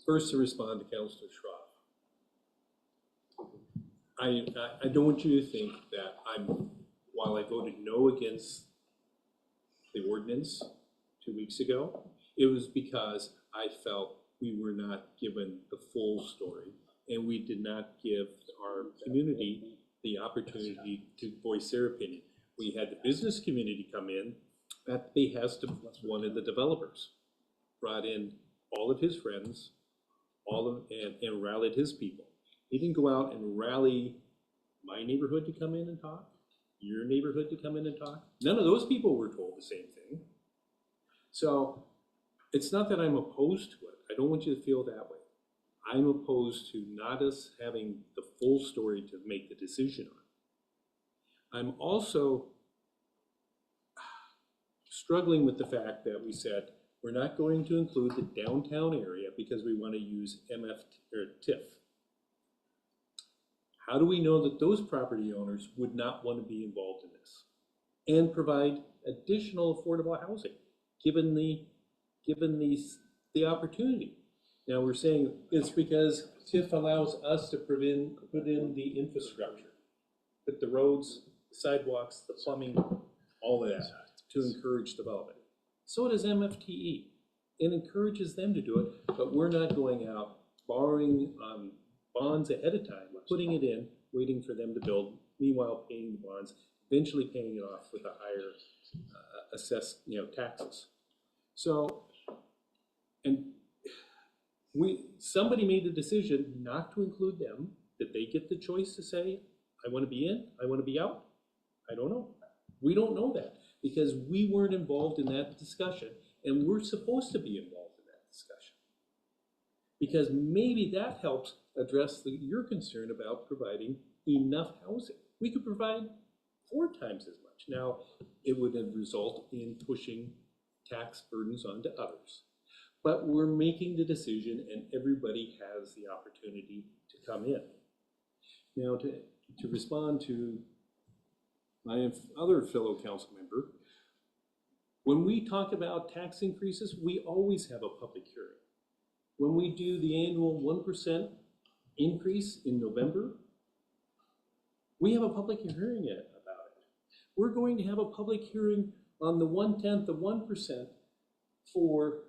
first to respond to Councilor Schroff. I don't want you to think that while I voted no against the ordinance 2 weeks ago, it was because I felt we were not given the full story and we did not give our community the opportunity to voice their opinion. We had the business community come in at the behest of one of the developers, brought in all of his friends, and rallied his people. He didn't go out and rally my neighborhood to come in and talk, your neighborhood to come in and talk. None of those people were told the same thing. So it's not that I'm opposed to it. I don't want you to feel that way. I'm opposed to not us having the full story to make the decision on. I'm also struggling with the fact that we said we're not going to include the downtown area because we want to use TIF. How do we know that those property owners would not want to be involved in this and provide additional affordable housing, given the opportunity? Now we're saying it's because TIF allows us to put in the infrastructure, put the roads, sidewalks, the plumbing, all of that to encourage development. So does MFTE. It encourages them to do it, but we're not going out borrowing bonds ahead of time, putting it in, waiting for them to build, meanwhile paying the bonds, eventually paying it off with a higher assessed, taxes. So, and somebody made the decision not to include them. Did they get the choice to say, I want to be in, I want to be out? I don't know. We don't know that because we weren't involved in that discussion, and we're supposed to be involved in that discussion. Because maybe that helps address your concern about providing enough housing. We could provide 4 times as much. Now, it would result in pushing tax burdens onto others. But we're making the decision, and everybody has the opportunity to come in. Now, to respond to my other fellow council member, when we talk about tax increases, we always have a public hearing. When we do the annual 1% increase in November, we have a public hearing about it. We're going to have a public hearing on the 1/10 of 1% for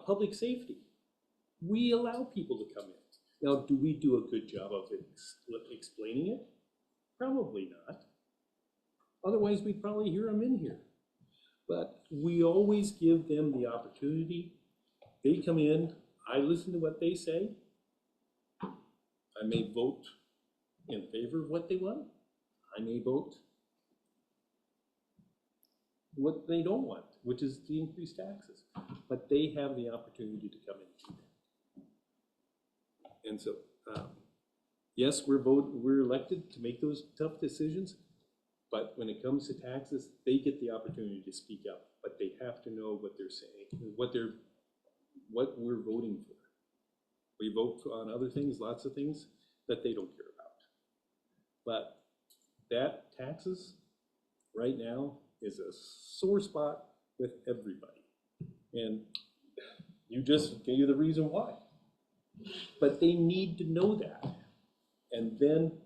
public safety. We allow people to come in. Now, do we do a good job of explaining it? Probably not. Otherwise, we'd probably hear them in here. But we always give them the opportunity. They come in, I listen to what they say. I may vote in favor of what they want. I may vote what they don't want, which is the increased taxes. But they have the opportunity to come in and do that. And so, yes, we're elected to make those tough decisions, but when it comes to taxes, they get the opportunity to speak up, but they have to know what they're saying, what we're voting for. We vote on other things, lots of things that they don't care about. But that taxes right now is a sore spot with everybody. And you just gave the reason why. But they need to know that. And then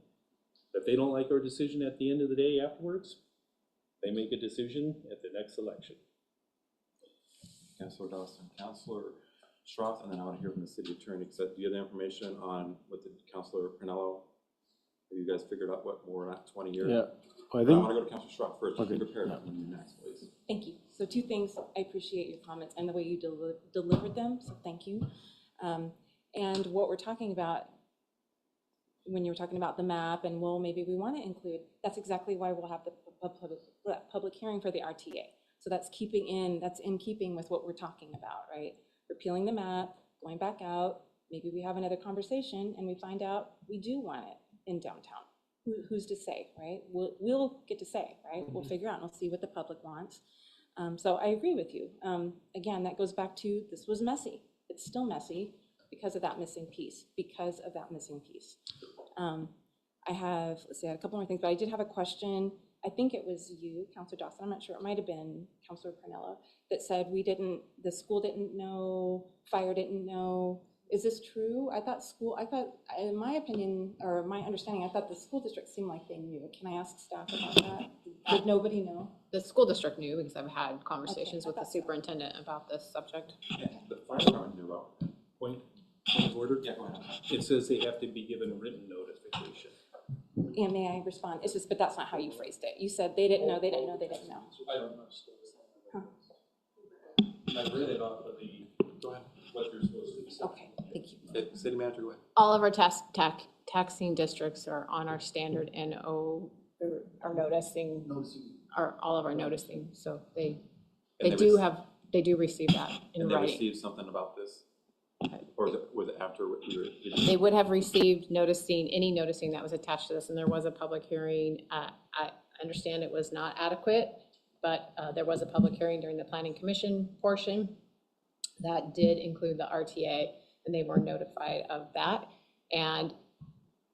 if they don't like our decision at the end of the day afterwards, they make a decision at the next election. Councilor Dawson, Councilor Strauss, and then I want to hear from the city attorney. Do you have the information on what the Councilor Pernello? Have you guys figured out what we're at 20 years? Yeah, I want to go to Councilor Strauss first. Okay. Prepare that when you're next, please. Thank you. So 2 things. I appreciate your comments and the way you delivered them, so thank you. And what we're talking about, when you were talking about the map and, well, maybe we want to include, that's exactly why we'll have the public hearing for the RTA. So that's in keeping with what we're talking about, right? Repealing the map, going back out, maybe we have another conversation and we find out we do want it in downtown. Who's to say, right? We'll get to say, right? We'll figure out and we'll see what the public wants. So I agree with you. Again, that goes back to, this was messy. It's still messy because of that missing piece, I had a couple more things, but I did have a question. I think it was you, Councilor Dawson, I'm not sure, it might have been Councilor Pernello, that said the school didn't know, fire didn't know. Is this true? I thought, in my opinion, or my understanding, I thought the school district seemed like they knew. Can I ask staff about that? Did nobody know? The school district knew because I've had conversations with the superintendent about this subject. Yeah, the fire department knew about it. Point of order? Yeah, go ahead. It says they have to be given a written notification. And may I respond? It's just, but that's not how you phrased it. You said they didn't know, they didn't know, they didn't know. I don't know. I've read it off of the, Go ahead. what they're supposed to be. Okay, thank you. Okay, City Manager, go ahead. All of our taxing districts are on our standard NO, are noticing, are all of our noticing, so they And they do receive that in And they writing. received something about this? Or was it after we were? They would have received any noticing that was attached to this, and there was a public hearing. I understand it was not adequate, but there was a public hearing during the planning commission portion that did include the RTA, and they were notified of that. And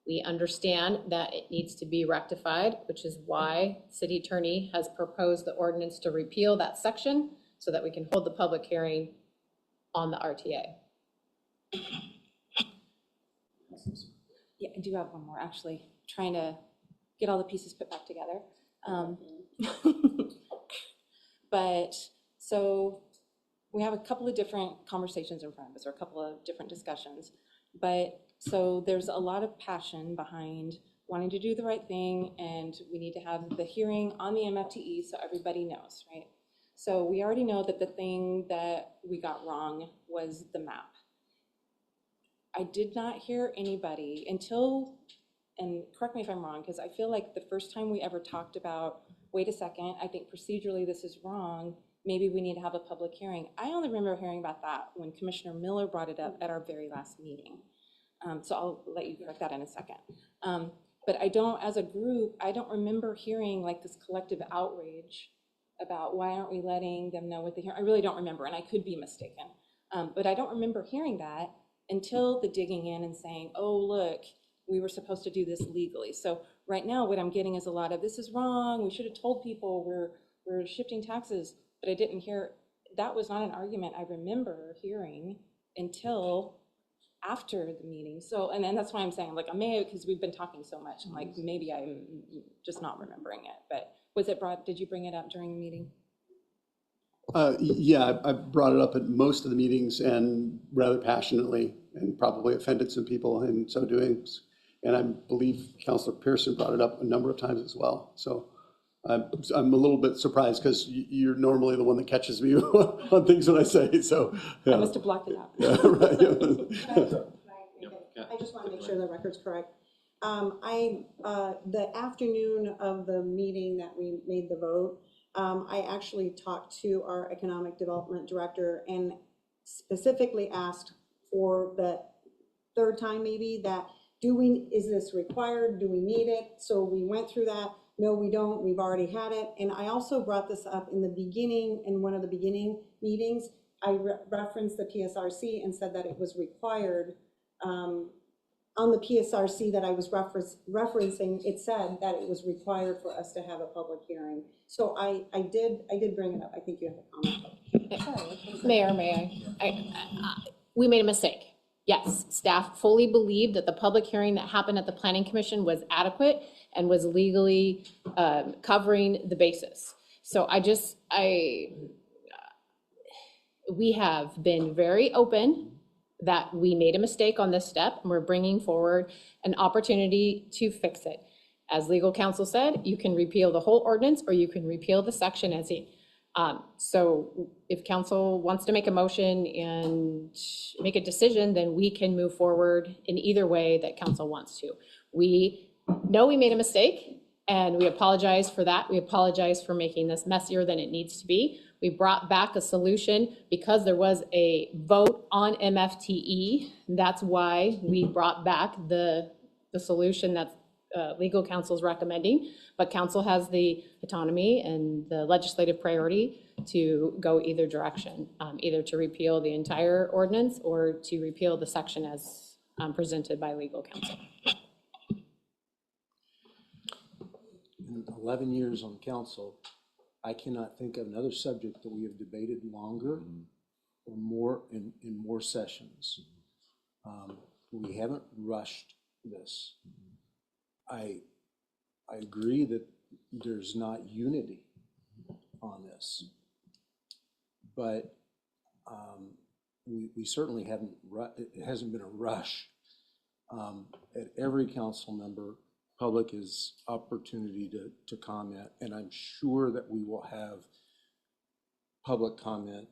we understand that it needs to be rectified, which is why city attorney has proposed the ordinance to repeal that section so that we can hold the public hearing on the RTA. Yeah, I do have one more, actually, trying to get all the pieces put back together. But, so, we have a couple of different conversations in front of us, or a couple of different discussions. But, so there's a lot of passion behind wanting to do the right thing, and we need to have the hearing on the MFTE so everybody knows, right? So we already know that the thing that we got wrong was the map. I did not hear anybody until, and correct me if I'm wrong, because I feel like the first time we ever talked about, wait a second, I think procedurally this is wrong, maybe we need to have a public hearing. I only remember hearing about that when Commissioner Miller brought it up at our very last meeting. So I'll let you correct that in a second. But I don't, as a group, I don't remember hearing like this collective outrage about why aren't we letting them know what they hear. I really don't remember, and I could be mistaken. But I don't remember hearing that until the digging in and saying, oh, look, we were supposed to do this legally. So right now what I'm getting is a lot of, this is wrong, we should have told people we're shifting taxes, but I didn't hear, that was not an argument I remember hearing until after the meeting. So, and then that's why I'm saying, like, I may, because we've been talking so much, I'm like, maybe I'm just not remembering it, but was it brought, did you bring it up during the meeting? Yeah, I brought it up at most of the meetings and rather passionately, and probably offended some people in so doing. And I believe Councilor Pearson brought it up a number of times as well. So I'm a little bit surprised because you're normally the one that catches me on things when I say, so. Yeah. I must have blocked it out. Yeah, right. I just want to make sure the record's correct. The afternoon of the meeting that we made the vote, I actually talked to our economic development director and specifically asked for the third time maybe that, is this required? Do we need it? So we went through that. No, we don't. We've already had it. And I also brought this up in the beginning, in one of the beginning meetings. I referenced the PSRC and said that it was required. On the PSRC that I was referencing, it said that it was required for us to have a public hearing. So I did bring it up. I think you have a comment. Mayor, may we made a mistake. Yes, staff fully believed that the public hearing that happened at the Planning Commission was adequate and was legally covering the basis. So we have been very open that we made a mistake on this step, and we're bringing forward an opportunity to fix it. As legal counsel said, you can repeal the whole ordinance or you can repeal the section as he. So if council wants to make a motion and make a decision, then we can move forward in either way that council wants to. We know we made a mistake and we apologize for that. We apologize for making this messier than it needs to be. We brought back a solution because there was a vote on MFTE. That's why we brought back the solution that legal counsel is recommending, but council has the autonomy and the legislative priority to go either direction, either to repeal the entire ordinance or to repeal the section as presented by legal counsel. In 11 years on council, I cannot think of another subject that we have debated longer or more in more sessions. We haven't rushed this. I agree that there's not unity on this, but we certainly haven't, it hasn't been a rush. At every council member, public is opportunity to comment, and I'm sure that we will have public comment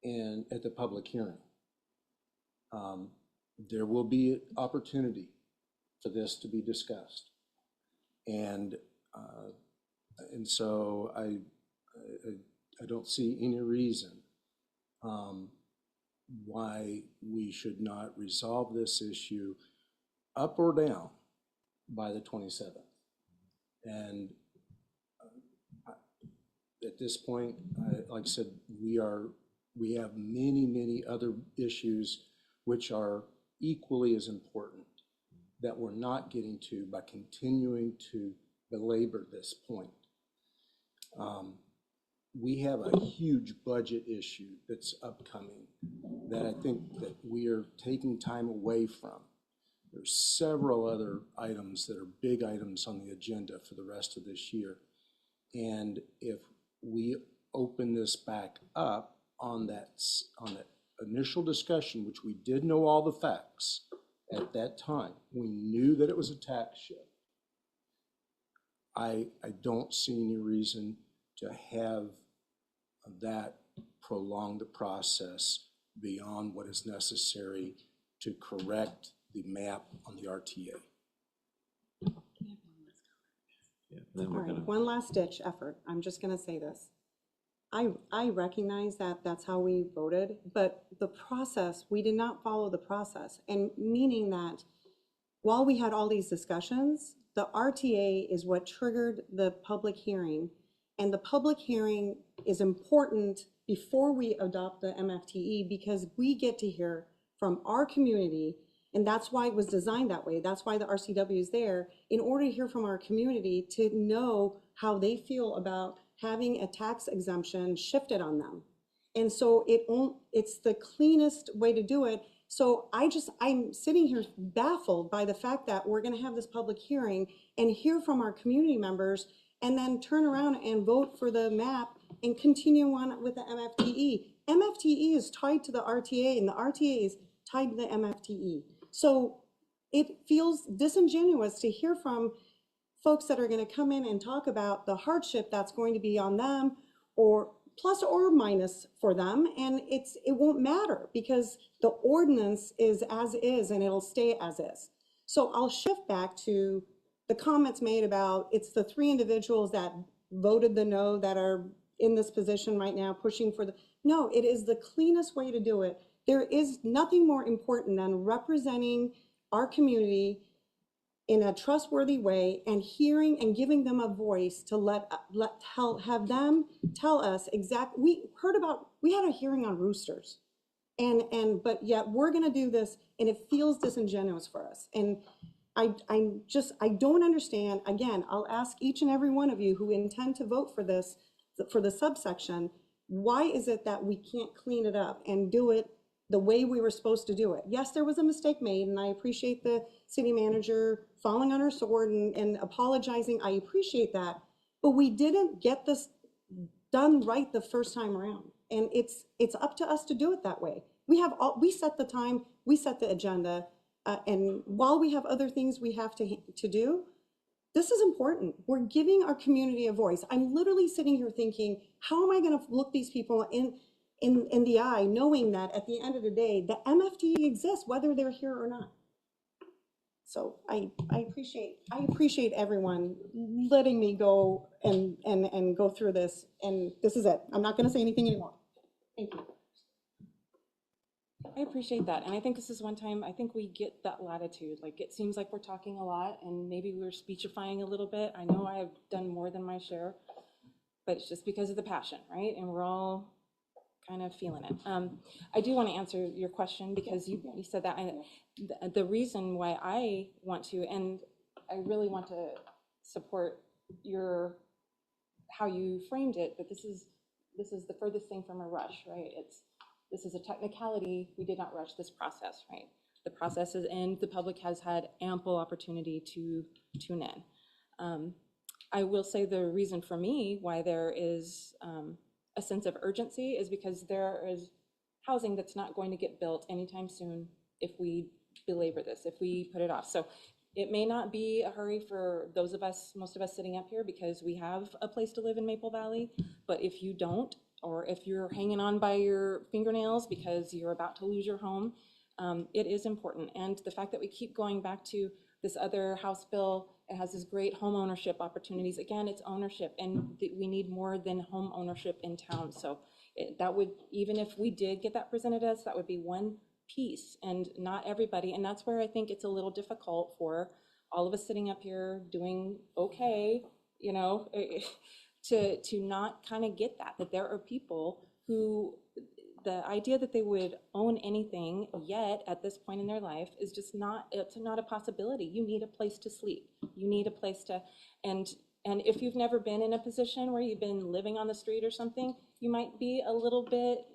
and at the public hearing. There will be opportunity for this to be discussed. And so I don't see any reason why we should not resolve this issue up or down by the 27th. And at this point, like I said, we have many other issues which are equally as important that we're not getting to by continuing to belabor this point. We have a huge budget issue that's upcoming that I think that we are taking time away from. There's several other items that are big items on the agenda for the rest of this year. And if we open this back up on that initial discussion, which we did know all the facts at that time, we knew that it was a tax shift. I don't see any reason to have that prolong the process beyond what is necessary to correct the map on the RTA. Then All we're right, gonna, one last ditch effort. I'm just gonna say this. I recognize that that's how we voted, but the process, we did not follow the process. And meaning that while we had all these discussions, the RTA is what triggered the public hearing. And the public hearing is important before we adopt the MFTE because we get to hear from our community. And that's why it was designed that way. That's why the RCW is there, in order to hear from our community to know how they feel about having a tax exemption shifted on them. And so it's the cleanest way to do it. So I'm sitting here baffled by the fact that we're gonna have this public hearing and hear from our community members and then turn around and vote for the map and continue on with the MFTE. MFTE is tied to the RTA and the RTA is tied to the MFTE. So it feels disingenuous to hear from folks that are going to come in and talk about the hardship that's going to be on them, or plus or minus for them, and it won't matter because the ordinance is as is and it'll stay as is. So I'll shift back to the comments made about it's the three individuals that voted the no that are in this position right now pushing for the, no, it is the cleanest way to do it. There is nothing more important than representing our community in a trustworthy way and hearing and giving them a voice to have them tell us exactly. We had a hearing on roosters but yet we're gonna do this and it feels disingenuous for us. And I don't understand. Again, I'll ask each and every one of you who intend to vote for this, for the subsection, why is it that we can't clean it up and do it the way we were supposed to do it? Yes, there was a mistake made, and I appreciate the city manager falling on her sword and apologizing. I appreciate that, but we didn't get this done right the first time around, and it's up to us to do it that way. We set the time, we set the agenda, and while we have other things we have to do, this is important. We're giving our community a voice. I'm literally sitting here thinking, how am I going to look these people in the eye, knowing that at the end of the day, the MFTE exists, whether they're here or not. So I appreciate everyone letting me go and go through this. And this is it. I'm not going to say anything anymore. Thank you. I appreciate that. And I think this is one time, I think we get that latitude. Like, it seems like we're talking a lot and maybe we're speechifying a little bit. I know I have done more than my share, but it's just because of the passion, right? And we're all kind of feeling it. I do want to answer your question because you said that. The reason why I want to, and I really want to support how you framed it, that this is the furthest thing from a rush, right? This is a technicality. We did not rush this process, right? The process is in. The public has had ample opportunity to tune in. I will say the reason for me why there is a sense of urgency is because there is housing that's not going to get built anytime soon if we belabor this, if we put it off. So it may not be a hurry for those of us, most of us sitting up here, because we have a place to live in Maple Valley, but if you don't, or if you're hanging on by your fingernails because you're about to lose your home, it is important. And the fact that we keep going back to this other House bill, it has this great home ownership opportunities. Again, it's ownership, and we need more than home ownership in town. So that would, even if we did get that presented to us, that would be one piece and not everybody. And that's where I think it's a little difficult for all of us sitting up here doing okay, you know, to not kind of get that there are people who, the idea that they would own anything yet at this point in their life is just not, it's not a possibility. You need a place to sleep. You need a place to, and if you've never been in a position where you've been living on the street or something, you might be a little bit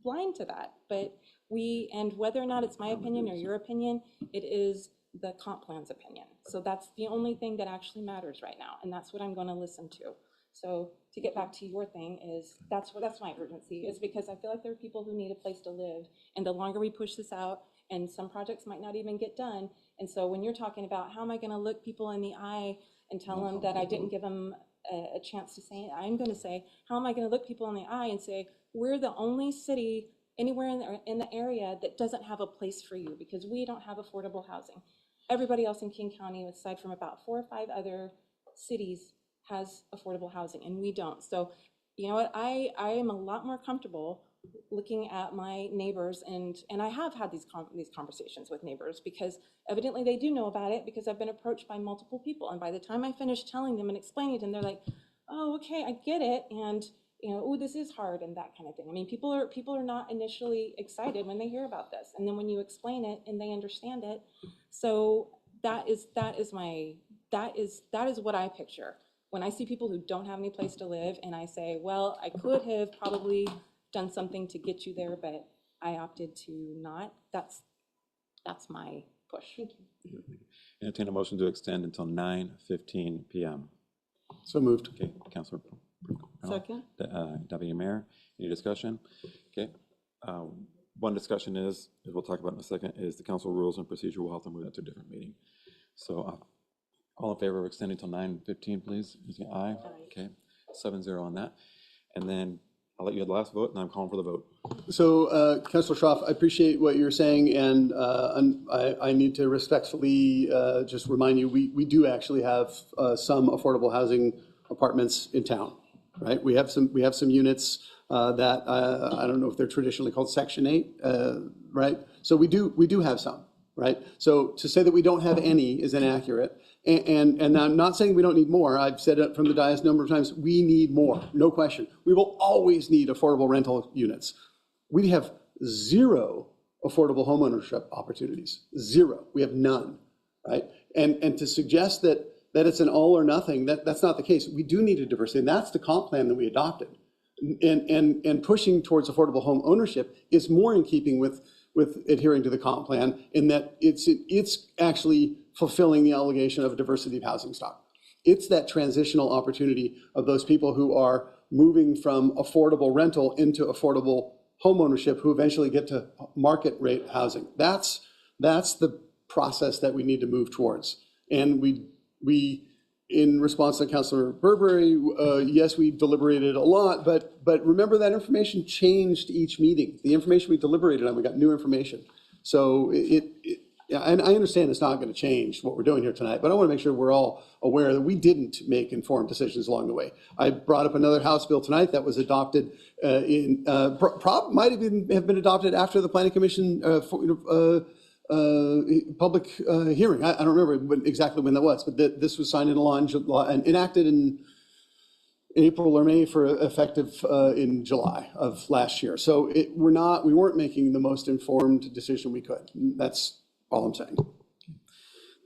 blind to that. But and whether or not it's my opinion or your opinion, it is the comp plan's opinion. So that's the only thing that actually matters right now, and that's what I'm going to listen to. So to get back to your thing is, that's my urgency, is because I feel like there are people who need a place to live, and the longer we push this out, and some projects might not even get done. And so when you're talking about how am I going to look people in the eye and tell them that I didn't give them a chance to say it, I'm going to say, how am I going to look people in the eye and say, we're the only city anywhere in the area that doesn't have a place for you, because we don't have affordable housing. Everybody else in King County, aside from about 4 or 5 other cities, has affordable housing, and we don't. So, you know what, I am a lot more comfortable looking at my neighbors, and I have had these conversations with neighbors, because evidently they do know about it, because I've been approached by multiple people, and by the time I finish telling them and explaining to them, they're like, oh, okay, I get it, and you know, oh, this is hard, and that kind of thing. I mean, people are not initially excited when they hear about this, and then when you explain it and they understand it, so that is what I picture when I see people who don't have any place to live, and I say, well, I could have probably done something to get you there, but I opted to not. That's my push. Thank you. Entertain a motion to extend until 9:15 p.m. So moved. Okay, Councilor. Second. Deputy Mayor, any discussion? Okay. One discussion is, as we'll talk about in a second, is the council rules and procedure. We'll have to move that to a different meeting. So all in favor of extending till 9:15, please? Say aye. Okay, 7-0 on that. And then I'll let you have the last vote, and I'm calling for the vote. So, Councilor Schroff, I appreciate what you're saying, and I need to respectfully just remind you, we do actually have some affordable housing apartments in town, right? We have some units that I don't know if they're traditionally called Section 8, right? So we do have some, right? So to say that we don't have any is inaccurate. And I'm not saying we don't need more. I've said it from the dais a number of times. We need more, no question. We will always need affordable rental units. We have 0 affordable homeownership opportunities. 0. We have none, right? And to suggest that it's an all or nothing, that's not the case. We do need a diversity, and that's the comp plan that we adopted. And pushing towards affordable home ownership is more in keeping with adhering to the comp plan, in that it's actually fulfilling the obligation of a diversity of housing stock. It's that transitional opportunity of those people who are moving from affordable rental into affordable homeownership, who eventually get to market rate housing. That's the process that we need to move towards. And we in response to Councilor Burbury, yes, we deliberated a lot, but remember that information changed each meeting. The information we deliberated on, we got new information. So and I understand it's not going to change what we're doing here tonight, but I want to make sure we're all aware that we didn't make informed decisions along the way. I brought up another House bill tonight that was adopted might have been adopted after the Planning Commission public hearing. I don't remember exactly when that was, but this was signed into law and enacted in April or May for effective in July of last year. So we weren't making the most informed decision we could. That's all I'm saying.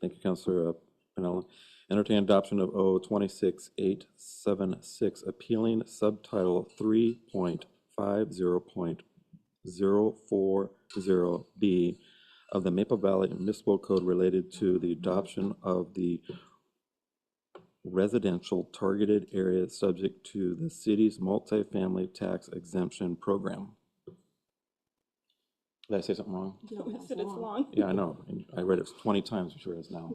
Thank you, Councilor Pinella. Entertain adoption of O-26876, appealing subtitle 3.50.040B of the Maple Valley Municipal Code related to the adoption of the residential targeted area subject to the city's multifamily tax exemption program. Did I say something wrong? No, it's long. Yeah, I know. I read it 20 times, I'm sure it is now.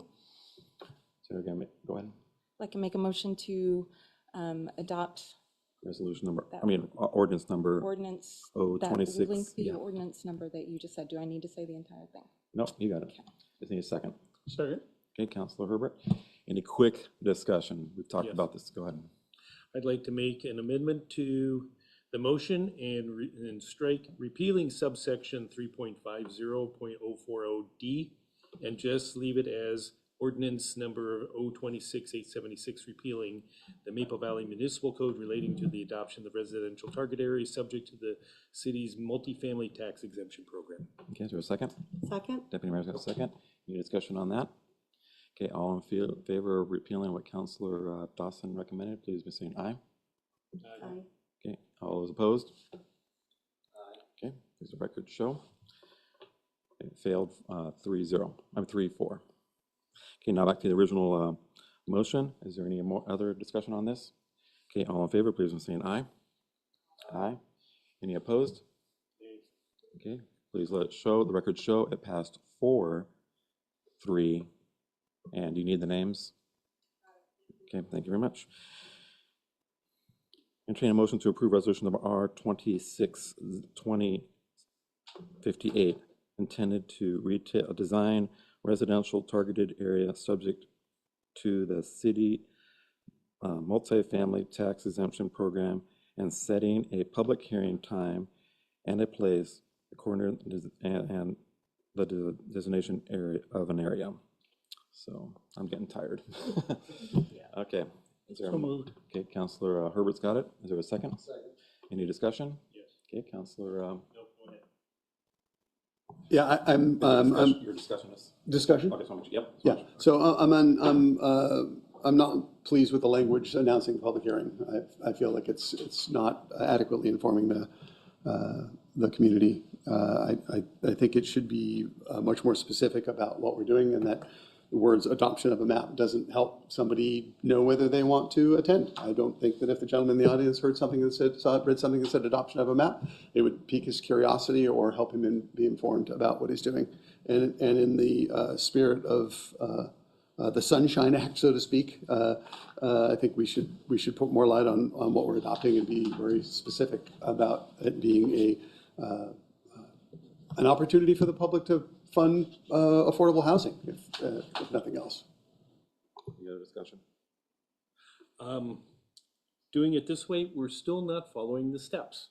So again, go ahead. I'd like to make a motion to adopt Resolution number, That- I mean, ordinance number, Ordinance, Oh, that 26, lengthy yeah. ordinance number that you just said. Do I need to say the entire thing? no, you got it. Just need a second. Second. Okay, Counselor Herbert. Any quick discussion? We've talked Yes. about this. Go ahead. I'd like to make an amendment to the motion and strike repealing subsection 3.50.040D and just leave it as ordinance number 026-876, repealing the Maple Valley Municipal Code relating to the adoption of residential target areas subject to the city's multifamily tax exemption program. Okay, is there a second? Second? Deputy Mayor's got a second. Any discussion on that? Okay, all in favor of repealing what Counselor Dawson recommended, please be saying aye. Aye. Okay, all those opposed? Okay, does the record show? It failed 3-0, 3-4. Okay, now back to the original motion. Is there any more other discussion on this? Okay, all in favor, please be saying aye. Aye. Any opposed? Okay, please let it show, the record show, it passed 4-3. And do you need the names? Okay, thank you very much. Entertain a motion to approve resolution number R26-2058, intended to retail design residential targeted area subject to the city multifamily tax exemption program and setting a public hearing time and a place according to and the designation area of an area. So I'm getting tired. Okay. Is there So moved. Okay, Counselor Herbert's got it. Is there a second? Second. Any discussion? Yes. Okay, Counselor. No, go ahead. Yeah, I'm Your discussion is. discussion. Okay, so much. Yep. Yeah, so I'm not pleased with the language announcing the public hearing. I feel like it's not adequately informing the community. I think it should be much more specific about what we're doing, and that the words adoption of a map doesn't help somebody know whether they want to attend. I don't think that if the gentleman in the audience heard something that said, read something that said adoption of a map, it would pique his curiosity or help him be informed about what he's doing. And in the spirit of the Sunshine Act, so to speak, I think we should put more light on what we're adopting and be very specific about it being an opportunity for the public to fund affordable housing, if nothing else. Any other discussion? Doing it this way, we're still not following the steps.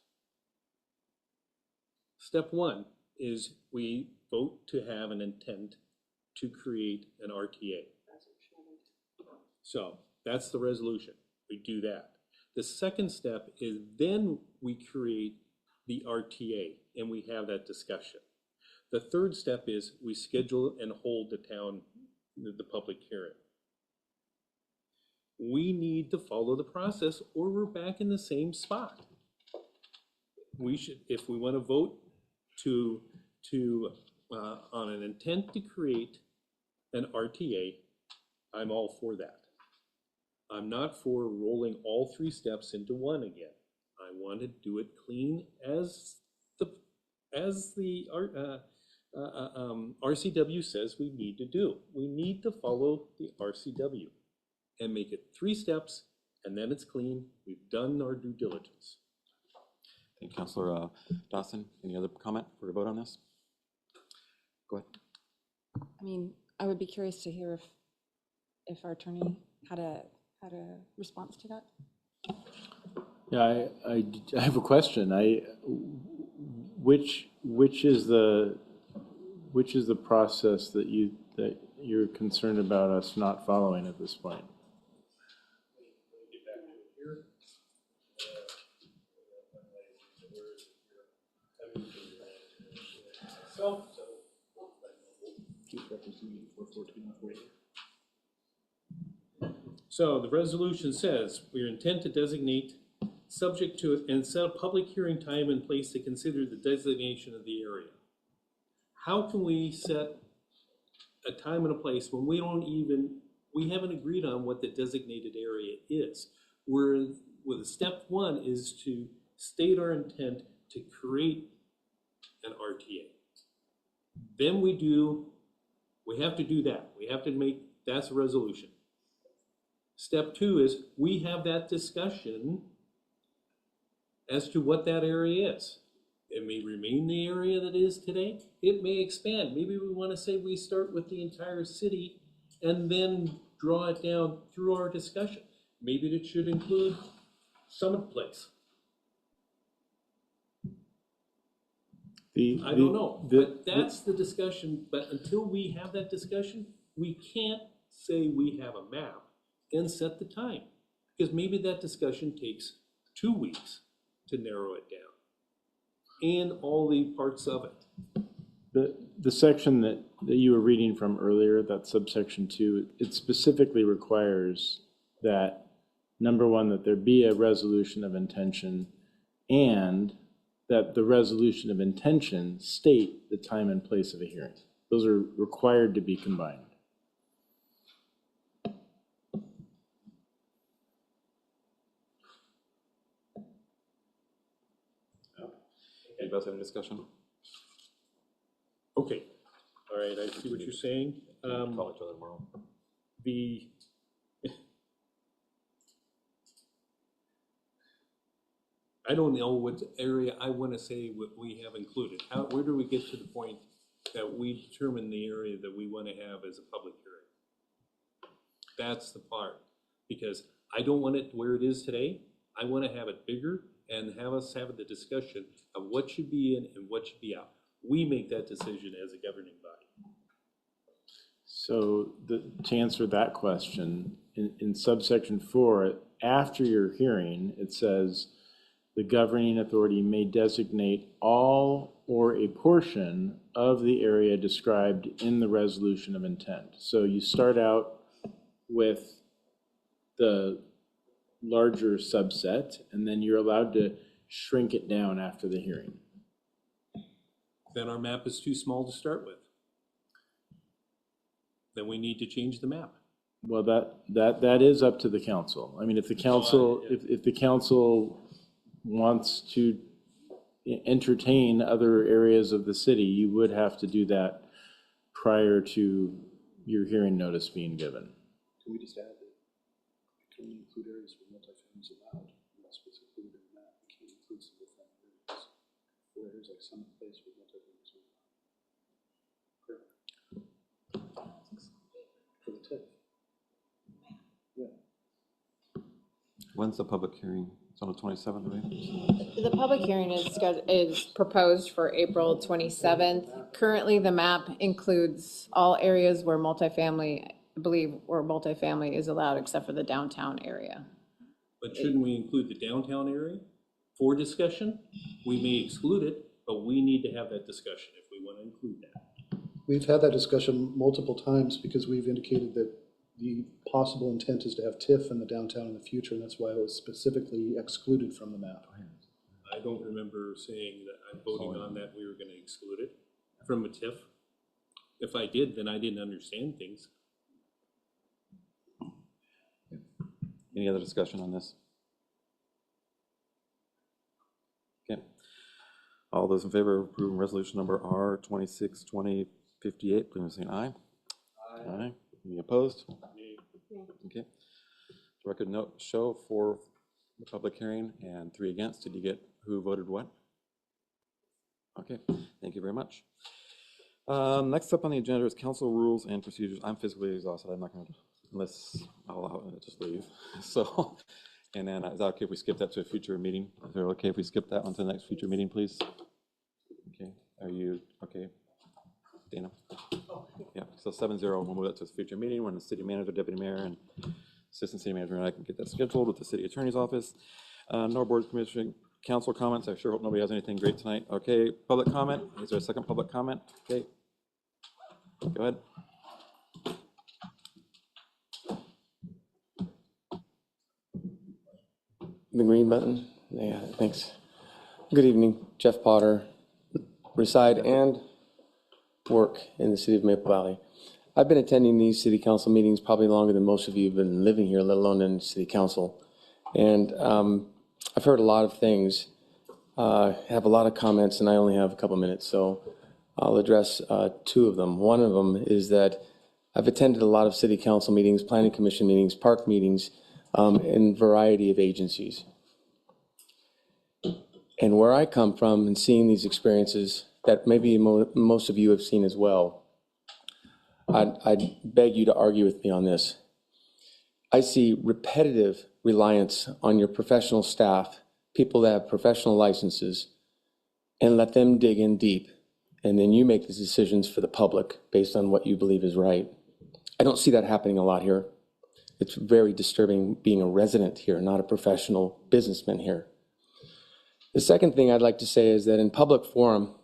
Step one is we vote to have an intent to create an RTA. So that's the resolution. We do that. The second step is then we create the RTA and we have that discussion. The third step is we schedule and hold the public hearing. We need to follow the process or we're back in the same spot. We should, if we want to vote on an intent to create an RTA, I'm all for that. I'm not for rolling all three steps into one again. I want to do it clean as the RCW says we need to do. We need to follow the RCW and make it 3 steps, and then it's clean. We've done our due diligence. Thank you, Counselor Dawson. Any other comment for a vote on this? Go ahead. I mean, I would be curious to hear if our attorney had a response to that. Yeah, I have a question. Which is the process that you're concerned about us not following at this point? So the resolution says, we intend to designate, subject to, and set a public hearing time and place to consider the designation of the area. How can we set a time and a place when we haven't agreed on what the designated area is? With step one is to state our intent to create an RTA. Then we have to do that. We have to that's a resolution. Step two is we have that discussion as to what that area is. It may remain the area that it is today. It may expand. Maybe we want to say we start with the entire city and then draw it down through our discussion. Maybe it should include Summit Place. I don't know, but that's the discussion. But until we have that discussion, we can't say we have a map and set the time. Because maybe that discussion takes 2 weeks to narrow it down and all the parts of it. The section that you were reading from earlier, that subsection 2, it specifically requires that, number one, that there be a resolution of intention, and that the resolution of intention state the time and place of a hearing. Those are required to be combined. Anybody else have any discussion? Okay, all right, I see what you're saying. Call each other tomorrow. I don't know what area I want to say what we have included. Where do we get to the point that we determine the area that we want to have as a public hearing? That's the part, because I don't want it where it is today. I want to have it bigger and have us have the discussion of what should be in and what should be out. We make that decision as a governing body. So to answer that question, in subsection 4, after your hearing, it says, the governing authority may designate all or a portion of the area described in the resolution of intent. So you start out with the larger subset, and then you're allowed to shrink it down after the hearing. Then our map is too small to start with. Then we need to change the map. Well, that is up to the council. I mean, if the council, if the council wants to entertain other areas of the city, you would have to do that prior to your hearing notice being given. Can we just add that it can only include areas where multifamily is allowed? That's what's included in that. We can't include single family areas. For areas like Summit Place where multifamily is allowed. Correct. For the TIF. Yeah. When's the public hearing? It's on the 27th, right? The public hearing is proposed for April 27th. Currently, the map includes all areas where multifamily, I believe, where multifamily is allowed except for the downtown area. But shouldn't we include the downtown area for discussion? We may exclude it, but we need to have that discussion if we want to include that. We've had that discussion multiple times because we've indicated that the possible intent is to have TIF in the downtown in the future, and that's why it was specifically excluded from the map. I don't remember saying that I'm voting on that we were going to exclude it from a TIF. If I did, then I didn't understand things. Any other discussion on this? Okay. All those in favor of approving resolution number R262058, please say aye. Aye. Any opposed? Okay. Record note show for the public hearing and 3 against. Did you get who voted what? Okay, thank you very much. Next up on the agenda is council rules and procedures. I'm physically exhausted. I'm not going to, unless I'll allow it, just leave. So, and then is that okay if we skip that to a future meeting? Is it okay if we skip that one to the next future meeting, please? Okay, are you okay? Dana? Yeah, so 7-0, we'll move that to a future meeting when the city manager, deputy mayor, and assistant city manager and I can get that scheduled with the city attorney's office. No board commission council comments. I sure hope nobody has anything great tonight. Okay, public comment. Is there a second public comment? Okay, go ahead. The green button? Yeah, thanks. Good evening, Jeff Potter. Reside and work in the city of Maple Valley. I've been attending these city council meetings probably longer than most of you have been living here, let alone in city council. And I've heard a lot of things, have a lot of comments, and I only have a couple minutes, so I'll address 2 of them. One of them is that I've attended a lot of city council meetings, planning commission meetings, park meetings, in a variety of agencies. And where I come from and seeing these experiences that maybe most of you have seen as well, I'd beg you to argue with me on this. I see repetitive reliance on your professional staff, people that have professional licenses, and let them dig in deep. And then you make the decisions for the public based on what you believe is right. I don't see that happening a lot here. It's very disturbing being a resident here, not a professional businessman here. The second thing I'd like to say is that in public forum,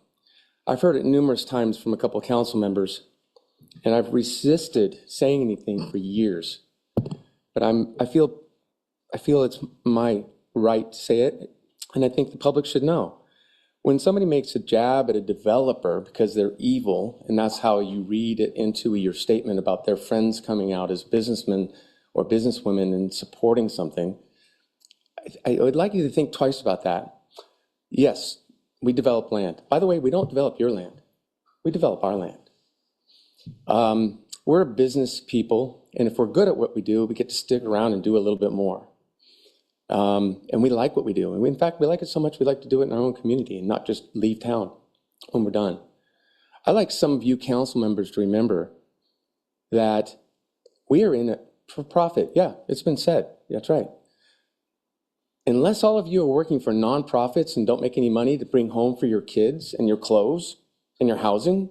I've heard it numerous times from a couple of council members, and I've resisted saying anything for years. But I feel it's my right to say it, and I think the public should know. When somebody makes a jab at a developer because they're evil, and that's how you read it into your statement about their friends coming out as businessmen or businesswomen and supporting something, I would like you to think twice about that. Yes, we develop land. By the way, we don't develop your land. We develop our land. We're business people, and if we're good at what we do, we get to stick around and do a little bit more. And we like what we do. And in fact, we like it so much, we like to do it in our own community and not just leave town when we're done. I'd like some of you council members to remember that we are in it for profit. Yeah, it's been said. That's right. Unless all of you are working for nonprofits and don't make any money to bring home for your kids and your clothes and your housing,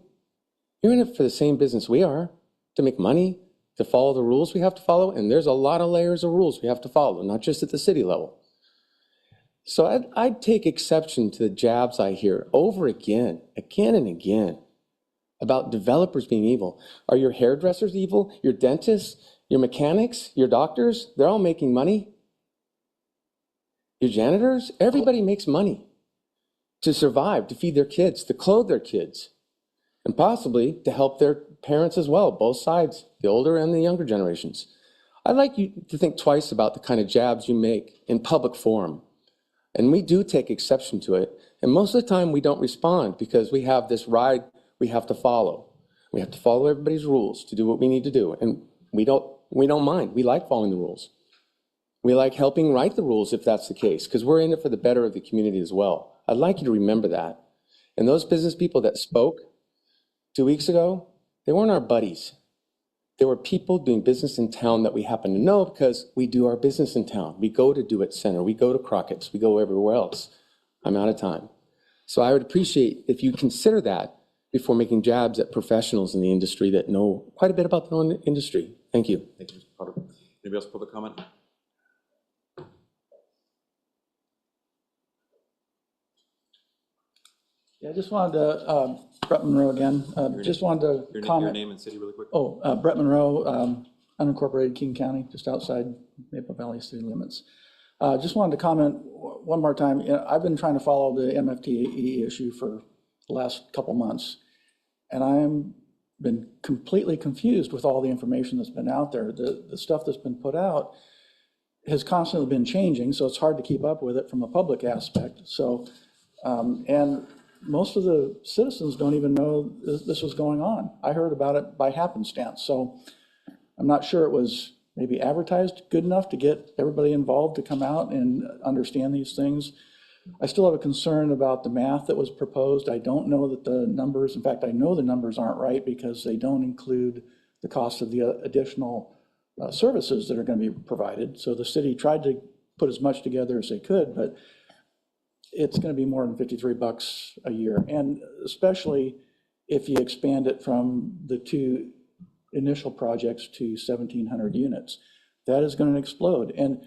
you're in it for the same business we are, to make money, to follow the rules we have to follow. And there's a lot of layers of rules we have to follow, not just at the city level. So I'd take exception to the jabs I hear over again and again, about developers being evil. Are your hairdressers evil? Your dentists? Your mechanics? Your doctors? They're all making money. Your janitors? Everybody makes money to survive, to feed their kids, to clothe their kids, and possibly to help their parents as well, both sides, the older and the younger generations. I'd like you to think twice about the kind of jabs you make in public forum. And we do take exception to it. And most of the time we don't respond because we have this ride we have to follow. We have to follow everybody's rules to do what we need to do. And we don't mind. We like following the rules. We like helping write the rules if that's the case, because we're in it for the better of the community as well. I'd like you to remember that. And those business people that spoke 2 weeks ago, they weren't our buddies. They were people doing business in town that we happen to know because we do our business in town. We go to DeWitt Center, we go to Crockett's, we go everywhere else. I'm out of time. So I would appreciate if you consider that before making jabs at professionals in the industry that know quite a bit about their own industry. Thank you. Thank you, Mr. Potter. Anybody else public comment? Yeah, I just wanted to, Brett Monroe again, just wanted to comment. Your name and city really quick. Oh, Brett Monroe, unincorporated King County, just outside Maple Valley city limits. Just wanted to comment one more time. You know, I've been trying to follow the MFTE issue for the last couple months, and I'm been completely confused with all the information that's been out there. The stuff that's been put out has constantly been changing, so it's hard to keep up with it from a public aspect. So, and most of the citizens don't even know this was going on. I heard about it by happenstance. So I'm not sure it was maybe advertised good enough to get everybody involved to come out and understand these things. I still have a concern about the math that was proposed. I don't know that the numbers, in fact, I know the numbers aren't right because they don't include the cost of the additional services that are going to be provided. So the city tried to put as much together as they could, but it's going to be more than $53 a year. And especially if you expand it from the 2 initial projects to 1,700 units, that is going to explode. And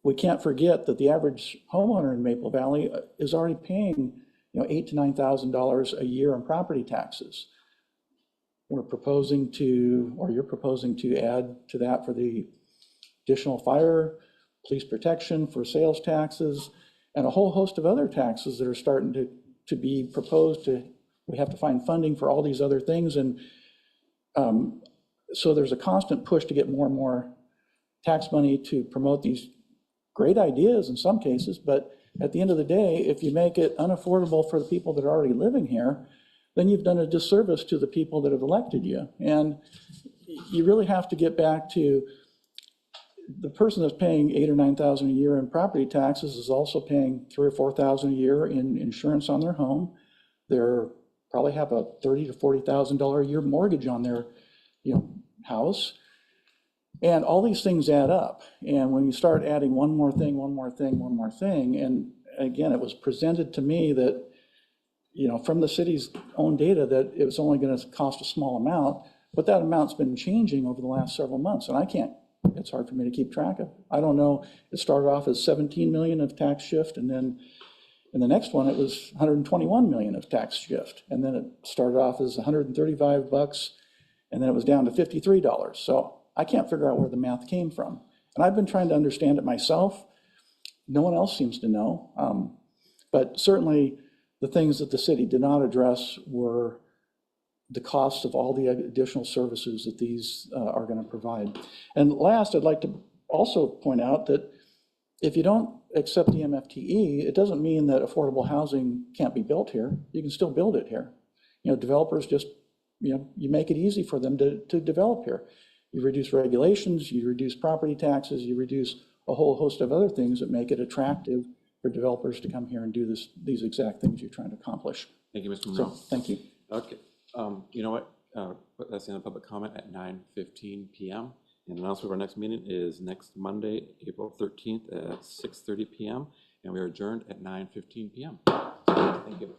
we can't forget that the average homeowner in Maple Valley is already paying, $8,000 to $9,000 a year in property taxes. We're proposing to, or you're proposing to add to that for the additional fire, police protection, for sales taxes, and a whole host of other taxes that are starting to be proposed. We have to find funding for all these other things. And so there's a constant push to get more and more tax money to promote these great ideas in some cases. But at the end of the day, if you make it unaffordable for the people that are already living here, then you've done a disservice to the people that have elected you. And you really have to get back to the person that's paying $8,000 or $9,000 a year in property taxes is also paying $3,000 or $4,000 a year in insurance on their home. They're probably have a $30,000 to $40,000 a year mortgage on their, house. And all these things add up. And when you start adding one more thing, and again, it was presented to me that, from the city's own data, that it was only going to cost a small amount, but that amount's been changing over the last several months, and it's hard for me to keep track of. I don't know, it started off as 17 million of tax shift, and then in the next one, it was 121 million of tax shift. And then it started off as $135, and then it was down to $53. So I can't figure out where the math came from. And I've been trying to understand it myself. No one else seems to know. But certainly the things that the city did not address were the cost of all the additional services that these are going to provide. And last, I'd like to also point out that if you don't accept the MFTE, it doesn't mean that affordable housing can't be built here. You can still build it here. Developers just, you make it easy for them to develop here. You reduce regulations, you reduce property taxes, you reduce a whole host of other things that make it attractive for developers to come here and do these exact things you're trying to accomplish. Thank you, Mr. Monroe. So, thank you. Okay, you know what? That's the end of public comment at 9:15 p.m. And the announcement of our next meeting is next Monday, April 13th at 6:30 p.m. And we are adjourned at 9:15 p.m. Thank you.